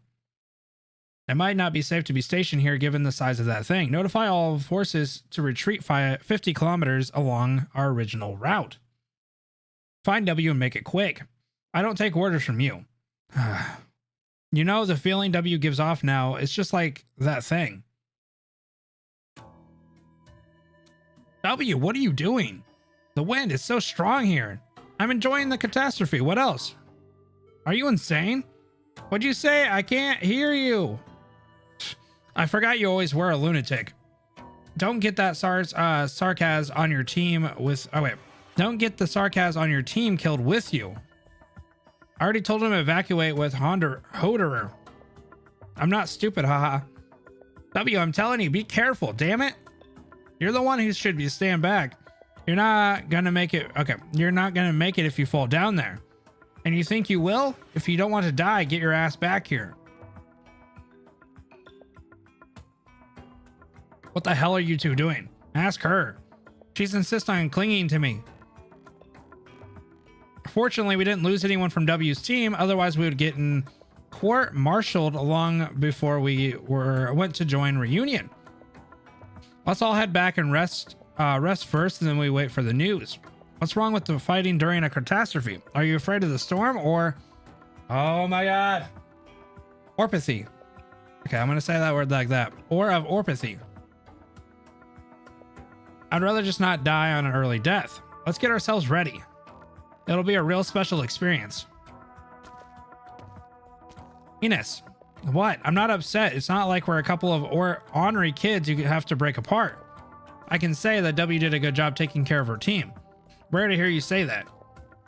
Speaker 1: It might not be safe to be stationed here given the size of that thing. Notify all forces to retreat 50 kilometers along our original route. Find W and make it quick. I don't take orders from you. You know, the feeling W gives off now, it's just like that thing. W, what are you doing? The wind is so strong here. I'm enjoying the catastrophe. What else? Are you insane? What'd you say? I can't hear you. I forgot you always were a lunatic. Don't get that sarcasm on your team with... Oh, wait. Don't get the sarcasm on your team killed with you. I already told him to evacuate with Hoderer. I'm not stupid, haha. W, I'm telling you, be careful, damn it. You're the one who should be stand back. You're not gonna make it. Okay, you're not gonna make it if you fall down there. And you think you will? If you don't want to die, get your ass back here. What the hell are you two doing? Ask her. She's insisting on clinging to me. Fortunately, we didn't lose anyone from W's team. Otherwise, we would get in court-martialed long before we went to join reunion. Let's all head back and rest first, and then we wait for the news. What's wrong with the fighting during a catastrophe? Are you afraid of the storm or... Oh my god. Orpathy. Okay, I'm going to say that word like that. Or of orpathy. I'd rather just not die on an early death. Let's get ourselves ready. It'll be a real special experience. Ines. What? I'm not upset. It's not like we're a couple of ornery kids who have to break apart. I can say that W did a good job taking care of her team. Rare to hear you say that.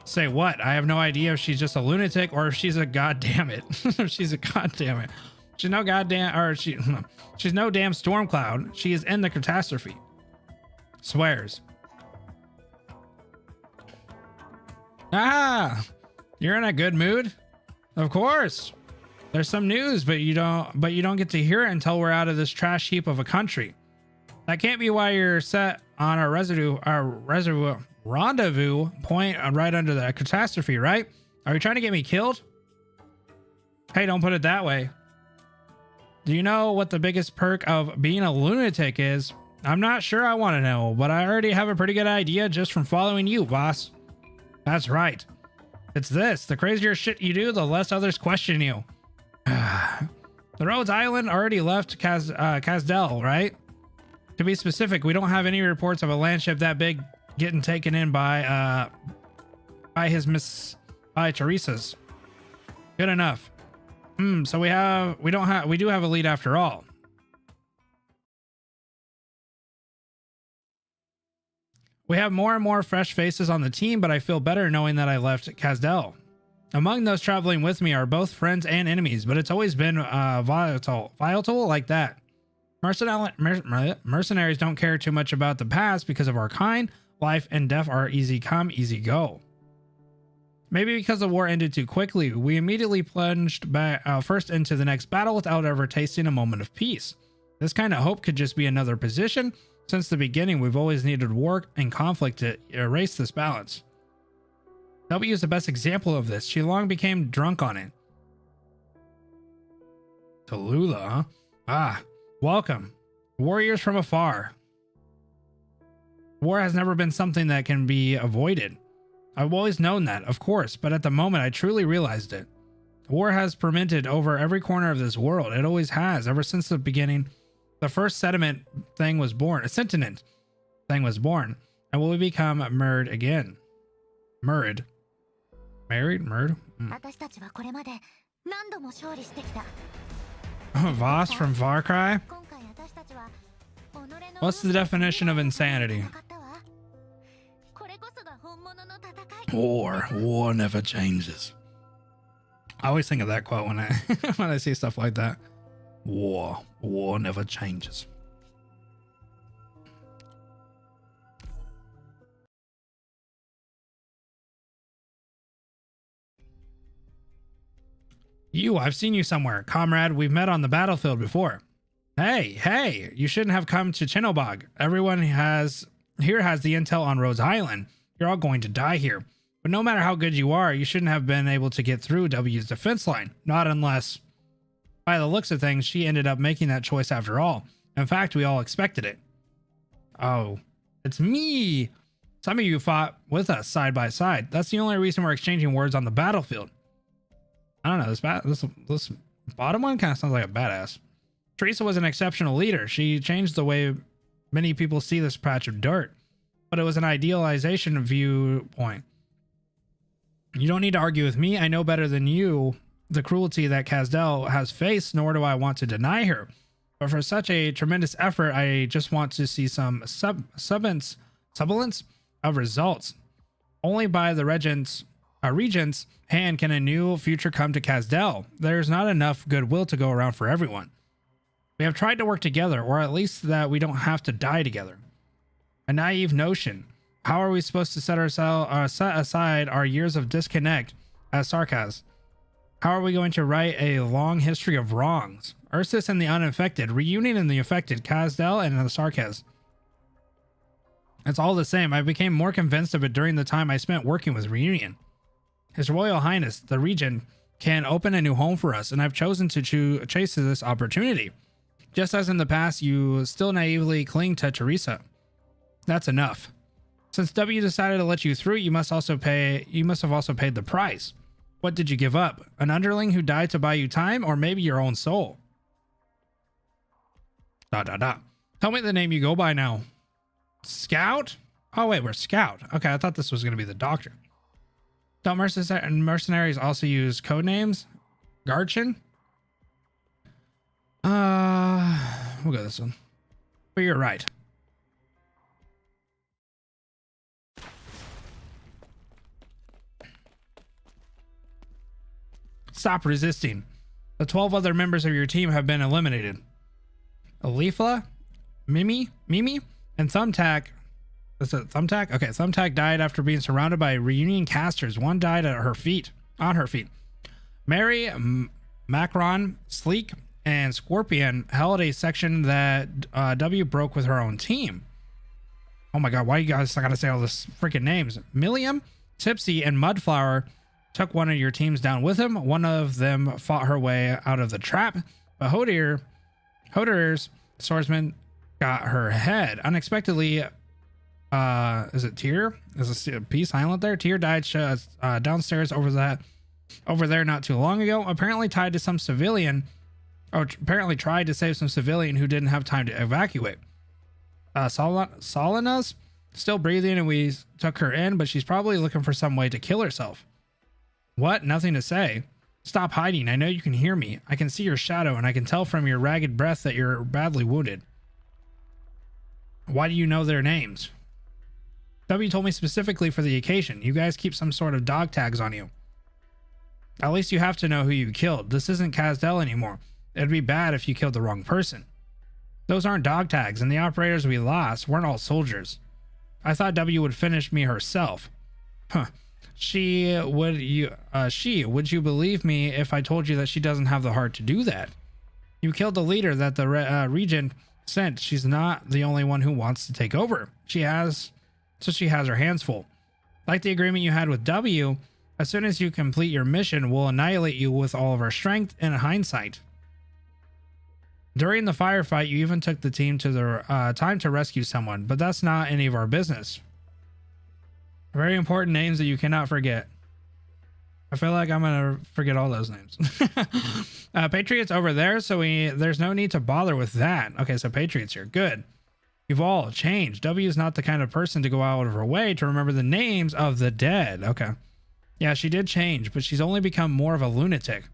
Speaker 1: Say what? I have no idea if she's just a lunatic or if she's a goddammit. If she's a goddammit. She's no goddamn, or she's no damn storm cloud. She is in the catastrophe. Swears. Ah, you're in a good mood? Of course. There's some news, but you don't get to hear it until we're out of this trash heap of a country. That can't be why you're set on our rendezvous point right under the catastrophe, right? Are you trying to get me killed? Hey, don't put it that way. Do you know what the biggest perk of being a lunatic is? I'm not sure I want to know, but I already have a pretty good idea just from following you, boss. That's right. It's this. The crazier shit you do, the less others question you. The Rhodes Island already left Casdell, right? To be specific, we don't have any reports of a landship that big getting taken in by Teresa's. Good enough. So we do have a lead after all. We have more and more fresh faces on the team, but I feel better knowing that I left Casdell. Among those traveling with me are both friends and enemies, but it's always been volatile like that. Mercenaries don't care too much about the past because of our kind. Life and death are easy come, easy go. Maybe because the war ended too quickly, we immediately plunged back first into the next battle without ever tasting a moment of peace. This kind of hope could just be another position. Since the beginning, we've always needed war and conflict to erase this balance. W is the best example of this. She long became drunk on it. Tallulah, huh? Ah, welcome. Warriors from afar. War has never been something that can be avoided. I've always known that, of course, but at the moment I truly realized it. War has permitted over every corner of this world. It always has, ever since the beginning. The first sentiment thing was born. A sentient thing was born. And will we become Murd again? Murd. Married? Murd? Voss from Far Cry? What's the definition of insanity? War never changes. I always think of that quote when I when I see stuff like that. War never changes. I've seen you somewhere. Comrade, we've met on the battlefield before. Hey, you shouldn't have come to Chinnobog. Everyone here has the intel on Rhodes Island. You're all going to die here. But no matter how good you are, you shouldn't have been able to get through W's defense line. Not unless, by the looks of things, she ended up making that choice after all. In fact, we all expected it. Oh, it's me. Some of you fought with us side by side. That's the only reason we're exchanging words on the battlefield. I don't know, this bottom one kind of sounds like a badass. Teresa was an exceptional leader. She changed the way many people see this patch of dirt, but it was an idealization viewpoint. You don't need to argue with me. I know better than you the cruelty that Casdell has faced, nor do I want to deny her. But for such a tremendous effort, I just want to see some semblance of results. Only by the regent's hand can a new future come to Casdell. There's not enough goodwill to go around for everyone. We have tried to work together, or at least that we don't have to die together. A naive notion. How are we supposed to set aside our years of disconnect as sarcasm? How are we going to write a long history of wrongs? Ursus and the uninfected, Reunion and the affected, Casdell and the sarcasm. It's all the same. I became more convinced of it during the time I spent working with Reunion. His Royal Highness, the Regent, can open a new home for us, and I've chosen to chase this opportunity. Just as in the past, you still naively cling to Teresa. That's enough. Since W decided to let you through, you must have also paid the price. What did you give up? An underling who died to buy you time, or maybe your own soul? Tell me the name you go by now. Scout? Oh wait, we're Scout. Okay, I thought this was going to be the Doctor. Don't mercenaries also use code names? Garchin? We'll go this one. But you're right. Stop resisting. The 12 other members of your team have been eliminated. Alifla, Mimi, and Thumbtack. Is it Thumbtack? Okay, Thumbtack died after being surrounded by Reunion casters. One died on her feet. Mary, Macron, Sleek, and Scorpion held a section that W broke with her own team. Oh my god, why you guys gotta say all this freaking names? Milliam, Tipsy, and Mudflower took one of your teams down with him. One of them fought her way out of the trap, but Hodier's swordsman got her head. Unexpectedly, is it Tyr? Is a P silent there? Tyr died downstairs over there not too long ago. Apparently tried to save some civilian who didn't have time to evacuate. Salina's still breathing and we took her in, but she's probably looking for some way to kill herself. What? Nothing to say. Stop hiding. I know you can hear me. I can see your shadow and I can tell from your ragged breath that you're badly wounded. Why do you know their names? W told me specifically for the occasion. You guys keep some sort of dog tags on you. At least you have to know who you killed. This isn't Casdell anymore. It'd be bad if you killed the wrong person. Those aren't dog tags, and the operators we lost weren't all soldiers. I thought W would finish me herself. Huh. Would you believe me if I told you that she doesn't have the heart to do that? You killed the leader that the Regent sent. She's not the only one who wants to take over. She has her hands full. Like the agreement you had with W, as soon as you complete your mission, we'll annihilate you with all of our strength and hindsight. During the firefight, you even took the team to the time to rescue someone, but that's not any of our business. Very important names that you cannot forget. I feel like I'm gonna forget all those names. Patriots over there, so there's no need to bother with that. Okay, so Patriots here. Good. You've all changed. W is not the kind of person to go out of her way to remember the names of the dead. Okay. Yeah, she did change, but she's only become more of a lunatic.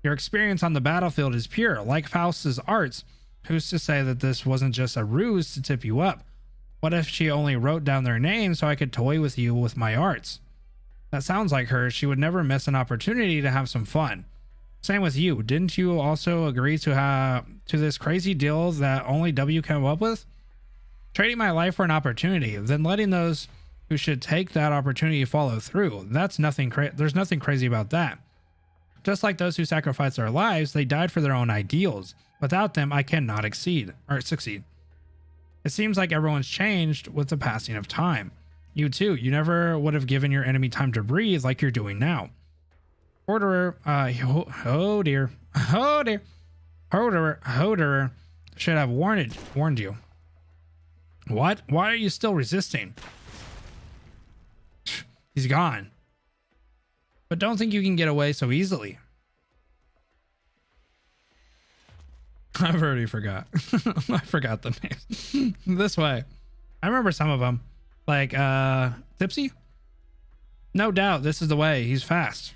Speaker 1: Your experience on the battlefield is pure, like Faust's arts. Who's to say that this wasn't just a ruse to tip you up? What if she only wrote down their names so I could toy with you with my arts? That sounds like her. She would never miss an opportunity to have some fun. Same with you. Didn't you also agree to this crazy deal that only W came up with? Trading my life for an opportunity, then letting those who should take that opportunity follow through. That's nothing there's nothing crazy about that. Just like those who sacrificed their lives, they died for their own ideals. Without them, I cannot succeed. It seems like everyone's changed with the passing of time. You too. You never would have given your enemy time to breathe like you're doing now. Horderer, oh dear. Horderer should have warned you. What? Why are you still resisting? He's gone. But don't think you can get away so easily. I've already forgot. I forgot the names. This way. I remember some of them. Like, Tipsy? No doubt this is the way. He's fast.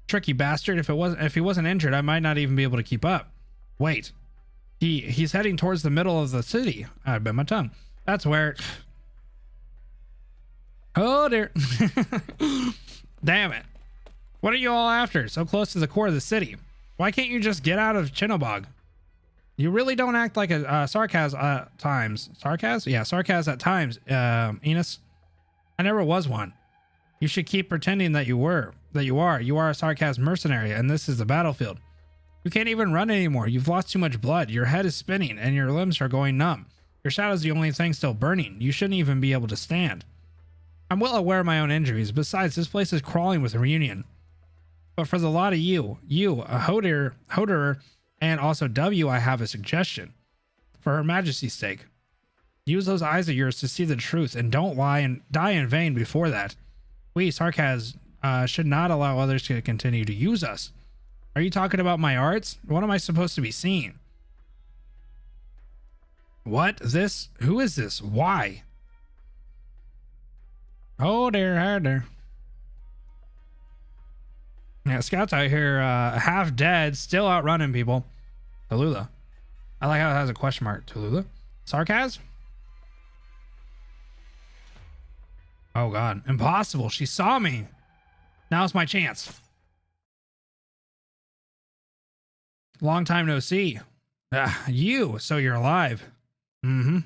Speaker 1: Tricky bastard. If he wasn't injured, I might not even be able to keep up. Wait. He's heading towards the middle of the city. I bit my tongue. That's where... Oh dear. Damn it. What are you all after? So close to the core of the city. Why can't you just get out of Chinnobog? You really don't act like a sarcasm at times. Sarcasm? Yeah, sarcasm at times, Enos. I never was one. You should keep pretending that you are. You are a sarcasm mercenary, and this is the battlefield. You can't even run anymore. You've lost too much blood. Your head is spinning, and your limbs are going numb. Your shadow's the only thing still burning. You shouldn't even be able to stand. I'm well aware of my own injuries. Besides, this place is crawling with reunion. But for the lot of you, a Hoderer, and also W, I have a suggestion. For Her Majesty's sake, use those eyes of yours to see the truth and don't lie and die in vain before that. We, Sarkaz, should not allow others to continue to use us. Are you talking about my arts? What am I supposed to be seeing? What? This? Who is this? Why? Oh there. Yeah, scouts out here, half dead, still outrunning people. Tallulah. I like how it has a question mark. Tallulah? Sarkaz? Oh god. Impossible. She saw me. Now's my chance. Long time no see. You, so you're alive. Mm-hmm.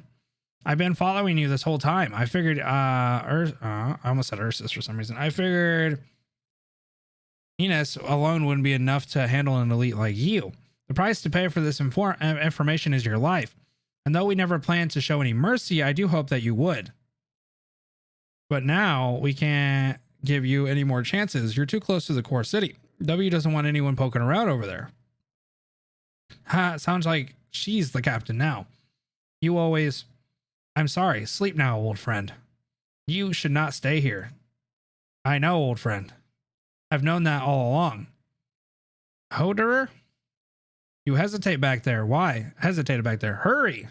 Speaker 1: I've been following you this whole time. I figured, I almost said Ursus for some reason. I figured Enos alone wouldn't be enough to handle an elite like you. The price to pay for this information is your life. And though we never planned to show any mercy, I do hope that you would. But now we can't give you any more chances. You're too close to the core city. W doesn't want anyone poking around over there. Ha, it sounds like she's the captain now. You always... I'm sorry. Sleep now, old friend. You should not stay here. I know, old friend. I've known that all along. Hoderer? You hesitate back there. Why? Hesitated back there. Hurry!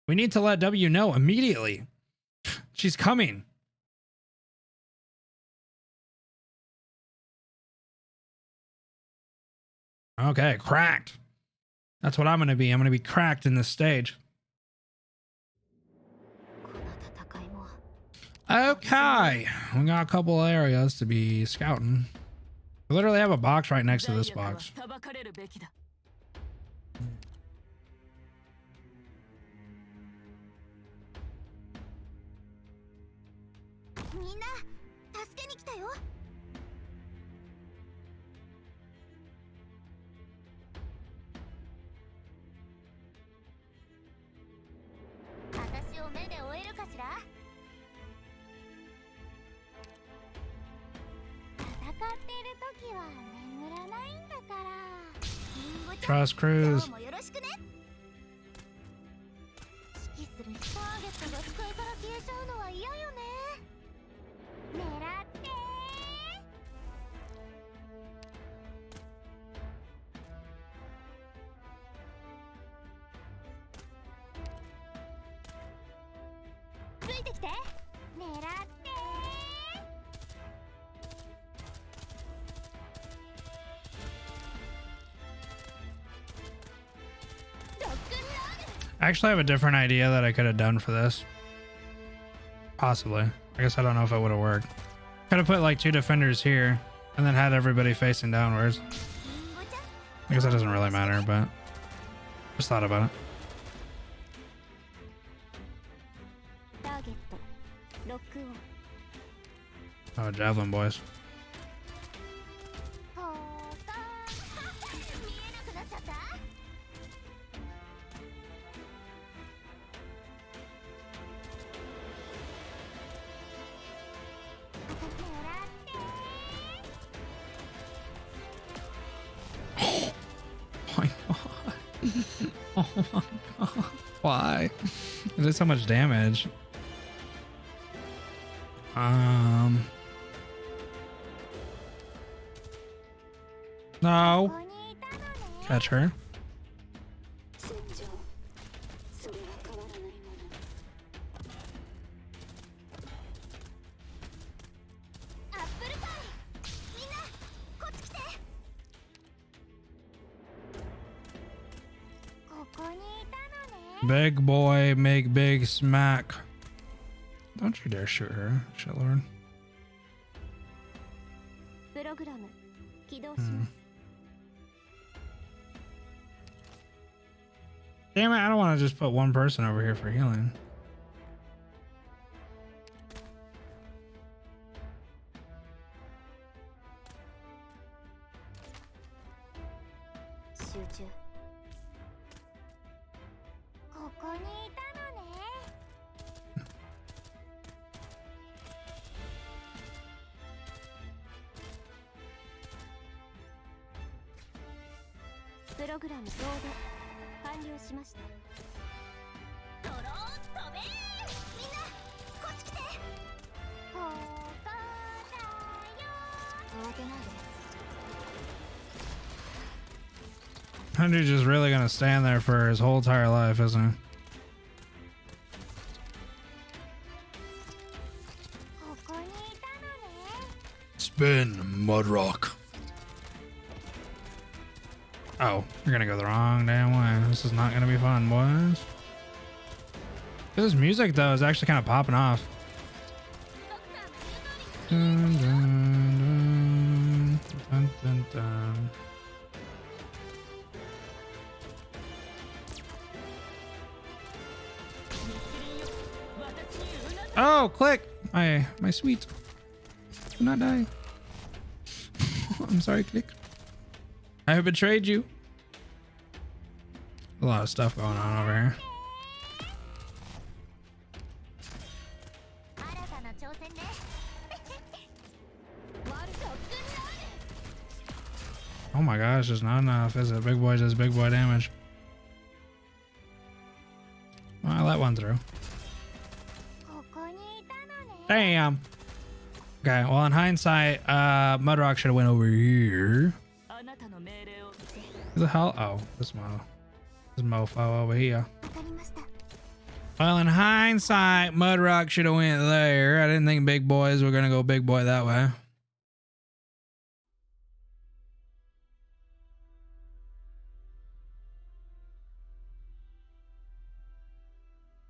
Speaker 1: We need to let W know immediately. She's coming. Okay, cracked. That's what I'm going to be. I'm going to be cracked in this stage. Okay, we got a couple areas to be scouting. We literally have a box right next to this box. Trust Cruise. I actually have a different idea that I could have done for this. Possibly. I guess I don't know if it would have worked. Could have put like 2 defenders here and then had everybody facing downwards. I guess that doesn't really matter, but just thought about it.
Speaker 3: ターゲットロックオン
Speaker 1: Oh, javelin boys.
Speaker 3: ほーか見えなくなっちゃった狙って
Speaker 1: Oh my god. Oh my god. Why? It did so much damage. No.
Speaker 3: ここにいたのね
Speaker 1: Catch her.
Speaker 3: 戦場それは変わらないものアップルパイみんなこっち来てここにいたのね
Speaker 1: Big boy, make big smack. Don't you dare shoot her, shitlord.
Speaker 3: プログラム起動します
Speaker 1: Damn it, I don't want to just put one person over here for healing.
Speaker 3: 集中ここにいたのねプログラムロード完了しましたドローン飛べみんなこっち来てここだよ慌てないで
Speaker 1: Henry's just really gonna stand there for his whole entire life, isn't he?
Speaker 3: ここにいたのね
Speaker 1: Spin, Mudrock. Oh, you're gonna go the wrong damn way. This is not gonna be fun, boys. This music, though, is actually kind of popping off.
Speaker 3: ドクターの言う通り
Speaker 1: Dun, dun, dun, dun, dun. Oh, click! My sweet. Do not die. I'm sorry, click. I have betrayed you. A lot of stuff going on over here.
Speaker 3: 新たな挑戦ねワルドックンロール
Speaker 1: Oh my gosh, it's not enough, is it? Big boy does big boy damage. Well, I let one through.
Speaker 3: ここにいたのね
Speaker 1: Damn. Okay, well, in hindsight, Mudrock should have went over here.
Speaker 4: あなたの命令を
Speaker 1: Who the hell? Oh, this mofo over here.
Speaker 3: わかりました
Speaker 1: Well, in hindsight, Mudrock should have went there. I didn't think big boys were gonna go big boy that way.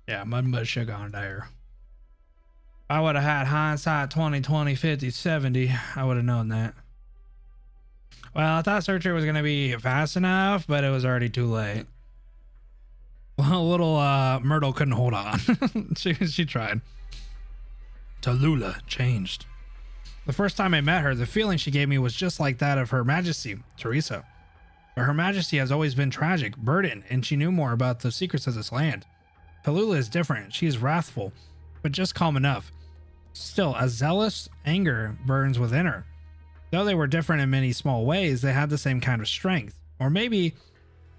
Speaker 1: Yeah, Mud should have gone there. If I would have had hindsight 20/20, 50/70, I would have known that. Well, I thought Searcher was gonna be fast enough, but it was already too late. Well, little Myrtle couldn't hold on. she tried. Tallulah changed. The first time I met her, the feeling she gave me was just like that of Her Majesty, Teresa. But Her Majesty has always been tragic, burdened, and she knew more about the secrets of this land. Tallulah is different. She is wrathful, but just calm enough. Still, a zealous anger burns within her. Though they were different in many small ways, they had the same kind of strength. Or maybe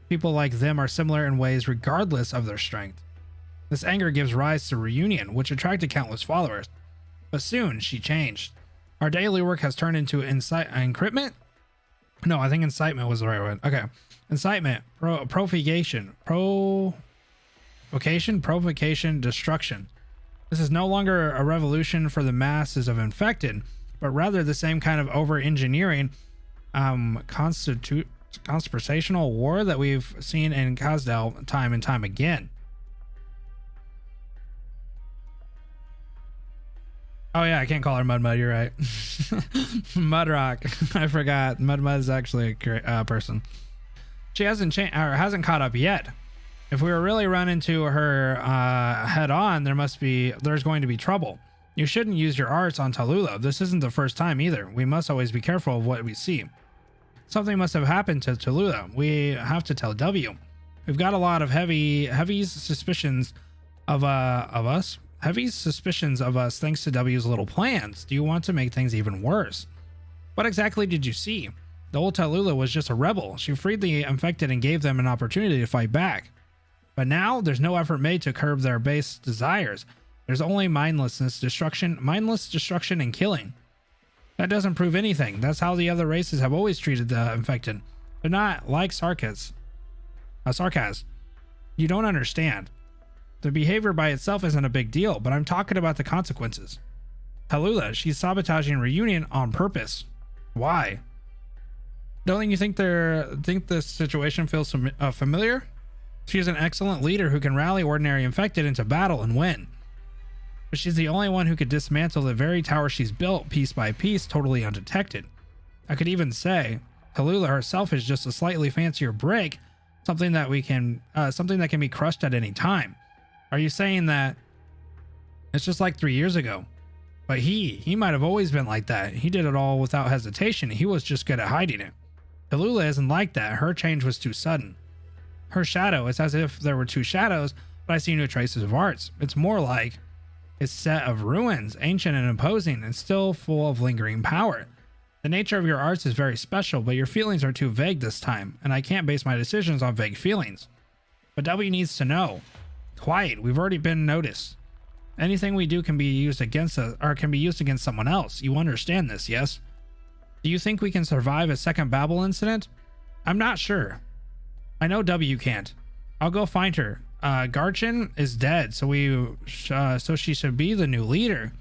Speaker 1: people like them are similar in ways regardless of their strength. This anger gives rise to reunion, which attracted countless followers. But soon, she changed. Our daily work has turned into incitement? No, I think incitement was the right word. Okay. Incitement, provocation, destruction. This is no longer a revolution for the masses of infected, but rather the same kind of over-engineering, conspirational war that we've seen in Kazdal time and time again. Oh yeah, I can't call her Mud. You're right. Mudrock. I forgot. Mud is actually a person. She hasn't caught up yet. If we were really run into her head on, there's going to be trouble. You shouldn't use your arts on Tallulah. This isn't the first time either. We must always be careful of what we see. Something must have happened to Tallulah. We have to tell W. We've got a lot of heavy suspicions of us. Heavy suspicions of us thanks to W's little plans. Do you want to make things even worse? What exactly did you see? The old Tallulah was just a rebel. She freed the infected and gave them an opportunity to fight back. But now there's no effort made to curb their base desires. There's only mindless destruction and killing. That doesn't prove anything. That's how the other races have always treated the infected. They're not like Sarkaz. You don't understand. The behavior by itself isn't a big deal, but I'm talking about the consequences. Tallulah, she's sabotaging reunion on purpose. Why? Don't you think this situation feels familiar? She's an excellent leader who can rally ordinary infected into battle and win. But she's the only one who could dismantle the very tower she's built piece by piece totally undetected. I could even say Tallulah herself is just a slightly fancier brick, something that can be crushed at any time. Are you saying that it's just like 3 years ago? But he might have always been like that. He did it all without hesitation. He was just good at hiding it. Tallulah isn't like that. Her change was too sudden. Her shadow, it's as if there were two shadows, but I see no traces of arts. It's more like a set of ruins, ancient and imposing, and still full of lingering power. The nature of your arts is very special, but your feelings are too vague this time, and I can't base my decisions on vague feelings. But W needs to know. Quiet, we've already been noticed. Anything we do can be used against us, or can be used against someone else. You understand this, yes? Do you think we can survive a second Babel incident? I'm not sure. I know W can't. I'll go find her. Garchin is dead, so she should be the new leader.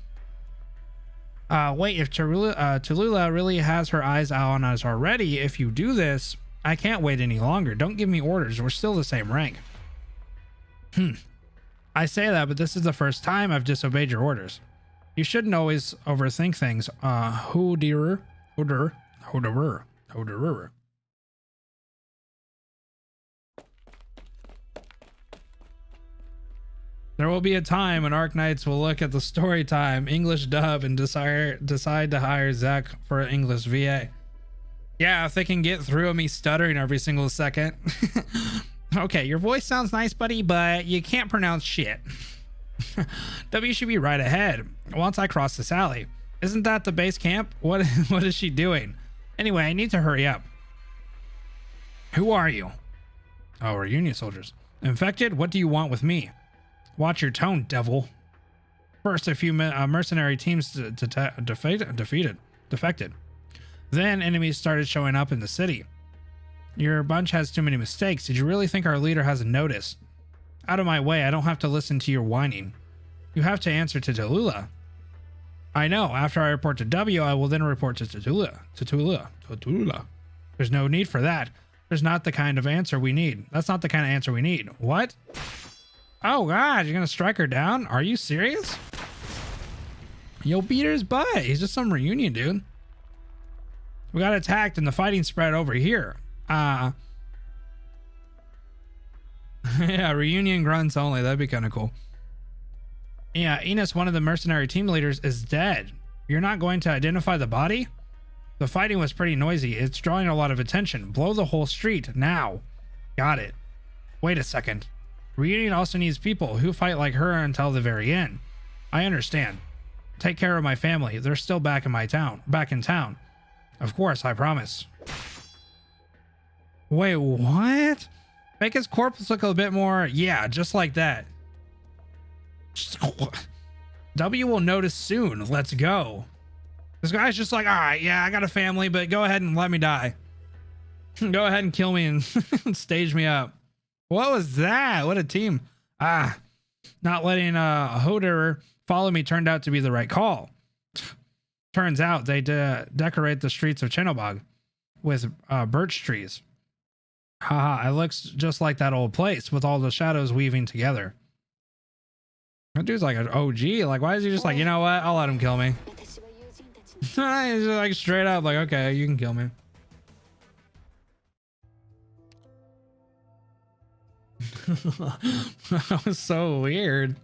Speaker 1: Wait, if Tallulah really has her eyes out on us already, if you do this, I can't wait any longer. Don't give me orders. We're still the same rank. I say that, but this is the first time I've disobeyed your orders. You shouldn't always overthink things. Hoderer. There will be a time when Arknights will look at the story time, English dub, and decide to hire Zach for an English VA. Yeah, if they can get through me stuttering every single second. Okay, your voice sounds nice, buddy, but you can't pronounce shit. W should be right ahead once I cross this alley. Isn't that the base camp? What is she doing? Anyway, I need to hurry up. Who are you? Oh, we're Union soldiers. Infected? What do you want with me? Watch your tone, devil. First, a few mercenary teams defected. Then enemies started showing up in the city. Your bunch has too many mistakes. Did you really think our leader hasn't noticed? Out of my way, I don't have to listen to your whining. You have to answer to Tallulah. I know. After I report to W, I will then report to Tallulah. There's no need for that. That's not the kind of answer we need. What? Oh god, you're gonna strike her down? Are you serious? You'll beat his butt. He's just some reunion dude. We got attacked and the fighting spread over here. Yeah, reunion grunts only. That'd be kind of cool. Yeah, Enos, one of the mercenary team leaders, is dead. You're not going to identify the body? The fighting was pretty noisy. It's drawing a lot of attention. Blow the whole street now. Got it. Wait a second. Reunion also needs people who fight like her until the very end. I understand. Take care of my family. They're still back in town. Of course, I promise. Wait, what? Make his corpse look a bit more... Yeah, just like that. W will notice soon. Let's go. This guy's just like, all right, yeah, I got a family, but go ahead and let me die. Go ahead and kill me and stage me up. What was that? What a team. Not letting Hoderer follow me turned out to be the right call. Turns out they decorate the streets of Chenobog with birch trees. Haha, it looks just like that old place with all the shadows weaving together. That dude's like an OG. Like, why is he just like, you know what? I'll let him kill me. He's just like straight up like, okay, you can kill me. That was so weird.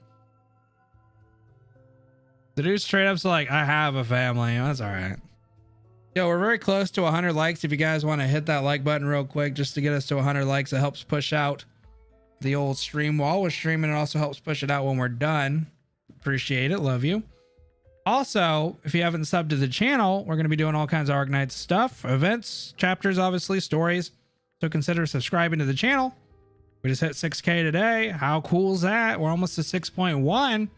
Speaker 1: The dude straight up's like, I have a family. That's all right. Yo, we're very close to 100 likes. If you guys want to hit that like button real quick just to get us to 100 likes, it helps push out the old stream while we're streaming. It also helps push it out when we're done. Appreciate it. Love you. Also, if you haven't subbed to the channel, we're going to be doing all kinds of Arknights stuff, events, chapters, obviously, stories. So consider subscribing to the channel. We just hit 6K today. How cool is that? We're almost to 6.1.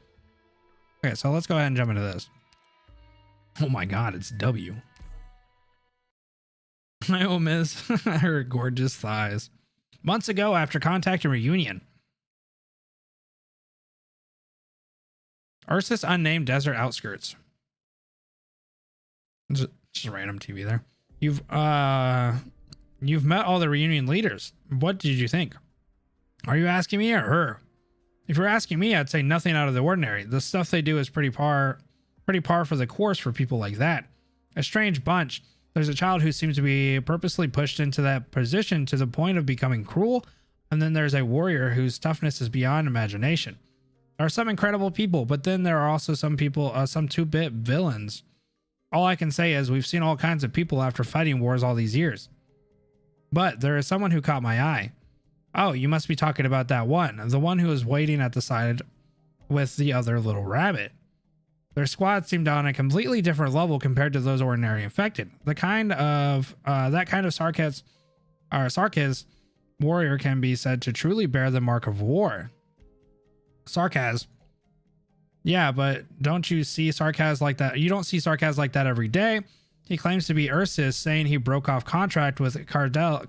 Speaker 1: Okay, so let's go ahead and jump into this. Oh my God, it's W. I will miss her gorgeous thighs. Months ago, after contact and reunion. Ursus unnamed desert outskirts. Just random TV there. You've met all the reunion leaders. What did you think? Are you asking me or her? If you're asking me, I'd say nothing out of the ordinary. The stuff they do is pretty par for the course for people like that. A strange bunch. There's a child who seems to be purposely pushed into that position to the point of becoming cruel, and then there's a warrior whose toughness is beyond imagination. There are some incredible people, but then there are also some people, some 2-bit villains. All I can say is we've seen all kinds of people after fighting wars all these years. But there is someone who caught my eye. Oh, you must be talking about that one. The one who was waiting at the side with the other little rabbit. Their squad seemed on a completely different level compared to those ordinary infected. The kind of, that kind of Sarkaz warrior can be said to truly bear the mark of war. Sarkaz. Yeah, but don't you see Sarkaz like that? You don't see Sarkaz like that every day. He claims to be Ursus, saying he broke off contract with Karsdell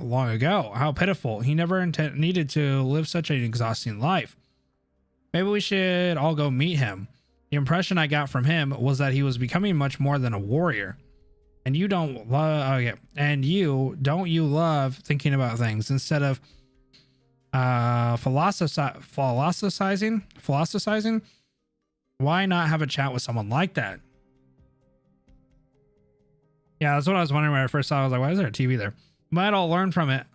Speaker 1: long ago. How pitiful. He never needed to live such an exhausting life. Maybe we should all go meet him. The impression I got from him was that he was becoming much more than a warrior. And you don't love, you love thinking about things instead of philosophizing? Why not have a chat with someone like that? Yeah, that's what I was wondering when I first saw it. I was like, why is there a TV there? Might all learn from it.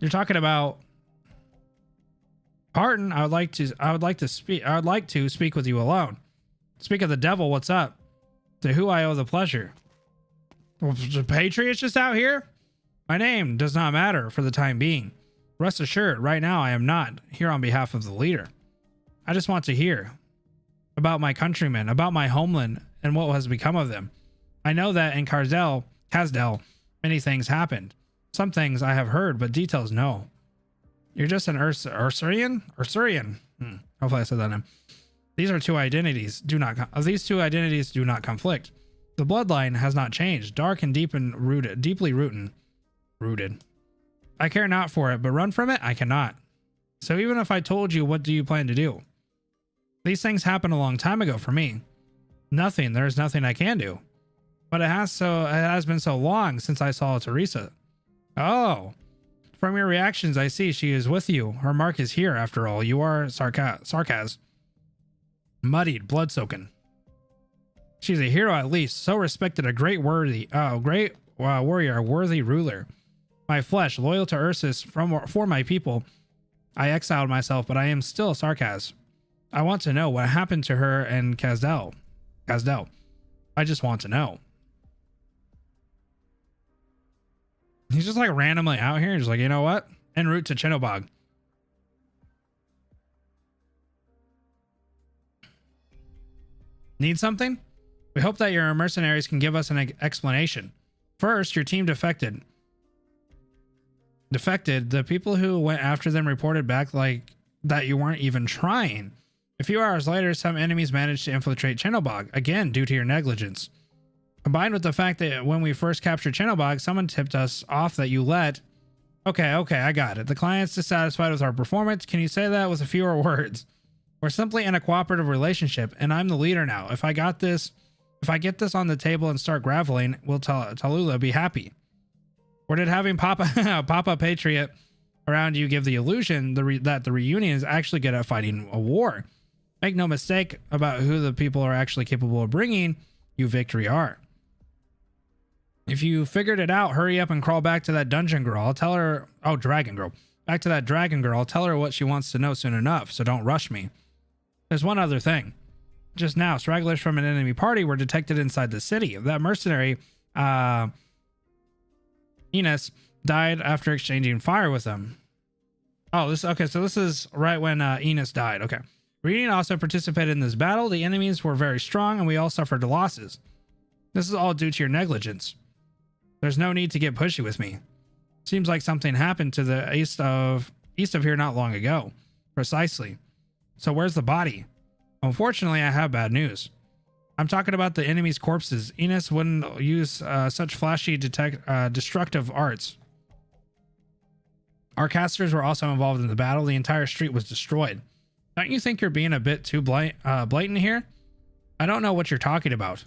Speaker 1: You're talking about Parton. I would like to speak with you alone. Speak of the devil, what's up? To who I owe the pleasure. The Patriots just out here? My name does not matter for the time being. Rest assured, right now I am not here on behalf of the leader. I just want to hear about my countrymen, about my homeland, and what has become of them. I know that in Karsdell, many things happened. Some things I have heard, but details no. You're just an Ursurian? Hopefully I said that name. These two identities do not conflict. The bloodline has not changed. Dark and deeply rooted. I care not for it, but run from it, I cannot. So even if I told you, what do you plan to do? These things happened a long time ago for me. Nothing. There's nothing I can do. But it has been so long since I saw Teresa. Oh, from your reactions, I see she is with you. Her mark is here, after all. You are Sarkaz. Muddied, blood-soaken. She's a hero at least, so respected, a great warrior, a worthy ruler. My flesh, loyal to Ursus for my people. I exiled myself, but I am still Sarkaz. I want to know what happened to her and Karsdell. I just want to know. He's just like randomly out here. He's like, you know what? En route to Chenobog. Need something? We hope that your mercenaries can give us an explanation. First, your team defected. The people who went after them reported back like that you weren't even trying. A few hours later, some enemies managed to infiltrate Chenobog, again due to your negligence. Combined with the fact that when we first captured Chenobog, someone tipped us off that you let... Okay, I got it. The client's dissatisfied with our performance. Can you say that with fewer words? We're simply in a cooperative relationship, and I'm the leader now. If I get this on the table and start graveling, will Tallulah be happy? Or did having Papa Patriot around you give the illusion that the reunion is actually good at fighting a war? Make no mistake about who the people are actually capable of bringing you victory are. If you figured it out, hurry up and crawl back to that dungeon girl. I'll tell her, oh, dragon girl. Back to that dragon girl. I'll tell her what she wants to know soon enough, so don't rush me. There's one other thing. Just now, stragglers from an enemy party were detected inside the city. That mercenary, Enos, died after exchanging fire with them. Oh, okay, so this is right when Enos died. Okay. Reunion also participated in this battle. The enemies were very strong, and we all suffered losses. This is all due to your negligence. There's no need to get pushy with me. Seems like something happened to the east of here not long ago. Precisely. So where's the body? Unfortunately, I have bad news. I'm talking about the enemy's corpses. Enos wouldn't use such flashy destructive arts. Our casters were also involved in the battle. The entire street was destroyed. Don't you think you're being a bit too blatant here? I don't know what you're talking about.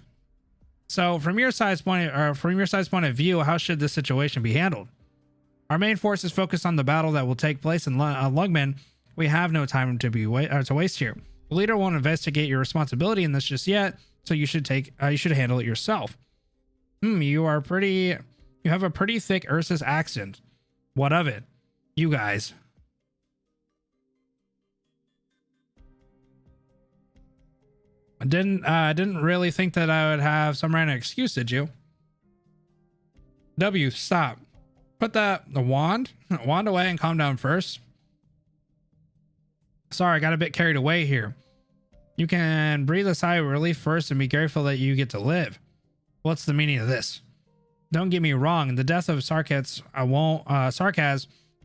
Speaker 1: So, from your side's point of view, how should this situation be handled? Our main force is focused on the battle that will take place in Lugman. We have no time to waste here. The leader won't investigate your responsibility in this just yet, so you should handle it yourself. You have a pretty thick Ursus accent. What of it? You guys. I didn't really think that I would have some random excuse, did you? W, stop. Put the wand away and calm down first. Sorry, I got a bit carried away here. You can breathe a sigh of relief first and be grateful that you get to live. What's the meaning of this? Don't get me wrong, the death of Sarkaz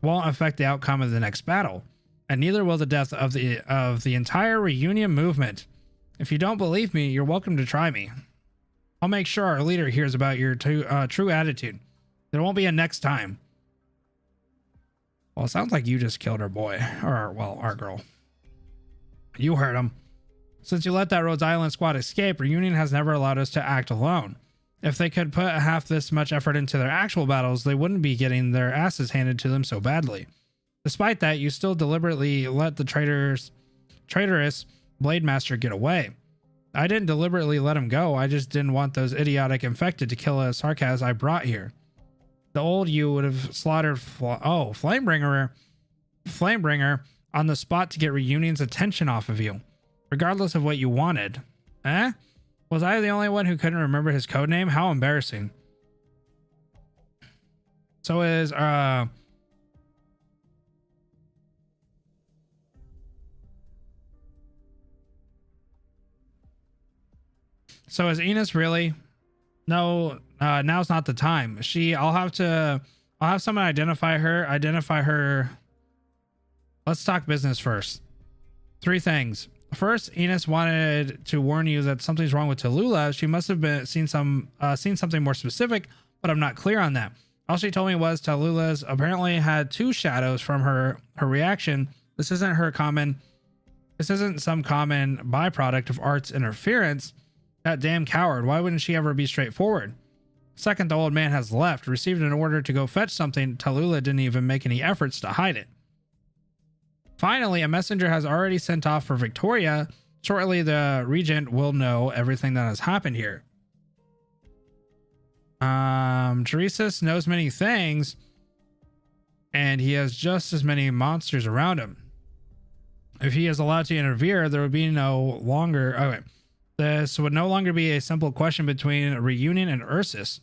Speaker 1: won't affect the outcome of the next battle, and neither will the death of the entire reunion movement. If you don't believe me, you're welcome to try me. I'll make sure our leader hears about your true attitude. There won't be a next time. Well, it sounds like you just killed our boy, or well, our girl. You heard him. Since you let that Rhodes Island squad escape, Reunion has never allowed us to act alone. If they could put half this much effort into their actual battles, they wouldn't be getting their asses handed to them so badly. Despite that, you still deliberately let the traitorous Blade Master get away. I didn't deliberately let him go. I just didn't want those idiotic infected to kill a Sarkaz I brought here. The old you would have slaughtered Flamebringer on the spot to get Reunion's attention off of you, regardless of what you wanted. Eh? Was I the only one who couldn't remember his codename? How embarrassing. So is Enos really? No, now's not the time. I'll have someone identify her. Let's talk business first. 3 things. First, Enos wanted to warn you that something's wrong with Tallulah. She must have seen something more specific, but I'm not clear on that. All she told me was Tallulah's apparently had 2 shadows from her reaction. This isn't some common byproduct of art's interference. That damn coward. Why wouldn't she ever be straightforward? Second, the old man has left, received an order to go fetch something. Tallulah didn't even make any efforts to hide it. Finally, a messenger has already sent off for Victoria. Shortly, the regent will know everything that has happened here. Teresus knows many things, and he has just as many monsters around him. If he is allowed to interfere, there would be this would no longer be a simple question between Reunion and Ursus.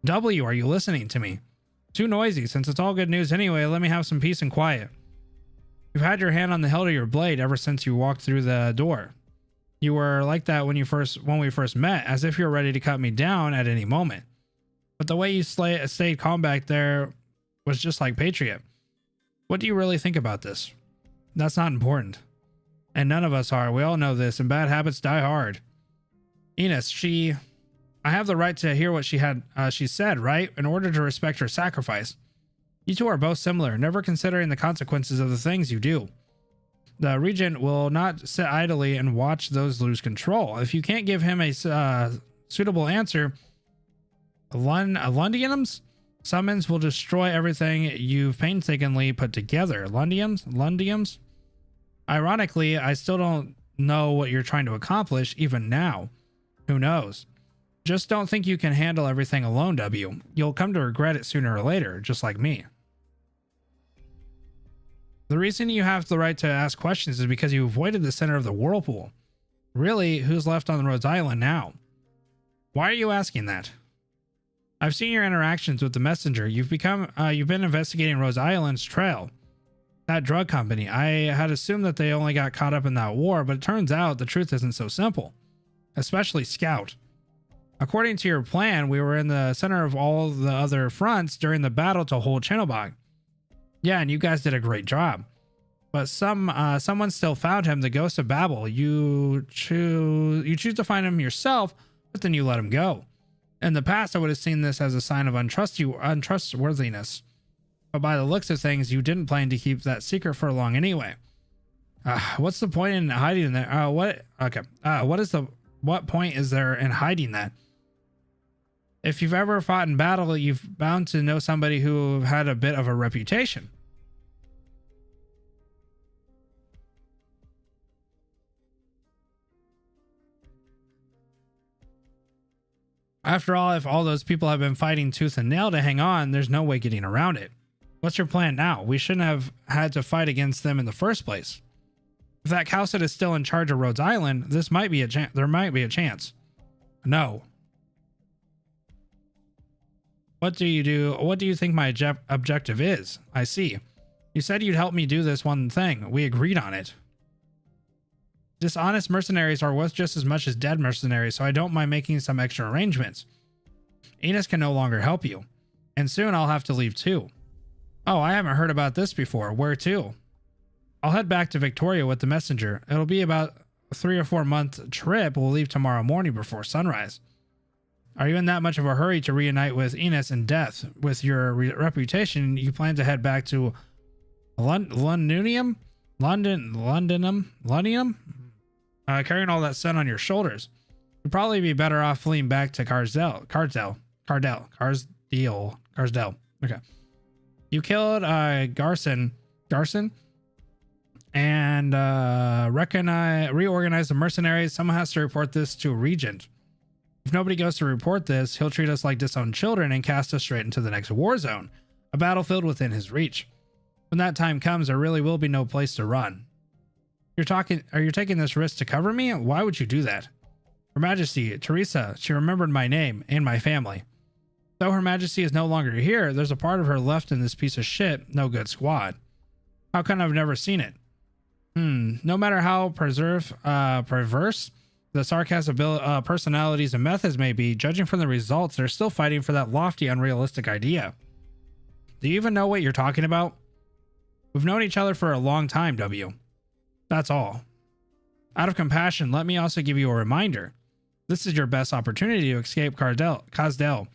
Speaker 1: W, are you listening to me? Too noisy. Since it's all good news anyway, let me have some peace and quiet. You've had your hand on the hilt of your blade ever since you walked through the door. You were like that when we first met, as if you were ready to cut me down at any moment. But the way you stayed calm back there was just like Patriot. What do you really think about this? That's not important. And none of us are. We all know this, and bad habits die hard. Enos, I have the right to hear what she said, right? In order to respect her sacrifice. You two are both similar, never considering the consequences of the things you do. The regent will not sit idly and watch those lose control. If you can't give him a suitable answer, Lundiums summons will destroy everything you've painstakingly put together. Lundiums? Ironically, I still don't know what you're trying to accomplish, even now. Who knows? Just don't think you can handle everything alone, W. You'll come to regret it sooner or later, just like me. The reason you have the right to ask questions is because you avoided the center of the whirlpool. Really, who's left on Rhodes Island now? Why are you asking that? I've seen your interactions with the messenger. You've been investigating Rhodes Island's trail. That drug company. I had assumed that they only got caught up in that war, but it turns out the truth isn't so simple. Especially Scout. According to your plan, we were in the center of all the other fronts during the battle to hold Chenobog. Yeah, and you guys did a great job. But someone still found him, the Ghost of Babel. You choose to find him yourself, but then you let him go. In the past, I would have seen this as a sign of untrustworthiness. But by the looks of things, you didn't plan to keep that secret for long anyway. What's the point in hiding that? What point is there in hiding that? If you've ever fought in battle, you've bound to know somebody who had a bit of a reputation. After all, if all those people have been fighting tooth and nail to hang on, there's no way getting around it. What's your plan now? We shouldn't have had to fight against them in the first place. If that Cowset is still in charge of Rhodes Island, there might be a chance. No. What do you think my objective is? I see. You said you'd help me do this one thing. We agreed on it. Dishonest mercenaries are worth just as much as dead mercenaries, so I don't mind making some extra arrangements. Enos can no longer help you. And soon I'll have to leave too. Oh, I haven't heard about this before. Where to? I'll head back to Victoria with the messenger. It'll be about a 3 or 4 month trip. We'll leave tomorrow morning before sunrise. Are you in that much of a hurry to reunite with Enos in death? With your reputation, you plan to head back to Londinium? Carrying all that sun on your shoulders. You'd probably be better off fleeing back to Carsdale. Okay. You killed Garson, and reorganize the mercenaries. Someone has to report this to Regent. If nobody goes to report this, he'll treat us like disowned children and cast us straight into the next war zone, a battlefield within his reach. When that time comes, there really will be no place to run. Are you taking this risk to cover me? Why would you do that? Her Majesty, Teresa, she remembered my name and my family. Though Her Majesty is no longer here, there's a part of her left in this piece of shit, no good squad. How come I've never seen it? No matter how perverse the sarcastic personalities and methods may be, judging from the results, they're still fighting for that lofty, unrealistic idea. Do you even know what you're talking about? We've known each other for a long time, W. That's all. Out of compassion, let me also give you a reminder. This is your best opportunity to escape Cazdel.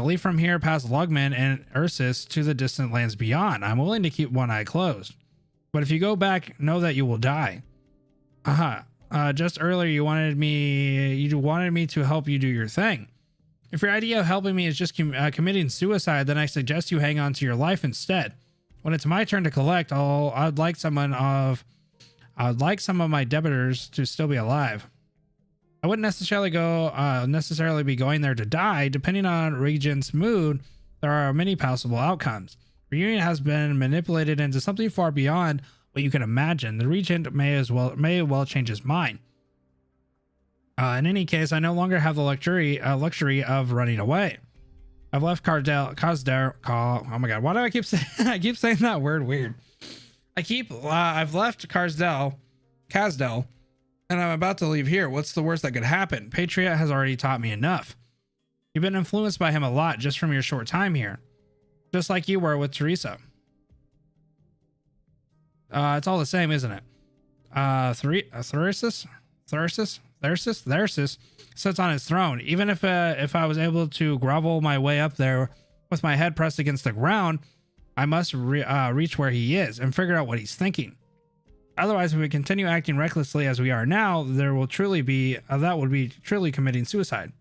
Speaker 1: Leave from here past Lugman and Ursus to the distant lands beyond. I'm willing to keep one eye closed. But if you go back, know that you will die. Just earlier you wanted me to help you do your thing. If your idea of helping me is just committing suicide, then I suggest you hang on to your life instead. When it's my turn to collect, I'd like some of my debtors to still be alive. I wouldn't necessarily be going there to die. Depending on Regent's mood, there are many possible outcomes. Reunion has been manipulated into something far beyond what you can imagine. The Regent may well change his mind. In any case, I no longer have the luxury of running away. I've left Cazdel. Oh my god, why do I keep saying I keep saying that word weird? I've left Cazdel, and I'm about to leave here. What's the worst that could happen? Patriot has already taught me enough. You've been influenced by him a lot just from your short time here. Just like you were with Teresa. It's all the same, isn't it? Thyrsis sits on his throne. Even if I was able to grovel my way up there with my head pressed against the ground, I must reach where he is and figure out what he's thinking. Otherwise, if we continue acting recklessly as we are now, that would be truly committing suicide.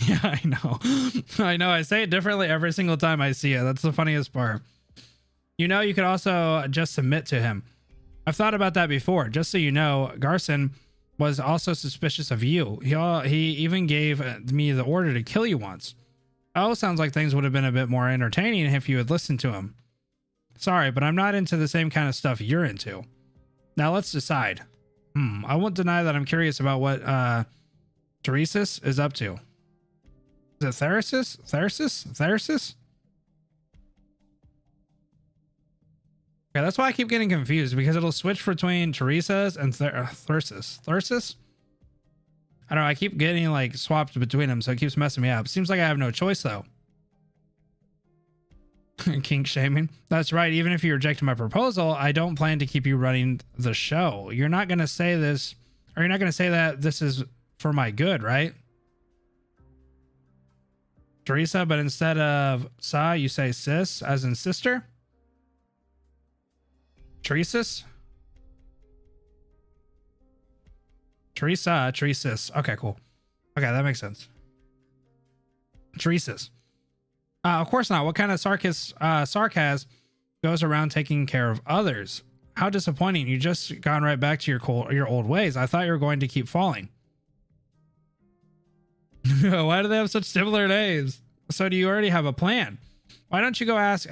Speaker 1: Yeah, I know. I say it differently every single time I see it. That's the funniest part. You know, you could also just submit to him. I've thought about that before. Just so you know, Garson was also suspicious of you. He even gave me the order to kill you once. Oh, sounds like things would have been a bit more entertaining if you had listened to him. Sorry, but I'm not into the same kind of stuff you're into. Now let's decide. I won't deny that I'm curious about what Teresis is up to. Is it Therasis? Therasis? Okay, that's why I keep getting confused, because it'll switch between Teresa's and Thyrsis. Thyrsis? I don't know, I keep getting like swapped between them, so it keeps messing me up. Seems like I have no choice though. Kink shaming. That's right, even if you reject my proposal, I don't plan to keep you running the show. You're not going to say this, or you're not going to say that this is for my good, right? Teresa, but instead of sa, you say sis, as in sister? Teresis? Teresa, Teresis. Okay, cool. Okay, that makes sense. Teresis. Of course not. What kind of sarcasm goes around taking care of others? How disappointing. You just gone right back to your old ways. I thought you were going to keep falling. Why do they have such similar names? So do you already have a plan? Why don't you go ask...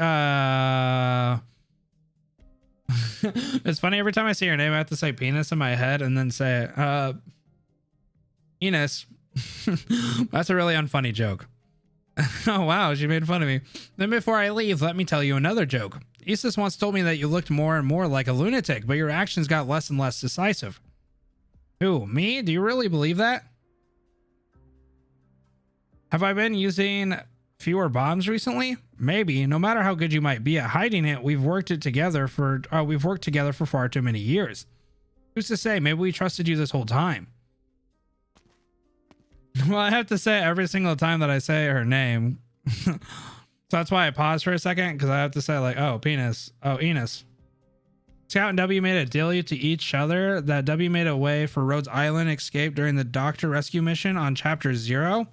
Speaker 1: It's funny, every time I say your name, I have to say penis in my head and then say, Enos. That's a really unfunny joke. Oh, wow, she made fun of me. Then before I leave, let me tell you another joke. Isis once told me that you looked more and more like a lunatic, but your actions got less and less decisive. Who, me? Do you really believe that? Have I been using fewer bombs recently? Maybe. No matter how good you might be at hiding it, we've worked together for far too many years. Who's to say? Maybe we trusted you this whole time. Well, I have to say it every single time that I say her name. So that's why I paused for a second, because I have to say like, oh, penis. Oh, Enos. Scout and W made a deal to each other that W made a way for Rhodes Island escape during the Doctor rescue mission on chapter 0.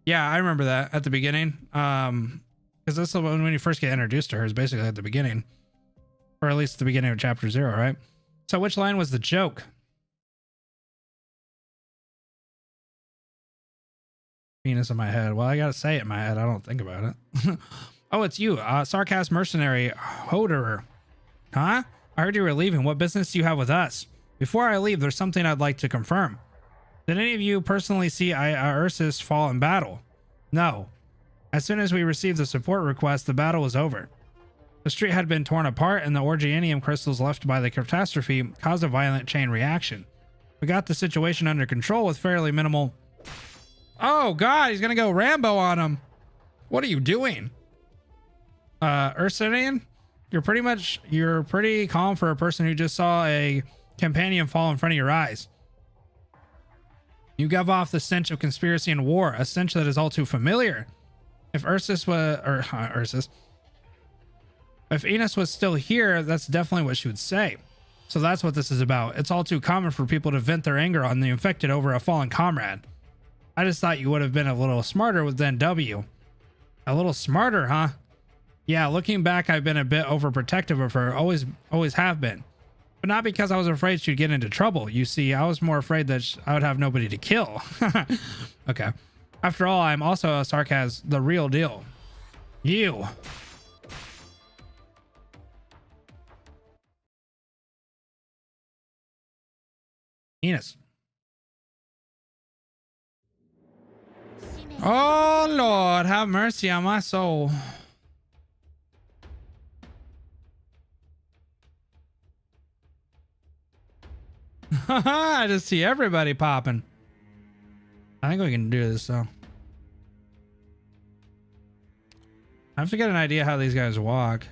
Speaker 1: Yeah, I remember that at the beginning. Because this is when you first get introduced to her, is basically at the beginning. Or at least the beginning of chapter 0, right? So which line was the joke? Penis in my head. Well, I gotta say it in my head. I don't think about it. Oh, it's you. Sarcasm mercenary Hoderer. Huh? I heard you were leaving. What business do you have with us? Before I leave, there's something I'd like to confirm. Did any of you personally see Ursus fall in battle? No. As soon as we received the support request, the battle was over. The street had been torn apart, and the Orgianium crystals left by the catastrophe caused a violent chain reaction. We got the situation under control with fairly minimal... Oh god, he's gonna go Rambo on him. What are you doing? Ursinian? You're pretty calm for a person who just saw a companion fall in front of your eyes. You give off the stench of conspiracy and war, a stench that is all too familiar. If Ursus was, if Enos was still here, that's definitely what she would say. So that's what this is about. It's all too common for people to vent their anger on the infected over a fallen comrade. I just thought you would have been a little smarter than W. A little smarter, huh? Yeah, looking back, I've been a bit overprotective of her. Always have been. But not because I was afraid she'd get into trouble. You see, I was more afraid that I would have nobody to kill. Okay. After all, I'm also a sarcasm, the real deal. You. Enos. Oh, Lord, have mercy on my soul. I just see everybody popping. I think we can do this, though. I have to get an idea how these guys walk.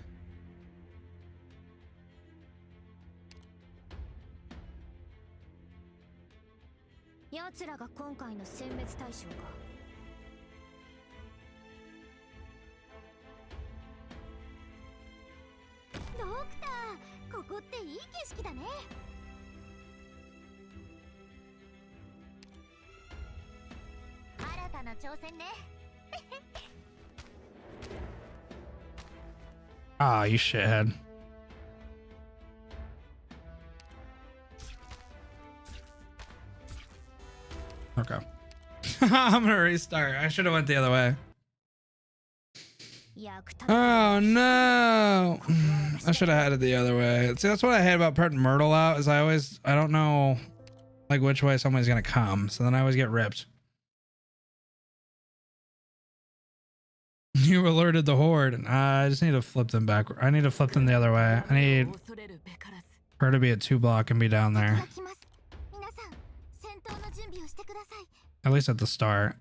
Speaker 1: Ah, you shithead. Okay. I'm gonna restart. I should have went the other way. Oh no! I should have had it the other way. See, that's what I hate about putting Myrtle out is I don't know like which way somebody's gonna come, so then I always get ripped. You alerted the horde. I just need to flip them back. I need to flip them the other way. I need her to be at 2 block and be down there. At least at the start.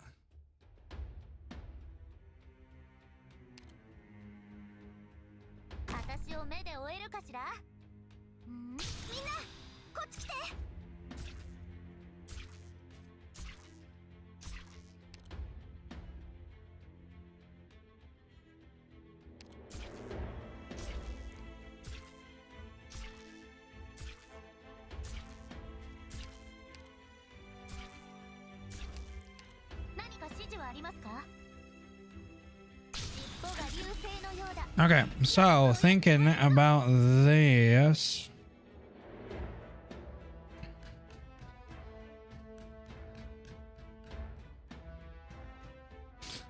Speaker 1: Okay, so thinking about this.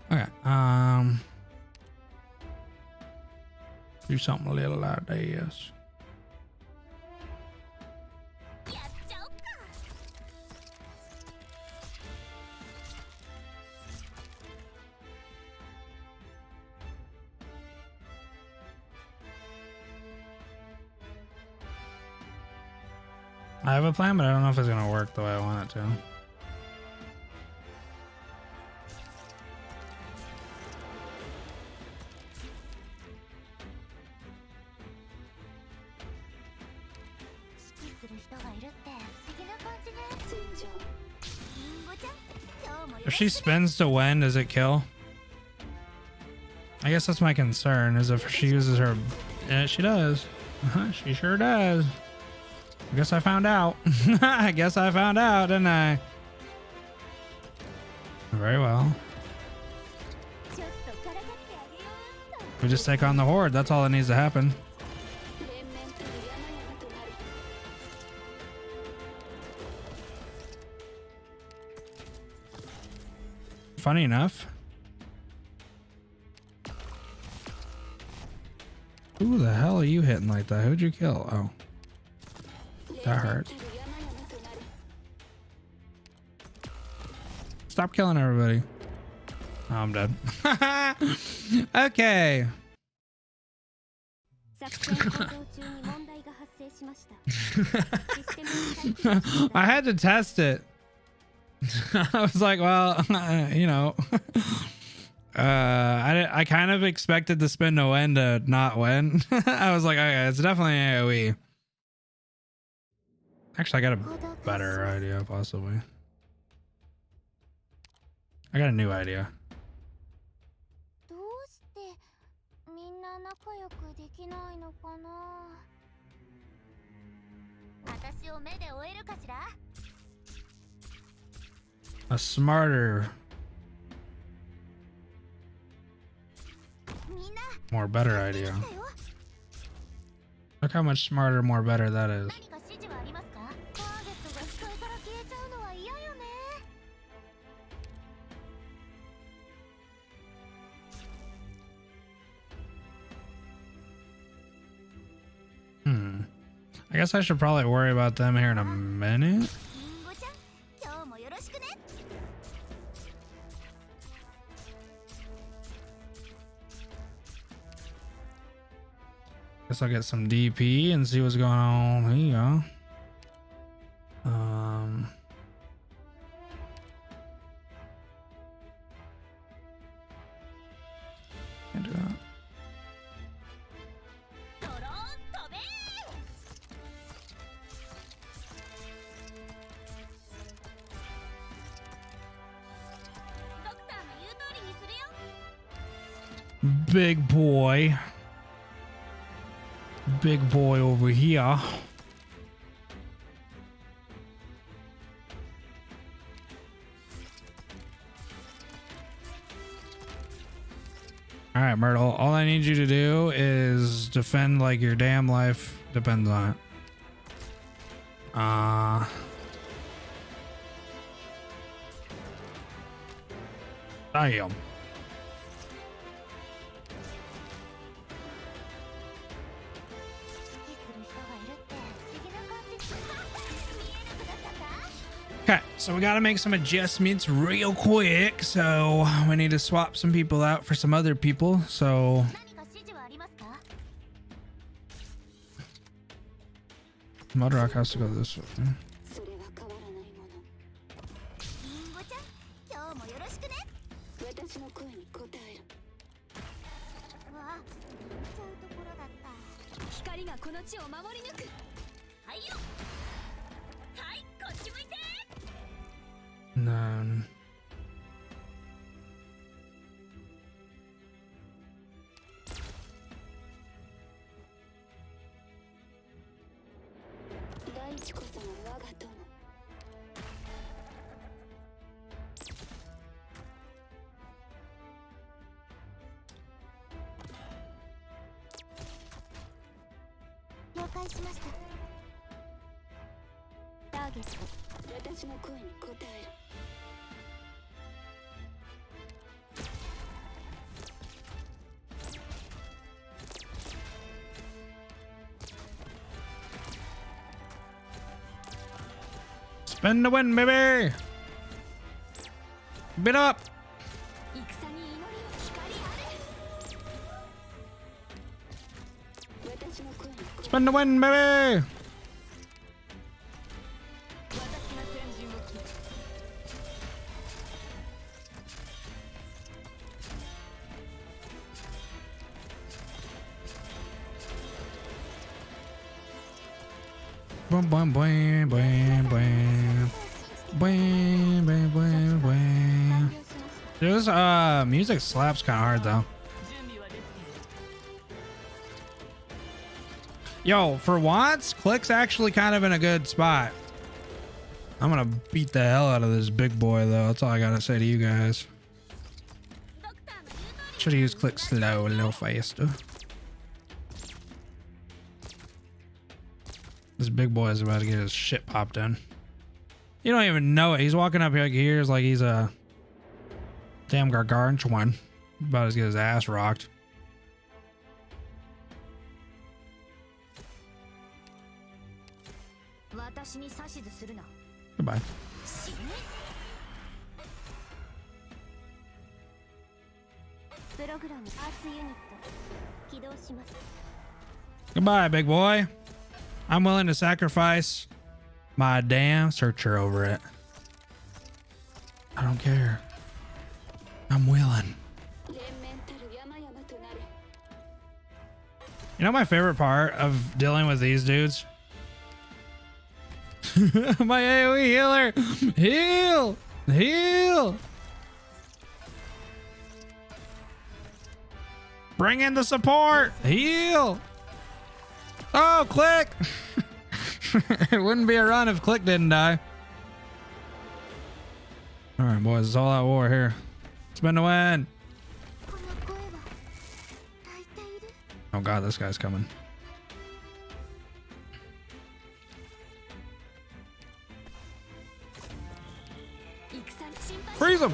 Speaker 1: Okay, do something a little like this. I have a plan, but I don't know if it's gonna work the way I want it to. If she spins to win, does it kill? I guess that's my concern, is if she uses her... Yeah, she does. She sure does. I guess I found out. I guess I found out, didn't I? Very well. We just take on the horde. That's all that needs to happen. Funny enough. Who the hell are you hitting like that? Who'd you kill? Oh. That hurts. Stop killing everybody. Oh, I'm dead. Okay. I had to test it. I was like, well, you know, I kind of expected the spin to win to not win. I was like, okay, it's definitely AoE. Actually, I got a better idea, possibly. I got a new idea. A smarter, more better idea. Look how much smarter, more better that is. I guess I should probably worry about them here in a minute. Guess I'll get some DP and see what's going on. Here you go. Can't do that. Big boy. Big boy over here. All right, Myrtle. All I need you to do is defend like your damn life depends on it. Damn.
Speaker 3: 指揮する人がいるって不思議な感じ。見えなくなっちゃった。
Speaker 1: Okay, so we got to make some adjustments real quick. So we need to swap some people out for some other people. So
Speaker 3: 何か指示はありますか？
Speaker 1: Mudrock has to go this way.
Speaker 3: それは変わらないもの。リンゴちゃん、今日もよろしくね。私の声に応える。わあ、ちゃうところだった。光がこの地を守り抜く。はいよ。はい、こっち向いて。
Speaker 1: And then
Speaker 3: 大地こそが我が友。了解しました。ターゲット。私の声に応える。
Speaker 1: spin the win, baby. Bit up.
Speaker 3: 戦に祈りの光あれ。私の声に
Speaker 1: Spin the win, baby.
Speaker 4: 私が先陣を切る。
Speaker 1: Boom, boom, boom, boom, boom. Boom, boom, boom, boom. This music slaps kind of hard though.
Speaker 4: 準備はできている。
Speaker 1: Yo, for once, Click's actually kind of in a good spot. I'm gonna beat the hell out of this big boy though. That's all I gotta say to you guys. Should have used Click slow, a little faster. This big boy is about to get his shit popped in. You don't even know it. He's walking up here like he's a damn gargantuan. About to get his ass rocked. Goodbye. Goodbye, big boy. I'm willing to sacrifice my damn searcher over it. I don't care. I'm willing. You know my favorite part of dealing with these dudes? My AoE healer! Heal! Heal! Bring in the support! Heal! Oh, Click! It wouldn't be a run if Click didn't die. Alright, boys, it's all out war here. Spin the win! Oh god, this guy's coming. Freeze him!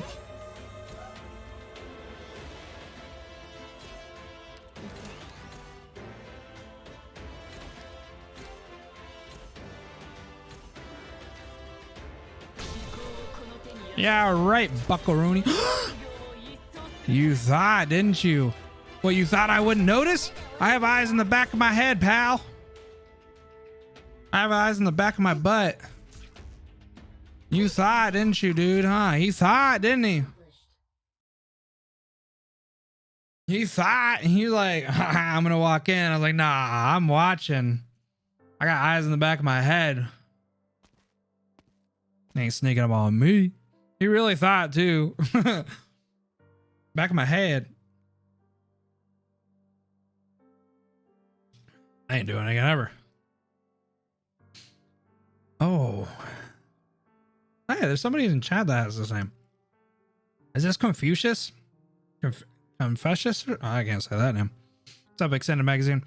Speaker 1: Yeah, right, Buckaroony. You thought, didn't you? Well, you thought I wouldn't notice? I have eyes in the back of my head, pal. I have eyes in the back of my butt. You thought, didn't you, dude, huh? He thought, didn't he? He thought, he like, I'm gonna walk in. I was like, nah, I'm watching. I got eyes in the back of my head. Ain't sneaking up on me. He really thought too. Back of my head. I ain't doing it again ever. Oh. Hey, there's somebody in chat that has the same. Is this Confucius? Confessius? Oh, I can't say that name. What's up, Extended Magazine?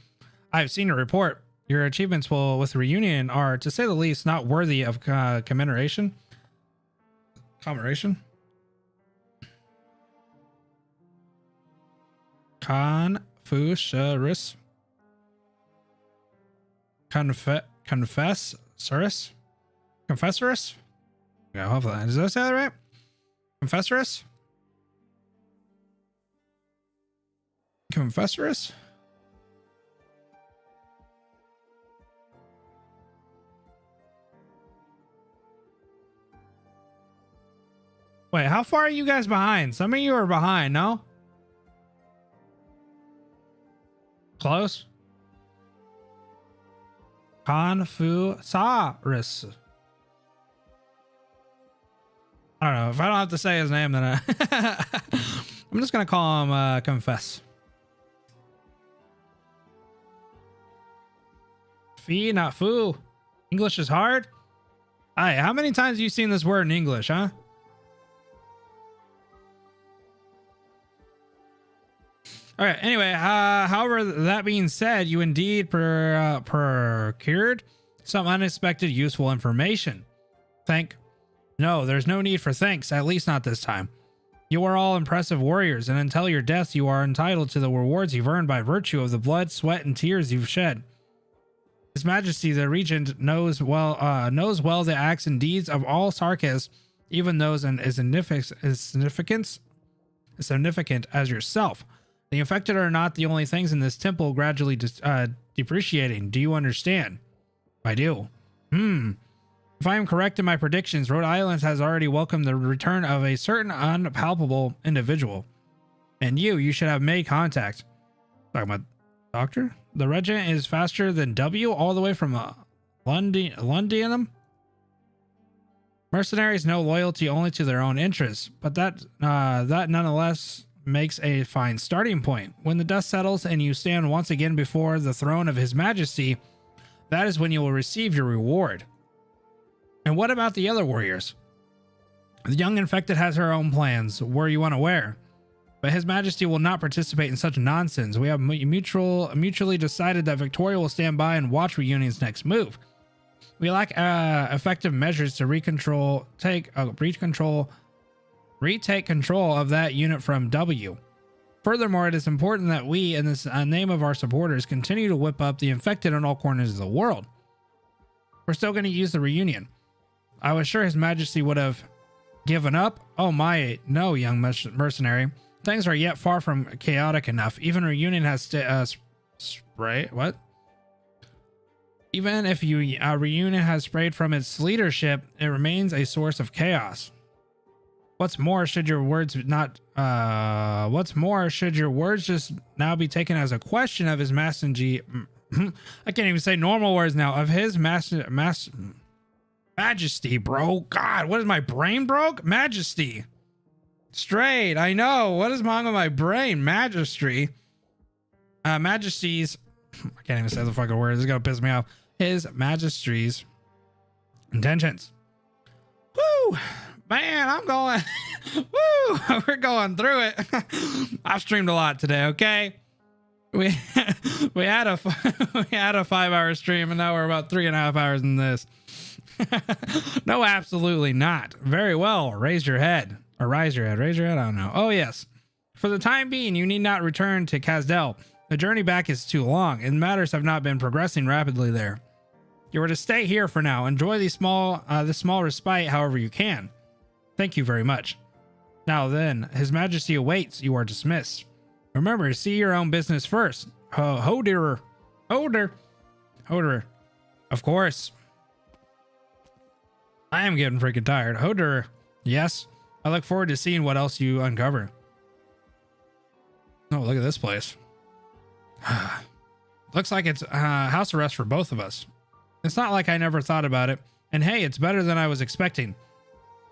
Speaker 1: I've seen a report. Your achievements with Reunion are, to say the least, not worthy of commemoration. Commemoration? Confucius. Confessorus? Confessorus? Yeah, hopefully. Does that say that right? Confessorus? Confessorus? Wait, how far are you guys behind? Some of you are behind, no? Close? Confucius. I don't know. If I don't have to say his name, then I'm just going to call him Confess. Fee, not foo. English is hard. Hi, how many times have you seen this word in English, huh? All right. Anyway, however, that being said, you indeed procured some unexpected useful information. No, there's no need for thanks, at least not this time. You are all impressive warriors, and until your death, you are entitled to the rewards you've earned by virtue of the blood, sweat, and tears you've shed. His Majesty the Regent knows well the acts and deeds of all Sarkis, even those as significant as yourself. The infected are not the only things in this temple gradually depreciating. Do you understand? I do. If I am correct in my predictions, Rhode Island has already welcomed the return of a certain unpalpable individual. And you should have made contact. Talking about Doctor? The regiment is faster than W all the way from Londinium? Mercenaries know loyalty only to their own interests, but that nonetheless makes a fine starting point. When the dust settles and you stand once again before the throne of His Majesty, that is when you will receive your reward. And what about the other warriors? The young infected has her own plans, were you unaware? But His Majesty will not participate in such nonsense. We have mutually decided that Victoria will stand by and watch Reunion's next move. We lack effective measures to retake control of that unit from W. Furthermore, it is important that we, in the name of our supporters, continue to whip up the infected in all corners of the world. We're still going to use the Reunion. I was sure His Majesty would have given up. Oh my, no, young mercenary. Things are yet far from chaotic enough. Even Reunion has what? Even if Reunion has sprayed from its leadership, it remains a source of chaos. What's more, should your words just now be taken as a question of His Majesty? I can't even say normal words now. Of His Majesty, bro. God, what is my brain broke? Majesty. Straight. I know. What is wrong with my brain? Majesty. Majesty's. I can't even say the fucking word. This is gonna piss me off. His Majesty's intentions. Woo! Man, I'm going. Woo! We're going through it. I've streamed a lot today. Okay, we had a 5-hour stream, and now we're about 3.5 hours in this. No, absolutely not. Very well. Raise your head. Or rise your head. Raise your head. I don't know. Oh yes. For the time being, you need not return to Kazdel. The journey back is too long, and matters have not been progressing rapidly there. You are to stay here for now. Enjoy this small respite however you can. Thank you very much. Now then, His Majesty awaits. You are dismissed. Remember, see your own business first. Holder. Of course. I am getting freaking tired. Holder. Yes. I look forward to seeing what else you uncover. Oh, look at this place. Looks like it's house arrest for both of us. It's not like I never thought about it. And hey, it's better than I was expecting.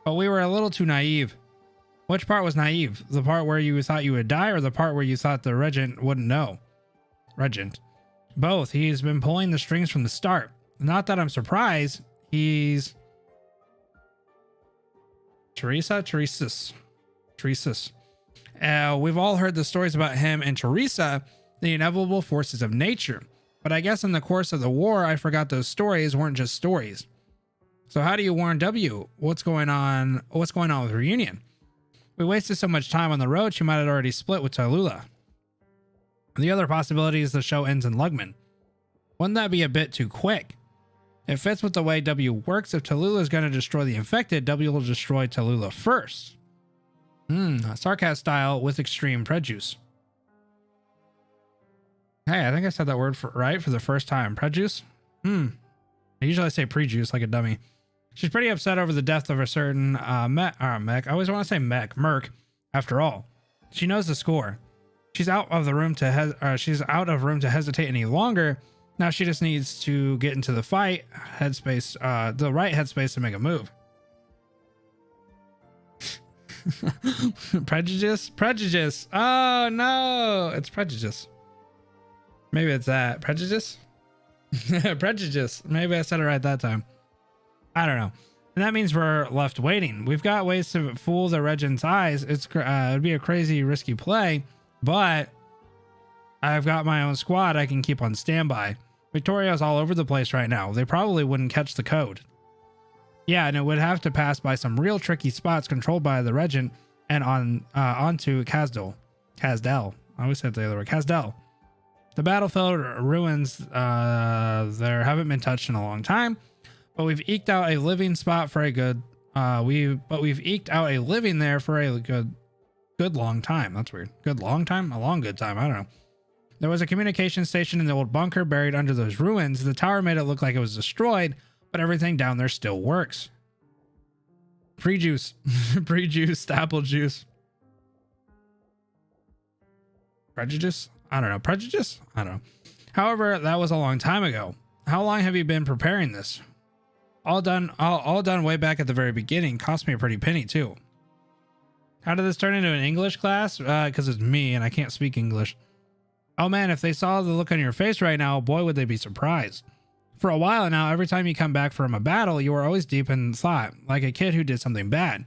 Speaker 1: But we were a little too naive. Which part was naive? The part where you thought you would die, or the part where you thought the regent wouldn't know? Regent. Both. He's been pulling the strings from the start. Not that I'm surprised. He's... Teresa's. We've all heard the stories about him and Teresa, the inevitable forces of nature. But I guess in the course of the war, I forgot those stories weren't just stories. So how do you warn W? What's going on with Reunion? We wasted so much time on the road, she might have already split with Tallulah. The other possibility is the show ends in Lugman. Wouldn't that be a bit too quick? It fits with the way W works. If Tallulah is going to destroy the infected, W will destroy Tallulah first. Sarcasm style with extreme prejudice. Hey, I think I said that word right for the first time. Prejudice? Usually I say prejuice like a dummy. She's pretty upset over the death of a certain Mech. I always want to say Merc. After all, she knows the score. She's out of room to hesitate any longer. Now she just needs to get into the fight headspace, the right headspace to make a move. Prejudice. Oh no, it's prejudice. Maybe it's that prejudice. Prejudice. Maybe I said it right that time. I don't know. And that means we're left waiting. We've got ways to fool the Regent's eyes. It'd be a crazy, risky play, but I've got my own squad I can keep on standby. Victoria's all over the place right now. They probably wouldn't catch the code. Yeah, and it would have to pass by some real tricky spots controlled by the Regent and onto Kazdel. I always said the other word. Kazdel. The battlefield ruins there haven't been touched in a long time, but we've eked out a living spot for a good. We've eked out a living there for a good long time. That's weird. Good long time? A long good time. I don't know. There was a communication station in the old bunker buried under those ruins. The tower made it look like it was destroyed, but everything down there still works. Pre-juice. Pre-juiced apple juice. Prejudice? I don't know. Prejudice? I don't know. However, that was a long time ago. How long have you been preparing this? All done way back at the very beginning. Cost me a pretty penny too. How did this turn into an English class? Because it's me and I can't speak English. Oh man, if they saw the look on your face right now, boy, would they be surprised. For a while now, every time you come back from a battle, you are always deep in thought, like a kid who did something bad.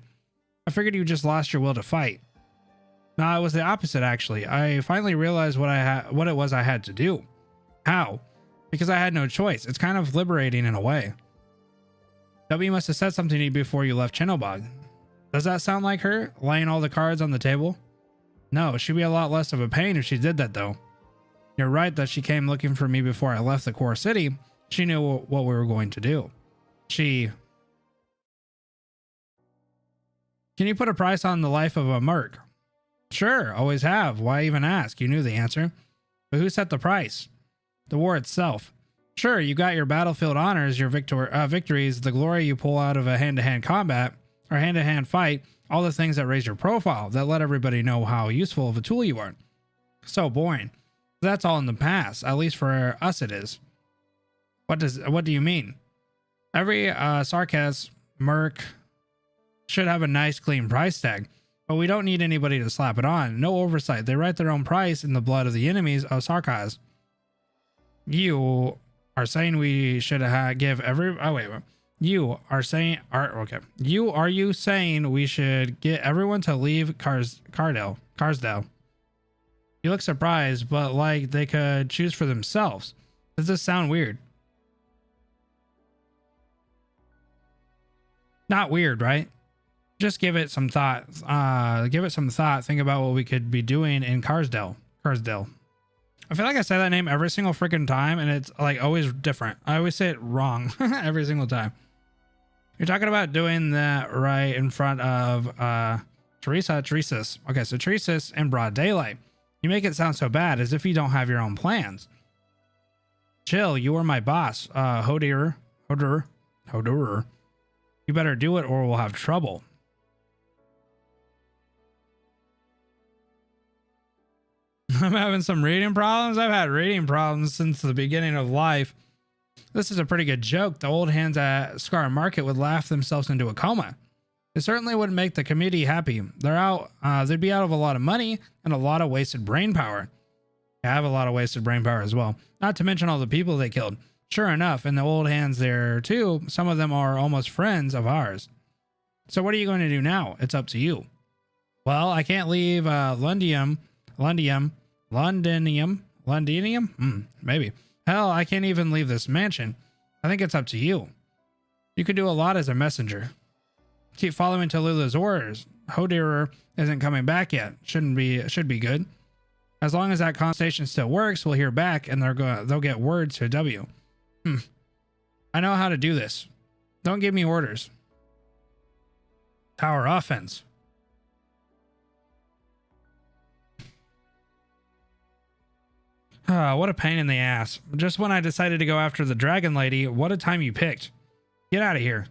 Speaker 1: I figured you just lost your will to fight. No, it was the opposite actually. I finally realized what it was I had to do. How? Because I had no choice. It's kind of liberating in a way. W must have said something to you before you left Chinobog. Does that sound like her, laying all the cards on the table? No, she'd be a lot less of a pain if she did that though. You're right that she came looking for me before I left the core city. She knew what we were going to do. Can you put a price on the life of a merc? Sure, always have. Why even ask? You knew the answer. But who set the price? The war itself. Sure, you got your battlefield honors, your victories, the glory you pull out of a hand-to-hand combat or hand-to-hand fight, all the things that raise your profile, that let everybody know how useful of a tool you are. So boring. That's all in the past. At least for us it is. What do you mean? Every sarcasm merc should have a nice clean price tag, but we don't need anybody to slap it on. No oversight. They write their own price in the blood of the enemies of sarcasm. You are saying we should give every. Oh wait. You are saying. Okay. Are you saying we should get everyone to leave Carsdale? You look surprised, but like they could choose for themselves. Does this sound weird? Not weird, right? Just give it some thought. Think about what we could be doing in Carsdale. I feel like I say that name every single freaking time, and it's like always different. I always say it wrong every single time. You're talking about doing that right in front of Teresa's. Okay, so Teresa's in broad daylight. You make it sound so bad, as if you don't have your own plans. Chill, you are my boss. Hodur. You better do it or we'll have trouble. I'm having some reading problems. I've had reading problems since the beginning of life. This is a pretty good joke. The old hands at Scar Market would laugh themselves into a coma. It certainly wouldn't make the committee happy. They'd be out of a lot of money and a lot of wasted brain power. I have a lot of wasted brain power as well. Not to mention all the people they killed. Sure enough, and the old hands there too, some of them are almost friends of ours. So what are you going to do now? It's up to you. Well, I can't leave Londinium. Maybe. Hell, I can't even leave this mansion. I think it's up to you. You could do a lot as a messenger. Keep following Tallulah's orders. Hoderer isn't coming back yet. Should be good. As long as that conversation still works, we'll hear back and they'll get word to W. I know how to do this. Don't give me orders. Tower offense. What a pain in the ass. Just when I decided to go after the dragon lady, what a time you picked. Get out of here.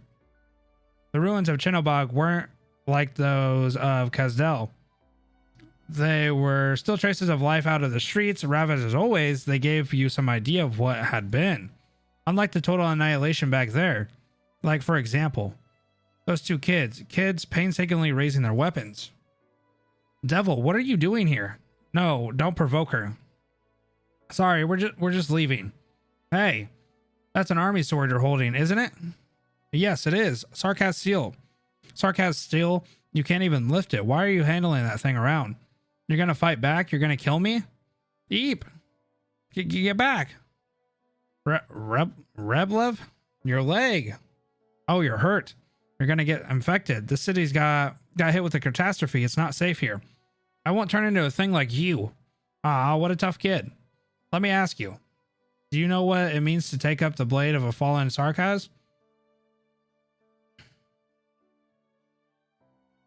Speaker 1: The ruins of Chinnobog weren't like those of Kazdel. They were still traces of life out of the streets. Ravaged as always, they gave you some idea of what had been. Unlike the total annihilation back there. Like, for example, those two kids painstakingly raising their weapons. Devil, what are you doing here? No, don't provoke her. Sorry, we're just leaving. Hey, that's an army sword you're holding, isn't it? Yes, it is. Sarkaz steel. Sarkaz steel, you can't even lift it. Why are you handling that thing around? You're gonna fight back? You're gonna kill me? Eep. Get back. Reblev? Your leg. Oh, you're hurt. You're gonna get infected. The city's got hit with a catastrophe. It's not safe here. I won't turn into a thing like you. Ah, what a tough kid. Let me ask you. Do you know what it means to take up the blade of a fallen Sarkaz?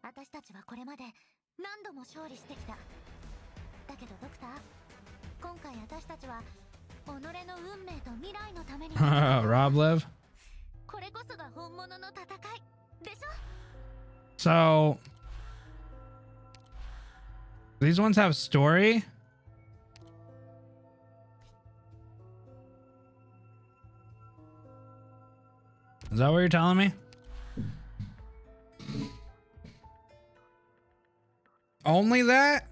Speaker 3: 私たちはこれまで何度も勝利してきた。だけどドクター、今回私たちは己の運命と未来のために。
Speaker 1: Roblev.
Speaker 3: これこそが本物の戦いでしょ?
Speaker 1: So these ones have story. Is that what you're telling me? Only that?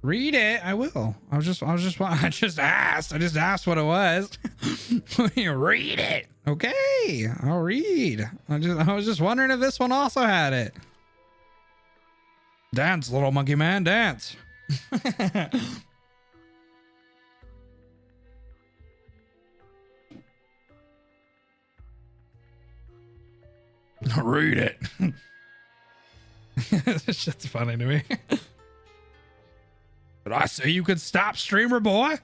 Speaker 1: Read it. I will. I just asked. I just asked what it was. Read it. Okay. I'll read. I was just wondering if this one also had it. Dance, little monkey man, dance. Read it. This shit's funny to me. Did I say you could stop, streamer boy?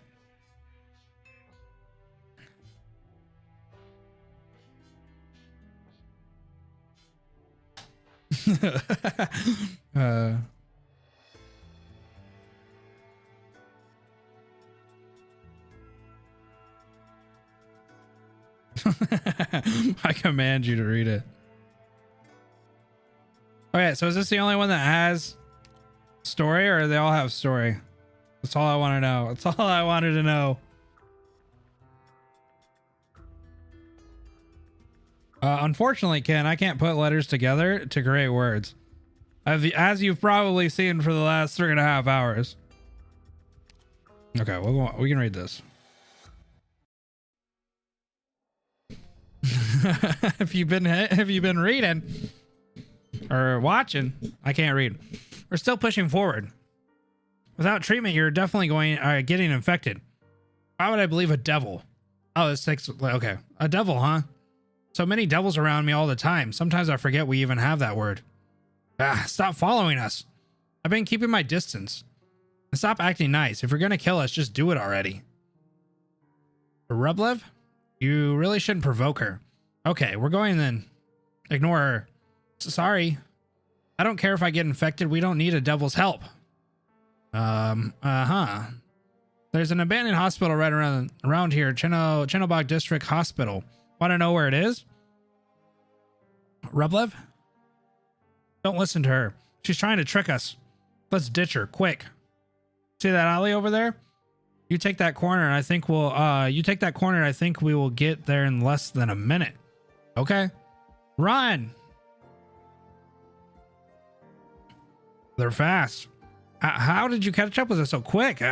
Speaker 1: I command you to read it. Okay, so is this the only one that has story, or they all have story? That's all I want to know. That's all I wanted to know. Unfortunately, Ken, I can't put letters together to create words. As you've probably seen for the last 3.5 hours. Okay, we can read this. If you've been reading or watching, I can't read. We're still pushing forward. Without treatment, you're definitely getting infected. Why would I believe a devil? Oh, this takes, okay. A devil, huh? So many devils around me all the time. Sometimes I forget we even have that word. Ah, stop following us. I've been keeping my distance. And stop acting nice. If you're gonna kill us, just do it already. Rublev? You really shouldn't provoke her. Okay, we're going then. Ignore her. Sorry. I don't care if I get infected. We don't need a devil's help. There's an abandoned hospital right around here. Chinnobog District Hospital. Want to know where it is? Rublev? Don't listen to her. She's trying to trick us. Let's ditch her, quick. See that alley over there? You take that corner and I think we will get there in less than a minute. Okay. Run! They're fast. How did you catch up with us so quick?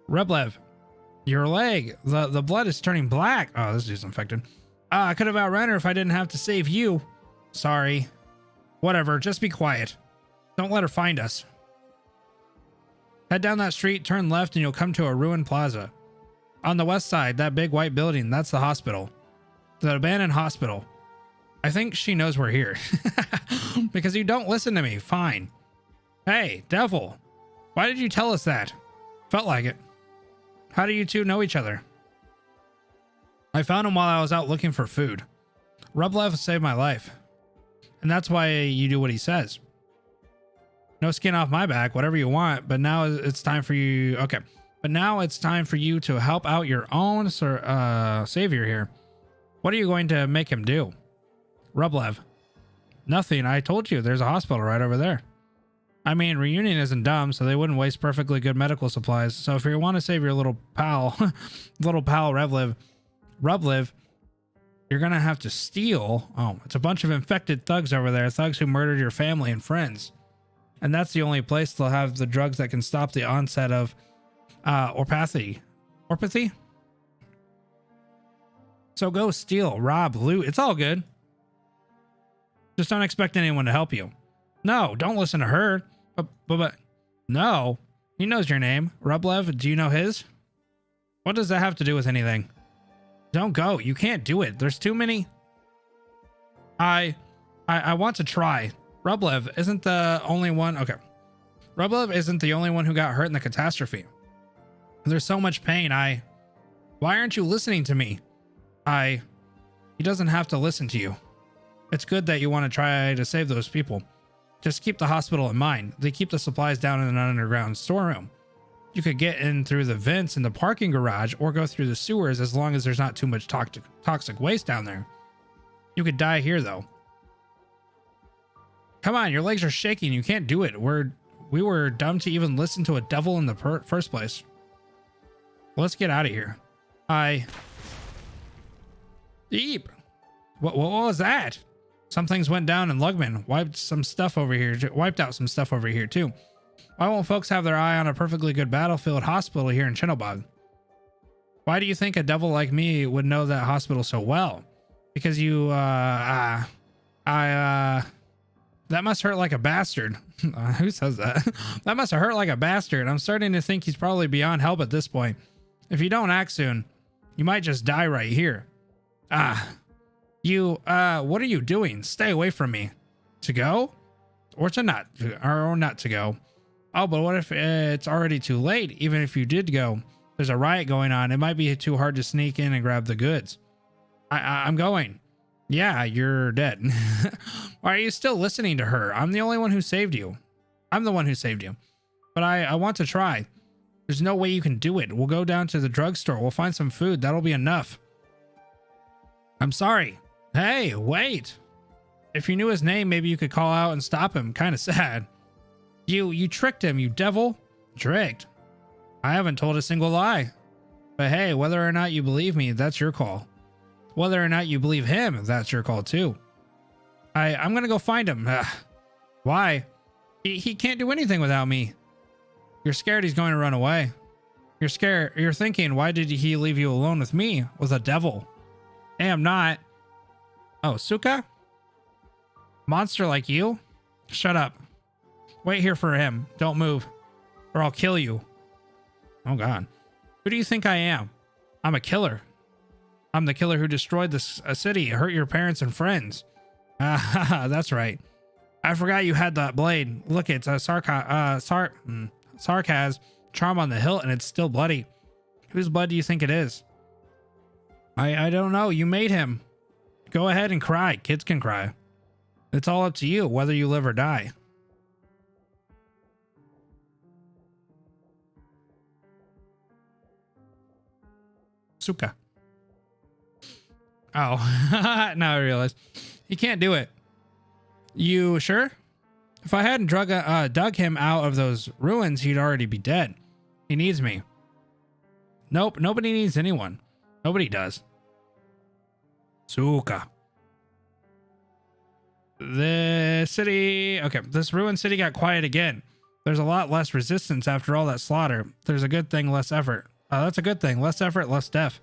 Speaker 1: Rublev, your leg. The blood is turning black. Oh, this dude's infected. I could have outrun her if I didn't have to save you. Sorry. Whatever, just be quiet. Don't let her find us. Head down that street, turn left, and you'll come to a ruined plaza. On the west side, that big white building, that's the hospital. The abandoned hospital. I think she knows we're here. Because you don't listen to me. Fine. Hey, devil. Why did you tell us that? Felt like it. How do you two know each other? I found him while I was out looking for food. Rublev saved my life. And that's why you do what he says. No skin off my back, whatever you want, but now it's time for you. Okay. But now it's time for you to help out your own savior here. What are you going to make him do? Rublev. Nothing. I told you there's a hospital right over there. I mean, Reunion isn't dumb, so they wouldn't waste perfectly good medical supplies. So if you want to save your little pal, Rublev, you're going to have to steal. Oh, it's a bunch of infected thugs over there. Thugs who murdered your family and friends. And that's the only place they'll have the drugs that can stop the onset of orpathy. Orpathy? So go steal, rob, loot. It's all good. Just don't expect anyone to help you. No, don't listen to her. But no. He knows your name. Rublev, do you know his? What does that have to do with anything? Don't go. You can't do it. There's too many. I want to try. Rublev isn't the only one. Okay. Rublev isn't the only one who got hurt in the catastrophe. There's so much pain. Why aren't you listening to me? He doesn't have to listen to you. It's good that you want to try to save those people. Just keep the hospital in mind. They keep the supplies down in an underground storeroom. You could get in through the vents in the parking garage or go through the sewers as long as there's not too much toxic waste down there. You could die here though. Come on, your legs are shaking. You can't do it. We were dumb to even listen to a devil in the first place. Let's get out of here. Deep. What was that? Some things went down and Lugman wiped out some stuff over here too. Why won't folks have their eye on a perfectly good battlefield hospital here in Chinobog? Why do you think a devil like me would know that hospital so well? Because you, that must hurt like a bastard. Who says that? That must have hurt like a bastard. I'm starting to think he's probably beyond help at this point. If you don't act soon, you might just die right here. What are you doing? Stay away from me. To go? Or not to go. Oh, but what if it's already too late? Even if you did go, there's a riot going on. It might be too hard to sneak in and grab the goods. I'm going. Yeah, you're dead. Why are you still listening to her? I'm the only one who saved you. I'm the one who saved you. But I want to try. There's no way you can do it. We'll go down to the drugstore. We'll find some food. That'll be enough. I'm sorry. Hey, wait. If you knew his name, maybe you could call out and stop him. Kind of sad. You tricked him, you devil. Tricked. I haven't told a single lie. But hey, whether or not you believe me, that's your call. Whether or not you believe him, that's your call too. I'm gonna go find him. Why? He can't do anything without me. You're scared he's going to run away. You're scared. You're thinking, why did he leave you alone with me? With a devil. Hey, I'm not. Oh, Suka? Monster like you? Shut up. Wait here for him. Don't move, or I'll kill you. Oh God. Who do you think I am? I'm a killer. I'm the killer who destroyed this city, hurt your parents and friends. That's right. I forgot you had that blade. Look, it's a sarcasm charm on the hilt, and it's still bloody. Whose blood do you think it is? I don't know. You made him. Go ahead and cry. Kids can cry. It's all up to you, whether you live or die. Suka. Oh, now I realize he can't do it. You sure? If I hadn't dug him out of those ruins, he'd already be dead. He needs me. Nope, nobody needs anyone. Nobody does. Suka. This ruined city got quiet again. There's a lot less resistance after all that slaughter. There's a good thing, less effort. That's a good thing. Less effort, less death.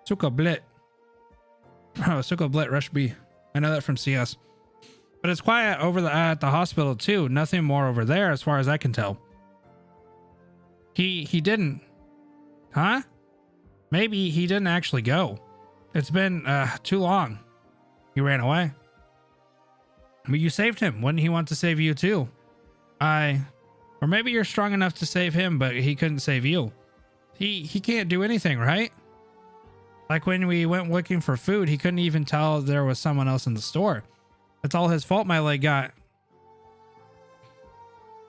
Speaker 1: Suka Blit. Oh, Suka Blit, Rush B. I know that from CS. But it's quiet over at the hospital too. Nothing more over there as far as I can tell. He didn't. Huh? Maybe he didn't actually go. It's been too long. He ran away. But you saved him. Wouldn't he want to save you too? Or maybe you're strong enough to save him, but he couldn't save you. He can't do anything, right? Like when we went looking for food, he couldn't even tell there was someone else in the store. It's all his fault my leg got.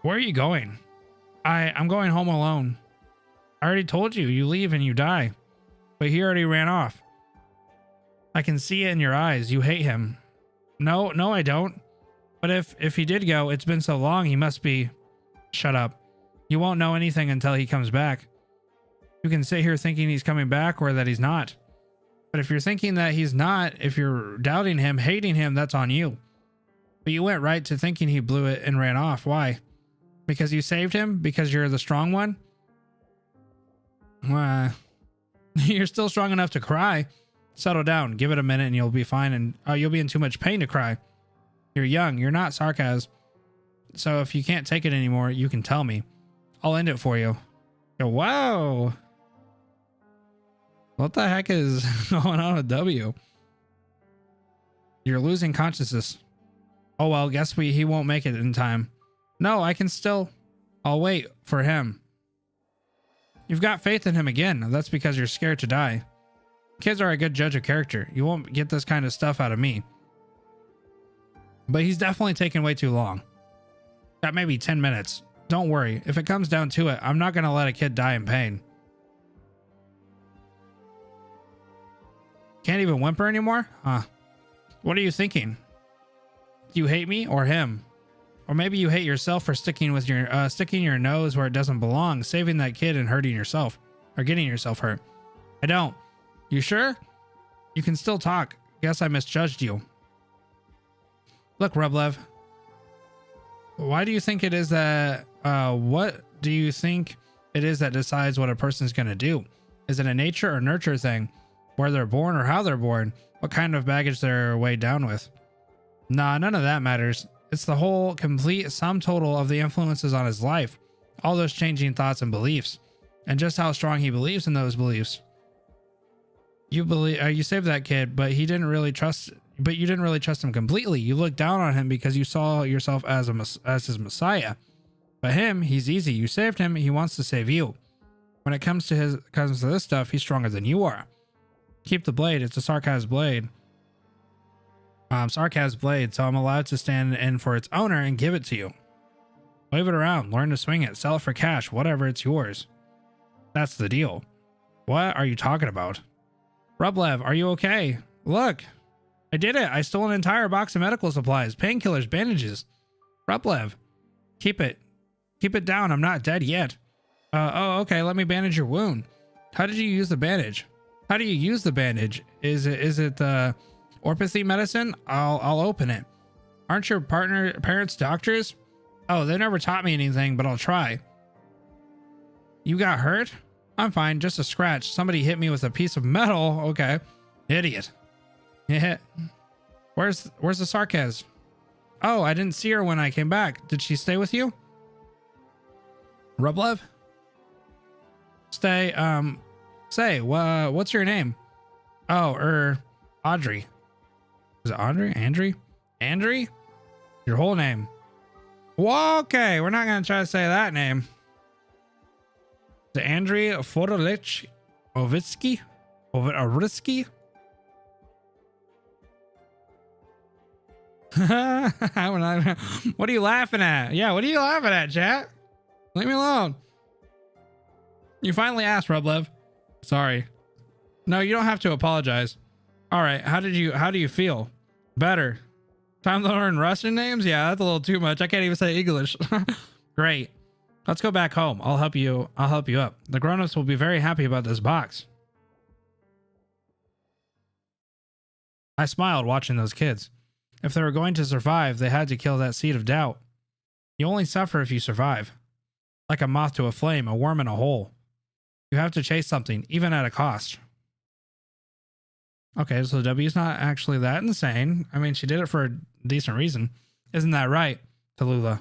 Speaker 1: Where are you going? I'm going home alone. I already told you, you leave and you die. But he already ran off. I can see it in your eyes. You hate him. No, I don't. But if he did go, it's been so long, he must be... Shut up. You won't know anything until he comes back. You can sit here thinking he's coming back or that he's not. But if you're thinking that he's not, if you're doubting him, hating him, that's on you. But you went right to thinking he blew it and ran off. Why? Because you saved him? Because you're the strong one? You're still strong enough to cry. Settle down. Give it a minute and you'll be fine. And you'll be in too much pain to cry. You're young. You're not sarcasm. So if you can't take it anymore, you can tell me. I'll end it for you. Yo, whoa. What the heck is going on with W? You're losing consciousness. Oh, well, guess he won't make it in time. No, I can still... I'll wait for him. You've got faith in him again. That's because you're scared to die. Kids are a good judge of character. You won't get this kind of stuff out of me. But he's definitely taking way too long. Got maybe 10 minutes. Don't worry. If it comes down to it, I'm not going to let a kid die in pain. Can't even whimper anymore? Huh. What are you thinking? Do you hate me or him? Or maybe you hate yourself for sticking your nose where it doesn't belong, saving that kid and hurting yourself. Or getting yourself hurt. I don't. You sure? You can still talk. Guess I misjudged you. Look, Rublev. Why do you think it is that, what do you think it is that decides what a person's going to do? Is it a nature or nurture thing? Where they're born or how they're born? What kind of baggage they're weighed down with? Nah, none of that matters. It's the whole complete sum total of the influences on his life. All those changing thoughts and beliefs. And just how strong he believes in those beliefs. You saved that kid, but you didn't really trust him completely. You looked down on him because you saw yourself as his messiah. But him, he's easy. You saved him, he wants to save you. When it comes to this stuff, he's stronger than you are. Keep the blade. It's a sarcasm blade. Sarcasm blade, so I'm allowed to stand in for its owner and give it to you. Wave it around, learn to swing it, sell it for cash, whatever, it's yours. That's the deal. What are you talking about? Rublev, are you okay? Look, I did it. I stole an entire box of medical supplies, painkillers, bandages. Rublev, keep it down. I'm not dead yet. Oh, okay. Let me bandage your wound. How did you use the bandage? How do you use the bandage? Is it orthopathy medicine? I'll open it. Aren't your parents doctors? Oh, they never taught me anything, but I'll try. You got hurt? I'm fine. Just a scratch. Somebody hit me with a piece of metal. Okay. Idiot. Yeah. Where's the sarcasm? Oh, I didn't see her when I came back. Did she stay with you? Rublev? Stay, say, what's your name? Oh, Audrey. Is it Audrey? Andry? Your whole name. Well, okay, we're not going to try to say that name. The Andrei Fodolich Ovitsky? Ovitsky? What are you laughing at? Yeah, what are you laughing at, chat? Leave me alone. You finally asked, Rublev. Sorry. No, you don't have to apologize. All right, how do you feel? Better. Time to learn Russian names? Yeah, that's a little too much. I can't even say English. Great. Let's go back home. I'll help you up. The grown-ups will be very happy about this box. I smiled watching those kids. If they were going to survive, they had to kill that seed of doubt. You only suffer if you survive. Like a moth to a flame, a worm in a hole. You have to chase something, even at a cost. Okay, so W's not actually that insane. I mean, she did it for a decent reason. Isn't that right, Tallulah?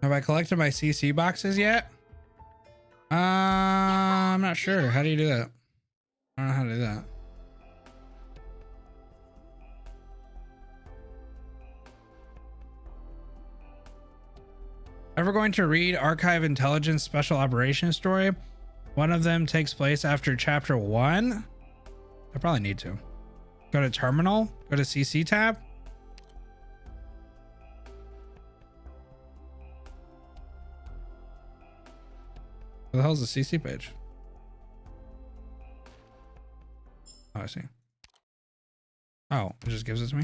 Speaker 1: Have I collected my CC boxes yet? I'm not sure. How do you do that? I don't know how to do that. Ever going to read Archive Intelligence Special Operations story? One of them takes place after chapter 1. I probably need to. Go to terminal, go to CC tab. Where the hell's the CC page? Oh, I see. Oh, it just gives it to me.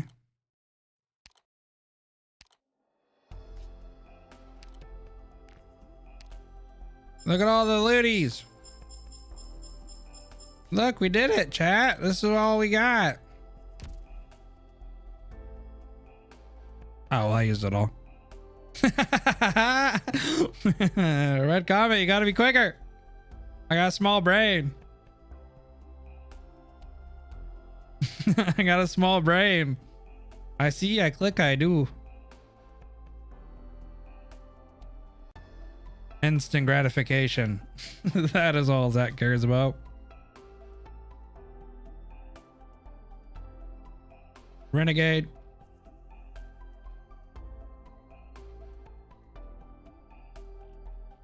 Speaker 1: Look at all the looties. Look, we did it, chat. This is all we got. Oh, well, I used it all. Red Comet, you gotta be quicker. I got a small brain. I got a small brain. I see, I click, I do. Instant gratification. That is all Zach cares about. Renegade.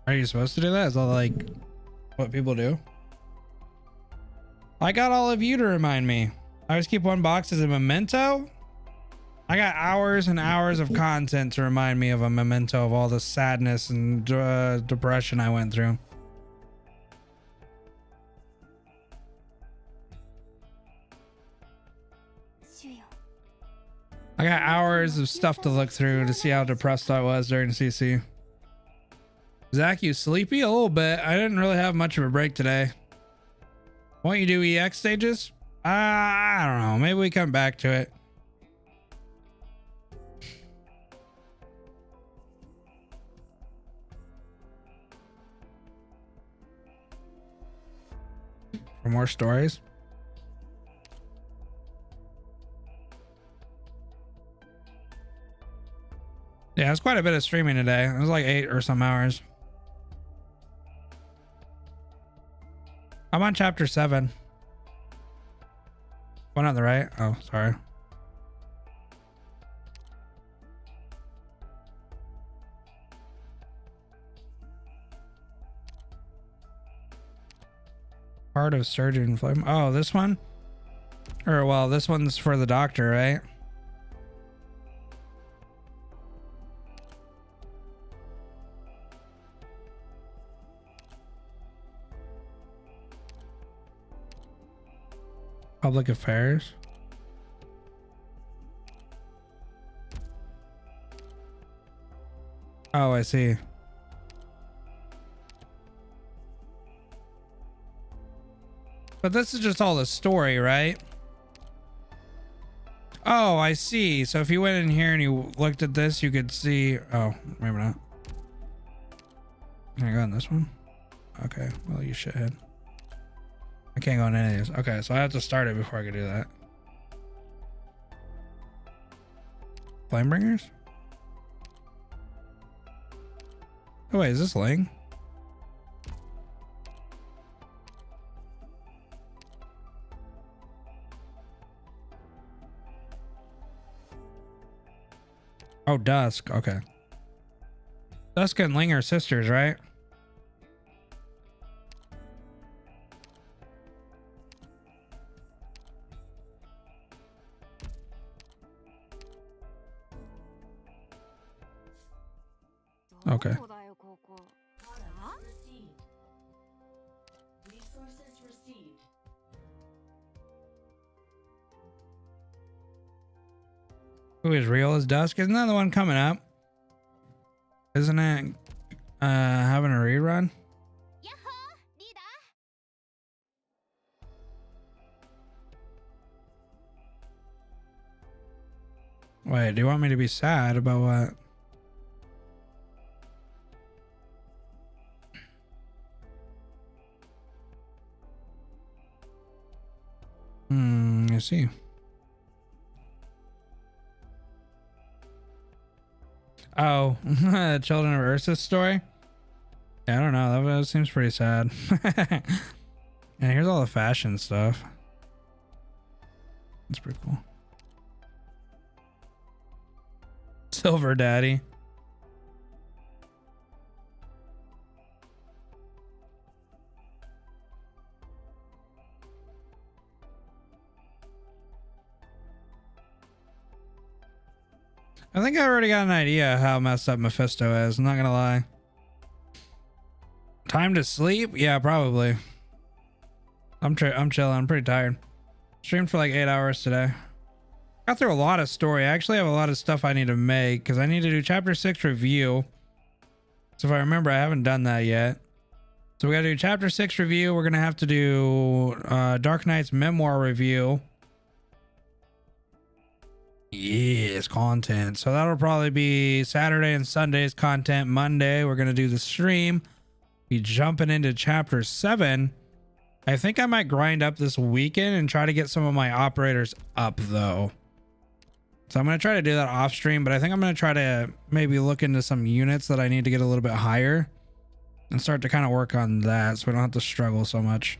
Speaker 1: Are you supposed to do that? Is that like what people do? I got all of you to remind me. I always keep one box as a memento. I got hours and hours of content to remind me of a memento of all the sadness and depression I went through. I got hours of stuff to look through to see how depressed I was during CC. Zach, you sleepy? A little bit. I didn't really have much of a break today. Won't you do EX stages? I don't know. Maybe we come back to it. For more stories. Yeah, it's quite a bit of streaming today. It was like 8 or some hours. I'm on chapter 7. One on the right. Oh, sorry. Heart of Surgeon Flame. Oh, this one? Or, well, this one's for the doctor, right? Public affairs. Oh, I see. But this is just all the story, right? Oh, I see. So if you went in here and you looked at this, you could see. Oh, maybe not. Can I go on this one? Okay. Well, you shithead. I can't go on any of these. Okay, so I have to start it before I can do that. Flamebringers? Oh wait, is this Ling? Oh, Dusk. Okay. Dusk and Ling are sisters, right? Okay. Who is real as Dusk? Isn't that the one coming up? Isn't it having a rerun? Wait, do you want me to be sad about what? I see. Oh, Children of Ursa's story? Yeah, I don't know. That seems pretty sad. And here's all the fashion stuff. That's pretty cool. Silver Daddy. I think I already got an idea how messed up Mephisto is. I'm not gonna lie. Time to sleep? Yeah, probably. I'm chilling. I'm pretty tired. Streamed for like 8 hours today. Got through a lot of story. I actually have a lot of stuff I need to make because I need to do chapter 6 review. So if I remember, I haven't done that yet. So we gotta do chapter 6 review. We're gonna have to do Darknights Memoir review. Yes, content. So that'll probably be Saturday and Sunday's content. Monday, we're gonna do the stream. Be jumping into chapter 7. I think I might grind up this weekend and try to get some of my operators up though. So I'm going to try to do that off stream, but I think I'm going to try to maybe look into some units that I need to get a little bit higher and start to kind of work on that so we don't have to struggle so much.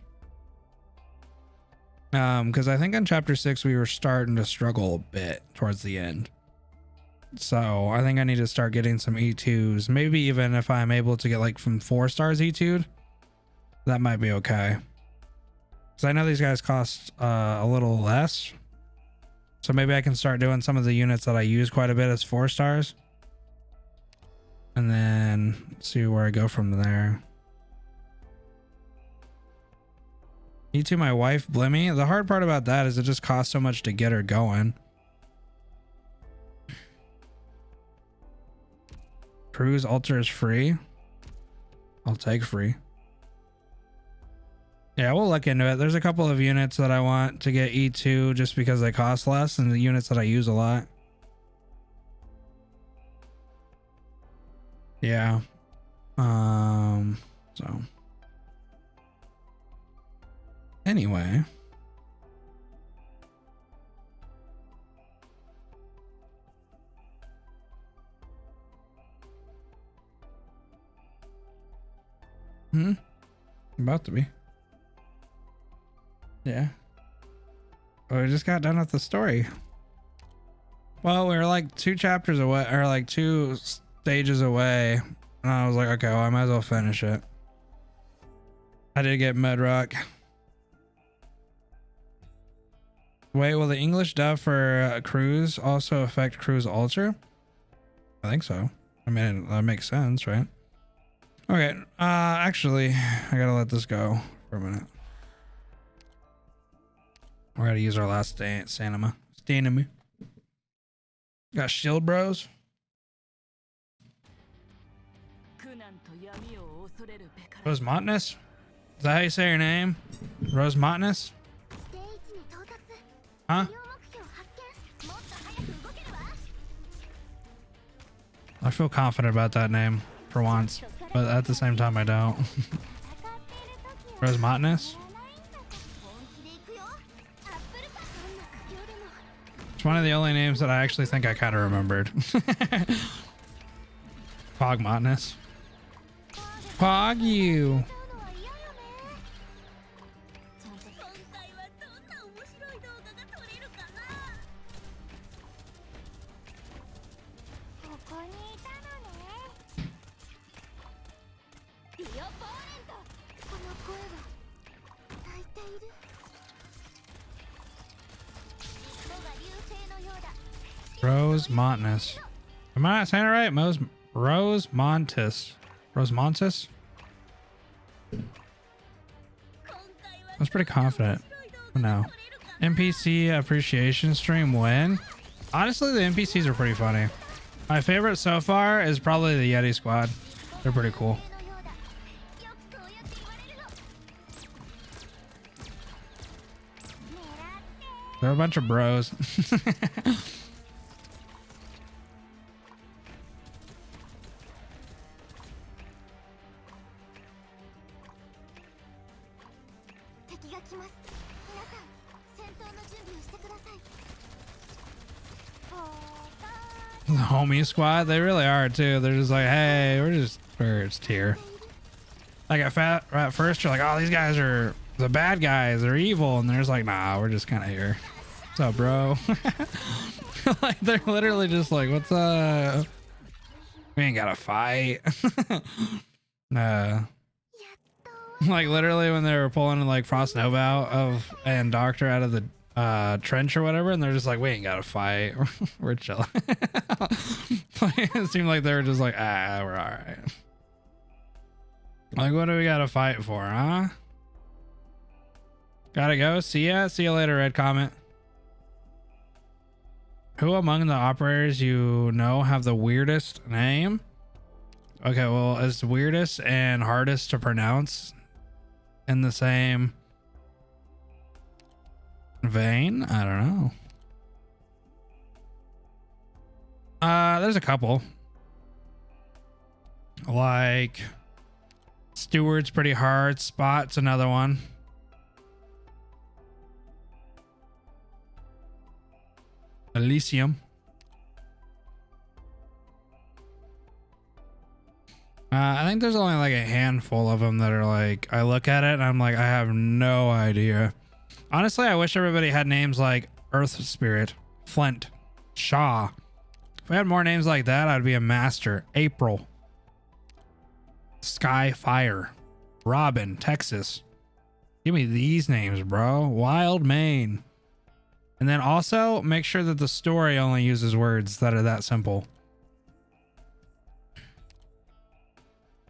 Speaker 1: Because I think on chapter 6 we were starting to struggle a bit towards the end. So I think I need to start getting some E2s. Maybe even if I'm able to get like from 4 stars E2'd, that might be okay. Because I know these guys cost a little less. So maybe I can start doing some of the units that I use quite a bit as 4 stars. And then see where I go from there. E2 my wife, Blimmy. The hard part about that is it just costs so much to get her going. Cruise Alter is free. I'll take free. Yeah, we'll look into it. There's a couple of units that I want to get E2 just because they cost less and the units that I use a lot. Yeah. So anyway. About to be. Yeah. Well, we just got done with the story. Well, we were like 2 chapters away, or like 2 stages away. And I was like, okay, well, I might as well finish it. I did get Medrock. Wait, will the English dub for Cruise also affect Cruise Ultra? I think so. I mean, that makes sense, right? Okay, actually, I gotta let this go for a minute. We're gonna use our last stamina. Got shield bros. Rose Montanus? Is that how you say your name? Rose Montanus? Huh? I feel confident about that name for once, but at the same time I don't. Rose Montanus? It's one of the only names that I actually think I kind of remembered. Pog Montanus. Pog you. Rose Montanus. Am I not saying it right? Rose Montis. Rose Montis? I was pretty confident. No. NPC appreciation stream when? Honestly, the NPCs are pretty funny. My favorite so far is probably the Yeti squad. They're pretty cool. They're a bunch of bros.
Speaker 3: 敵が来ます。皆さん戦闘の準備をしてください。
Speaker 1: The homie squad, they really are too. They're just like, hey, we're just first here. Like at first you're like, oh, these guys are the bad guys, they're evil, and they're just like, nah, we're just kind of here. What's up, bro? Like they're literally just like, what's up? We ain't gotta fight. Like literally when they were pulling like Frost Nova out and Doctor out of the trench or whatever, and they're just like, we ain't gotta fight. We're chilling. It seemed like they were just like, we're all right. Like, what do we gotta fight for, huh? Gotta go. See ya later, Red Comment. Who among the operators you know have the weirdest name? Okay, well, is weirdest and hardest to pronounce in the same vein? I don't know. There's a couple. Like Steward's pretty hard. Spot's another one. Elysium. I think there's only like a handful of them that are like, I look at it and I'm like, I have no idea. Honestly, I wish everybody had names like Earth Spirit, Flint, Shaw. If we had more names like that, I'd be a master. April, Sky Fire, Robin, Texas. Give me these names, bro. Wild Maine. And then also make sure that the story only uses words that are that simple.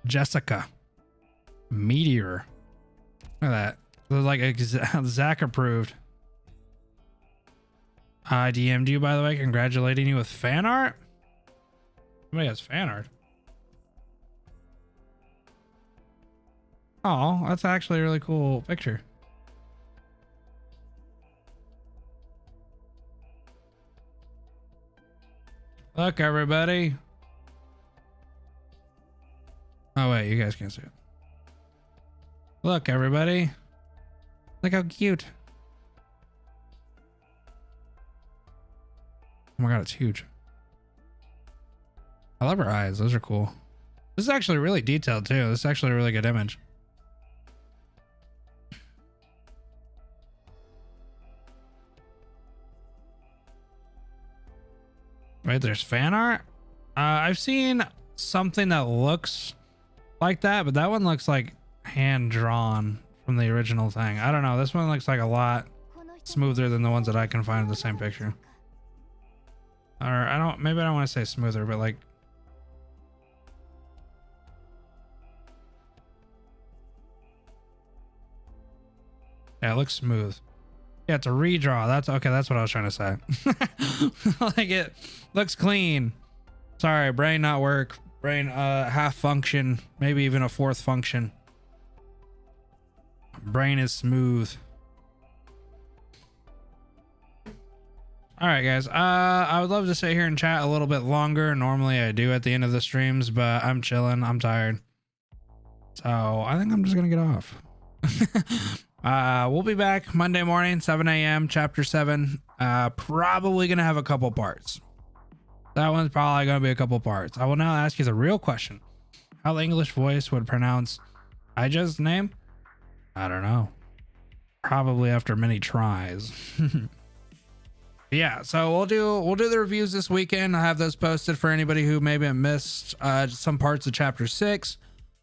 Speaker 1: Jessica, Meteor. Look at that. They're like Zach approved. I DM'd you, by the way, congratulating you with fan art. Somebody has fan art. Oh, that's actually a really cool picture. Look, everybody. Oh, wait, you guys can't see it. Look, everybody. Look how cute. Oh my god, it's huge. I love her eyes. Those are cool. This is actually really detailed too. This is actually a really good image. Right, there's fan art. I've seen something that looks like that, but that one looks like hand drawn from the original thing. I don't know. This one looks like a lot smoother than the ones that I can find in the same picture. Or maybe I don't want to say smoother, but like, yeah, it looks smooth. Yeah, it's a redraw. That's okay. That's what I was trying to say. Like, it looks clean. Sorry, brain not work. Brain half function, maybe even a fourth function. Brain is smooth. All right, guys. I would love to sit here and chat a little bit longer. Normally I do at the end of the streams, but I'm chilling. I'm tired. So I think I'm just gonna get off. We'll be back Monday morning, 7 a.m. chapter 7. Probably gonna have a couple parts. That one's probably gonna be a couple parts. I will now ask you the real question. How the English voice would pronounce Ija's name? I don't know. Probably after many tries. Yeah, so we'll do the reviews this weekend. I'll have those posted for anybody who maybe missed some parts of chapter 6.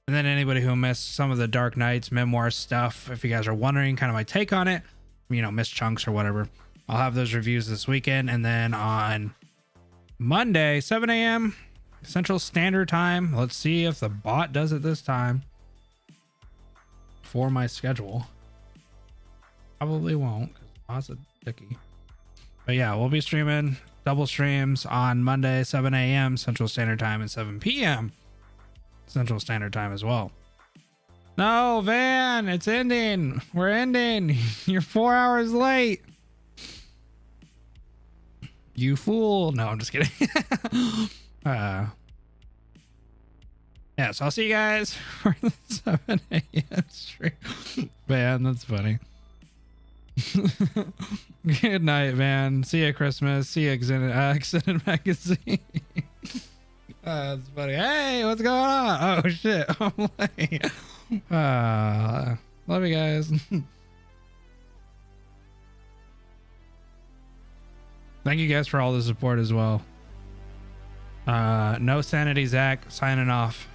Speaker 1: And then anybody who missed some of the Darknights Memoir stuff, if you guys are wondering kind of my take on it, you know, missed chunks or whatever, I'll have those reviews this weekend. And then on Monday, 7 a.m. Central Standard Time. Let's see if the bot does it this time for my schedule. Probably won't, because the bot's a dickie. But yeah, we'll be streaming double streams on Monday, 7 a.m. Central Standard Time and 7 p.m. Central Standard Time as well. No, Van, it's ending. We're ending. You're 4 hours late. You fool. No, I'm just kidding. Yeah, so I'll see you guys for the 7 a.m. stream. Man, that's funny. Good night, man. See you Christmas. See you Extended Magazine. That's funny. Hey, what's going on? Oh shit. I'm late. Love you guys. Thank you guys for all the support as well. No Sanity Zach signing off.